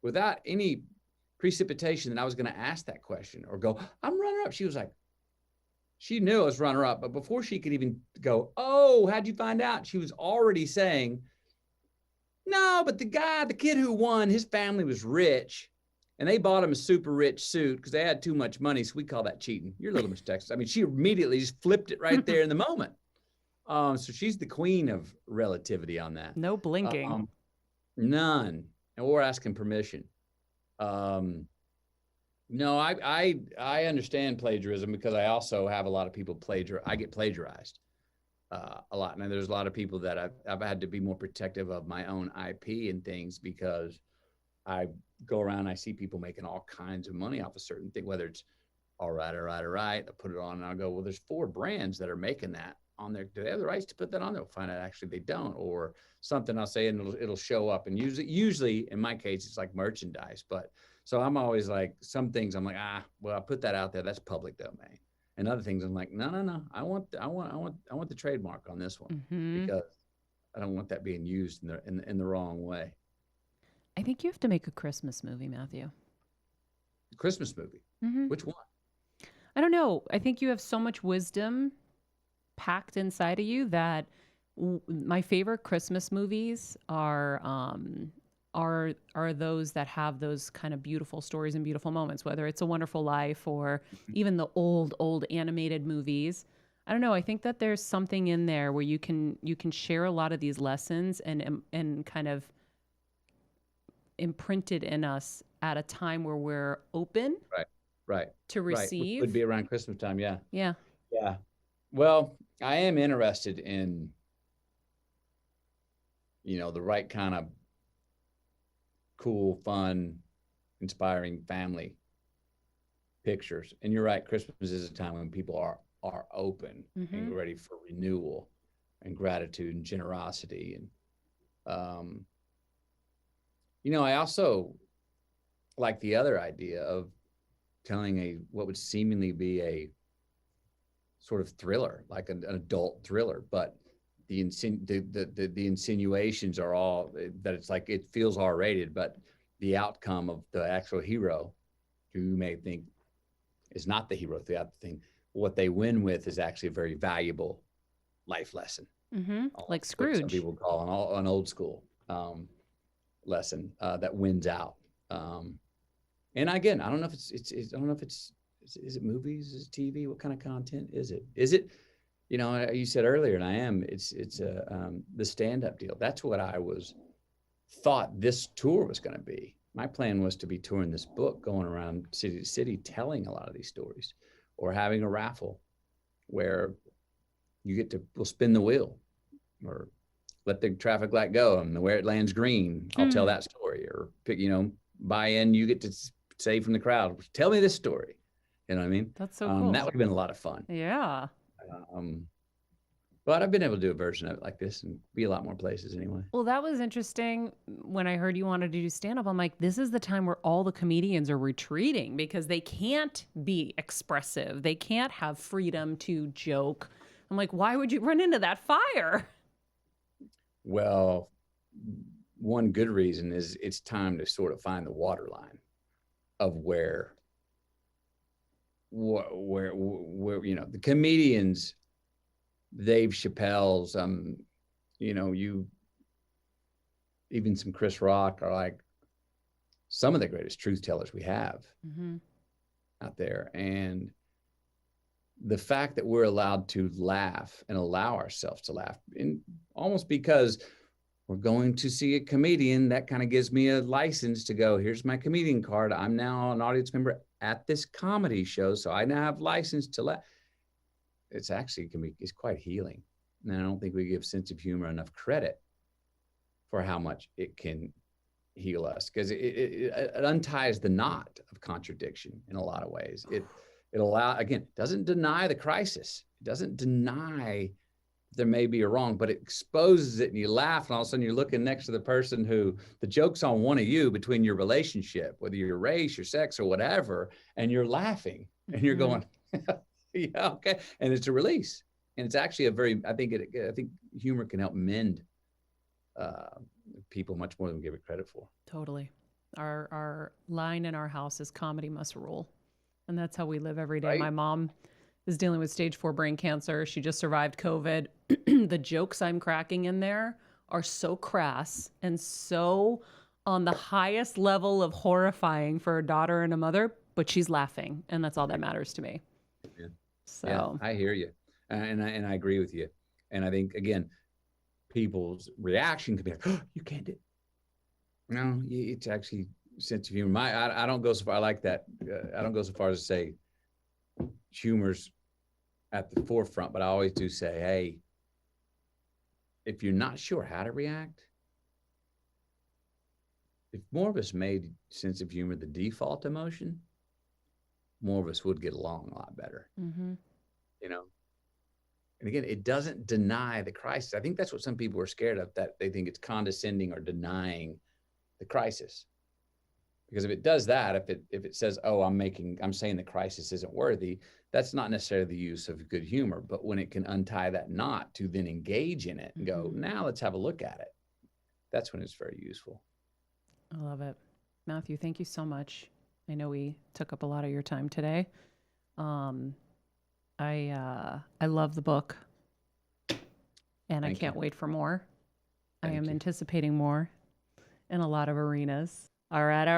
without any precipitation that I was going to ask that question or go, I'm runner-up. She was like, she knew I was runner-up, but before she could even go, oh, how'd you find out? She was already saying, no, but the kid who won, his family was rich and they bought him a super rich suit because they had too much money. So we call that cheating. You're Little Miss Texas. I mean, she immediately just flipped it right there in the moment. So she's the queen of relativity on that. No blinking. None. Or asking permission. No, I understand plagiarism because I also have a lot of people I get plagiarized a lot. And there's a lot of people that I've had to be more protective of my own IP and things because I go around, I see people making all kinds of money off a certain thing, whether it's all right. I put it on and I'll go, well, there's 4 brands that are making that on there. Do they have the rights to put that on there? We'll find out actually they don't, or something I'll say and it'll show up. And usually in my case, it's like merchandise, but so I'm always like, some things I'm like, well, I put that out there. That's public domain. and other things. I'm like, no. I want the trademark on this one because I don't want that being used in the wrong way. I think you have to make a Christmas movie, Matthew. Christmas movie. Which one? I don't know. I think you have so much wisdom packed inside of you that my favorite Christmas movies are those that have those kind of beautiful stories and beautiful moments, whether it's A Wonderful Life or even the old animated movies. I don't know. I think that there's something in there where you can share a lot of these lessons and kind of imprint it in us at a time where we're open Right. to receive. Would be around Christmas time. Yeah. Yeah. Yeah. Well, I am interested in, the right kind of cool, fun, inspiring family pictures. And you're right. Christmas is a time when people are open and ready for renewal and gratitude and generosity. And, I also like the other idea of telling what would seemingly be a sort of thriller, like an adult thriller, but the insinuations are all that it's like it feels R-rated, but the outcome of the actual hero, who you may think is not the hero throughout the thing, what they win with is actually a very valuable life lesson. Like Scrooge. Some people call an old school lesson that wins out. And again, I don't know if is it movies? Is it TV? What kind of content is it? Is it, you said earlier, and I am, it's the stand-up deal. That's what I thought this tour was going to be. My plan was to be touring this book, going around city to city, telling a lot of these stories, or having a raffle where we'll spin the wheel or let the traffic light go, and where it lands green, I'll tell that story, or pick, buy in, you get to say from the crowd, tell me this story. You know what I mean? That's so cool. That would have been a lot of fun. Yeah. But I've been able to do a version of it like this and be a lot more places anyway. Well, that was interesting. When I heard you wanted to do stand-up, I'm like, this is the time where all the comedians are retreating because they can't be expressive. They can't have freedom to joke. I'm like, why would you run into that fire? Well, one good reason is it's time to sort of find the waterline of where the comedians, Dave Chappelle's, even some Chris Rock are like some of the greatest truth tellers we have out there. And the fact that we're allowed to laugh and allow ourselves to laugh, and almost because we're going to see a comedian, that kind of gives me a license to go, here's my comedian card. I'm now an audience member at this comedy show, so I now have license to laugh. It's actually it's quite healing. And I don't think we give sense of humor enough credit for how much it can heal us, because it unties the knot of contradiction in a lot of ways. It doesn't deny the crisis. It doesn't deny there may be a wrong, but it exposes it, and you laugh, and all of a sudden you're looking next to the person who the joke's on one of you between your relationship, whether your race, your sex, or whatever, and you're laughing and you're going, yeah, okay. And it's a release. And it's actually I think humor can help mend people much more than we give it credit for. Totally. Our line in our house is comedy must rule. And that's how we live every day. Right. My mom is dealing with stage 4 brain cancer. She just survived COVID. The jokes I'm cracking in there are so crass and so on the highest level of horrifying for a daughter and a mother, but she's laughing, and that's all that matters to me. Yeah. So yeah, I hear you. And I agree with you. And I think, again, people's reaction could be like, oh, you can't do it. No, it's actually sense of humor. I don't go so far. I like that. I don't go so far as to say humor's at the forefront, but I always do say, hey, if you're not sure how to react, if more of us made sense of humor the default emotion, more of us would get along a lot better. And again, it doesn't deny the crisis. I think that's what some people are scared of, that they think it's condescending or denying the crisis. Because if it does that, if it says, oh, I'm saying the crisis isn't worthy, That's not necessarily the use of good humor, but when it can untie that knot to then engage in it and go, now let's have a look at it. That's when it's very useful. I love it. Matthew, thank you so much. I know we took up a lot of your time today. I love the book, and I Thank can't you. wait for more. I Thank am you. anticipating more in a lot of arenas. All right.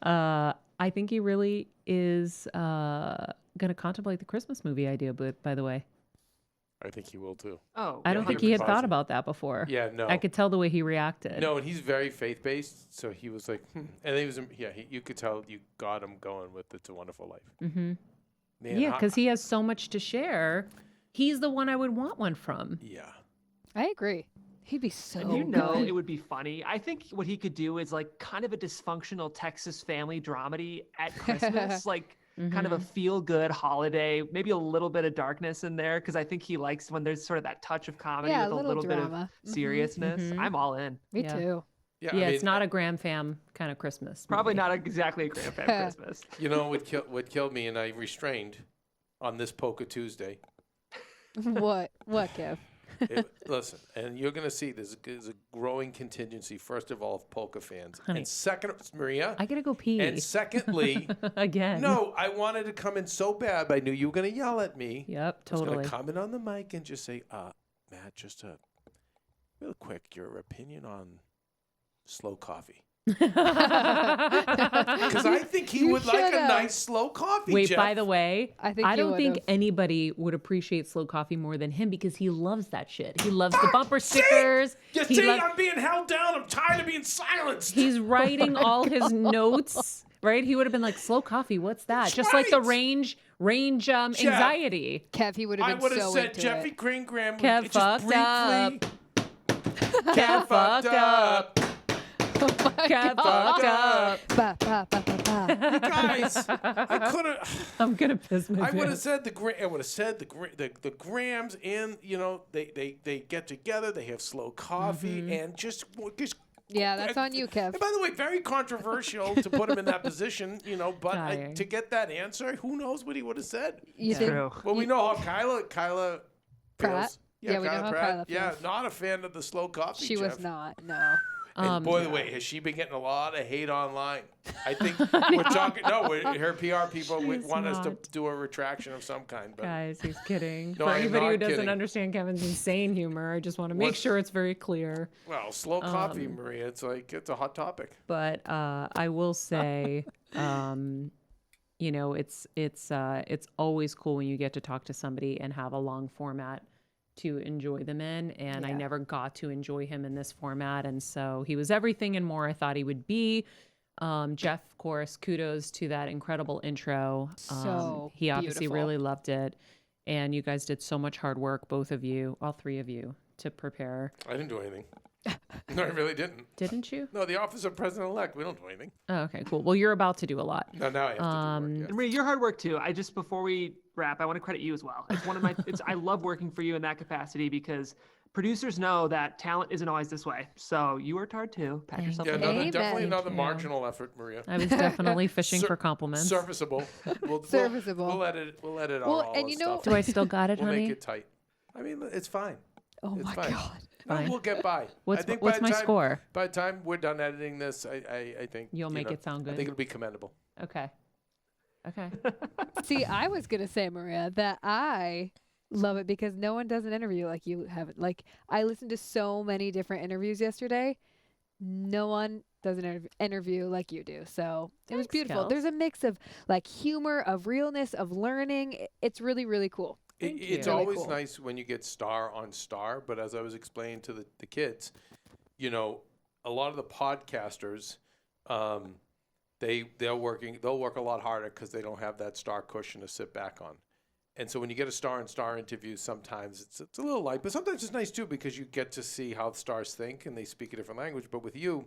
I think he really is going to contemplate the Christmas movie idea, but by the way. I think he will too. Oh, I don't think he had thought about that before. Yeah, no. I could tell the way he reacted. No, and he's very faith-based, so he was like, and he was, you could tell you got him going with "It's a Wonderful Life." Mm-hmm. Man, Yeah, because he has so much to share. He's the one I would want one from. Yeah. I agree. He'd be so And you know good. it would be funny. I think what he could do is like kind of a dysfunctional Texas family dramedy at Christmas, like kind of a feel-good holiday, maybe a little bit of darkness in there, because I think he likes when there's sort of that touch of comedy Yeah, with a a little bit drama. of seriousness. I'm all in. Me Yeah. too. Yeah, Yeah, I it's mean, not a Graham Fam kind of Christmas. Probably movie. not exactly a grandpa Christmas. You know what killed me, and I restrained on this Polka Tuesday. What, Kev? Listen, and you're going to see there's a growing contingency, first of all, of polka fans. Honey. And second, Maria. I gotta go pee. And secondly, Again. no, I wanted to come in so bad, but I knew you were going to yell at me. Yep, I was totally. going to come in on the mic and just say, Matt, just real quick, your opinion on slow coffee. Because I think he You would like a should've. nice slow coffee, Wait, Jeff. by the way, I think I he don't think would've. anybody would appreciate slow coffee more than him because he loves that shit. He loves the bumper stickers. You He see, lo- I'm being held down. I'm tired of being silenced. He's writing all his notes, right? He would have been like, slow coffee, what's that? That's Just like the right. range anxiety. Kev, he would I have been would have so said into Jeffrey it. Green Graham. Kev just fucked briefly. up. Kev fucked up. Kev fucked up. Ba, ba, ba, ba, ba. Guys, I could have. I'm gonna piss my I would have pants. said the Grahams, and they get together, they have slow coffee, and just Yeah, that's on you, Kev. And by the way, very controversial to put him in that position, but Dying. to get that answer, who knows what he would have said? You think? True. Well, we know how Kyla Pratt? feels. Yeah, we know how Kyla Yeah, feels. not a fan of the slow coffee. She Jeff. was not. No. And by the way, has she been getting a lot of hate online? I think we're talking. No, her PR people She's want us to not. do a retraction of some kind. But Guys, he's kidding. No, For I am anybody who not doesn't kidding. understand Kevin's insane humor, I just want to make What's- sure it's very clear. well, slow coffee, Maria. It's a hot topic. But I will say, it's always cool when you get to talk to somebody and have a long format to enjoy them in. And I Yeah. never got to enjoy him in this format, and so he was everything and more I thought he would be. Jeff, of course, kudos to that incredible intro. So he obviously beautiful. really loved it, and you guys did so much hard work, both of you, all three of you, to prepare. I didn't do anything. No, I really didn't. Didn't you? No, the office of president-elect. We don't do anything. Oh, okay, cool. Well, you're about to do a lot. No, now I have to do work. And Maria, your hard work too. Before we wrap, I want to credit you as well. It's one of my. I love working for you in that capacity because producers know that talent isn't always this way. So you worked hard too. Pat yourself Yeah, on the back. Amen. definitely another you. marginal effort, Maria. I was definitely fishing Ser- for compliments. Serviceable. Serviceable. We'll edit Well, all and the you know- stuff. Do I still got it, We'll honey? make it tight. I mean, it's fine. Oh It's my fine. God. No, Fine. we'll get by. What's I think what's by the my time- score? By the time we're done editing this, I think You'll make it sound I good. think it'll be commendable. Okay. Okay. See, I was gonna say, Maria, that I love it because no one does an interview like you have it. Like I listened to so many different interviews yesterday. No one does an interview like you do. So it was Thanks, beautiful. Kels. There's a mix of like humor, of realness, of learning. It's really, really cool. It's Really always cool. nice when you get star on star, but as I was explaining to the kids, a lot of the podcasters, they'll work a lot harder because they don't have that star cushion to sit back on. And so when you get a star on star interview, sometimes it's a little light, but sometimes it's nice too because you get to see how stars think and they speak a different language. But with you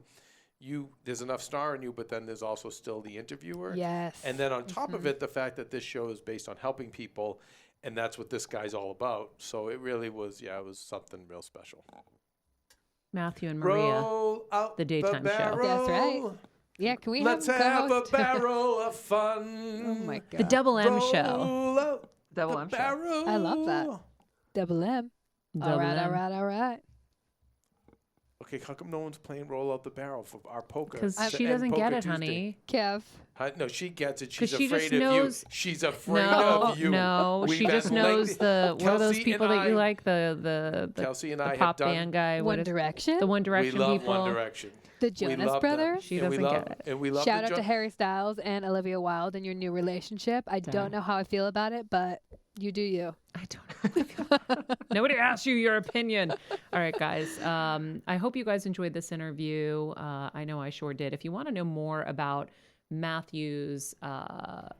there's enough star in you, but then there's also still the interviewer. Yes. And then on top of it, the fact that this show is based on helping people, and that's what this guy's all about. So it really was, it was something real special. Matthew and Maria. Roll out the daytime show. barrel. That's right. Yeah, can we Let's have him have a co-host? barrel of fun. Oh my god. The Double M show. Roll out Double the M show. barrel. I love that. Double M. All Double right, all M. right, all right. Okay, how come no one's playing Roll Out the Barrel for our poker? Because and she doesn't Poker get it, Tuesday? honey. Kev. No, she gets it. 'Cause She's she just afraid of knows- you. She's afraid No, of you. no, We've she just had knows lengthy- what are those Kelsey people and that you I- like? The Kelsey and the I have pop done. band guy. One What is Direction. the One We Direction love people? One Direction. The We Jonas love them. Brothers. She And we doesn't love- get it. And we love Shout the out to Harry Styles and Olivia Wilde and your new relationship. I Damn. don't know how I feel about it, but you do you. I don't. Nobody asked you your opinion. All right, guys. I hope you guys enjoyed this interview. I know I sure did. If you want to know more about Matthew's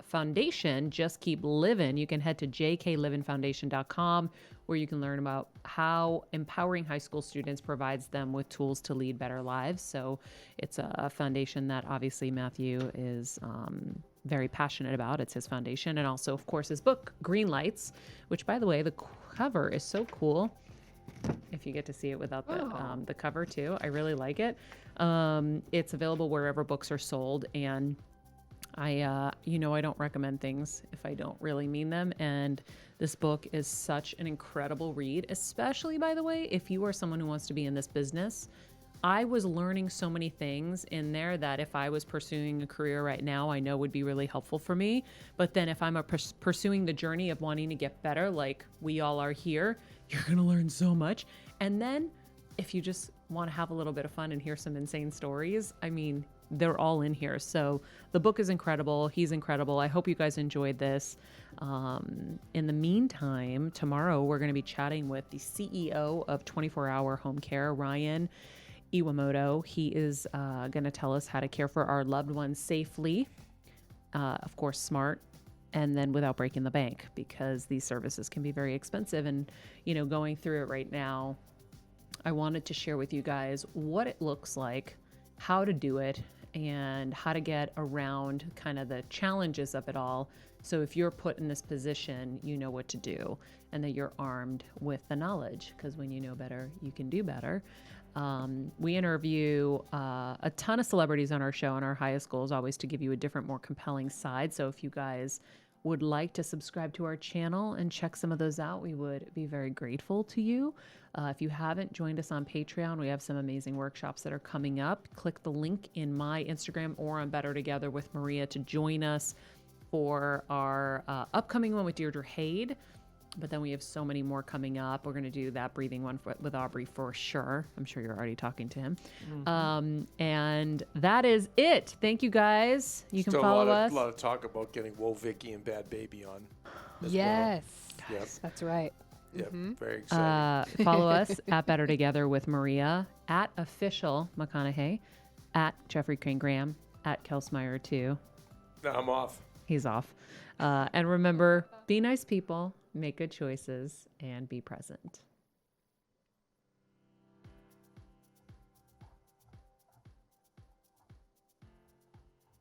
foundation, Just Keep Living, you can head to jklivingfoundation.com, where you can learn about how empowering high school students provides them with tools to lead better lives. So it's a foundation that obviously Matthew is very passionate about. It's his foundation. And also, of course, his book, Green Lights, which, by the way, the cover is so cool. If you get to see it without the cover too, I really like it. It's available wherever books are sold, and I don't recommend things if I don't really mean them. And this book is such an incredible read, especially, by the way, if you are someone who wants to be in this business. I was learning so many things in there that if I was pursuing a career right now, I know would be really helpful for me. But then if I'm pursuing the journey of wanting to get better, like we all are here, you're going to learn so much. And then if you just want to have a little bit of fun and hear some insane stories, I mean, they're all in here. So the book is incredible. He's incredible. I hope you guys enjoyed this. In the meantime, tomorrow we're going to be chatting with the CEO of 24 Hour Home Care, Ryan Iwamoto. He is going to tell us how to care for our loved ones safely, of course, smart, and then without breaking the bank, because these services can be very expensive. And, going through it right now, I wanted to share with you guys what it looks like, how to do it, and how to get around kind of the challenges of it all. So if you're put in this position, you know what to do, and that you're armed with the knowledge, because when you know better, you can do better. We interview a ton of celebrities on our show, and our highest goal is always to give you a different, more compelling side. So if you guys would like to subscribe to our channel and check some of those out, we would be very grateful to you. If you haven't joined us on Patreon, we have some amazing workshops that are coming up. Click the link in my Instagram or on Better Together with Maria to join us for our upcoming one with Deirdre Hayde. But then we have so many more coming up. We're going to do that breathing one with Aubrey for sure. I'm sure you're already talking to him. And that is it. Thank you, guys. You can Still follow us. A lot of talk about getting Woe Vicky and Bad Baby on. As Yes. Well. Yep. That's right. Yep. Very exciting. Follow us at Better Together with Maria, at official McConaughey, at Jeffrey Crane Graham, at Kelsmeyer too. No, I'm off. He's off. And remember, be nice people, make good choices, and be present.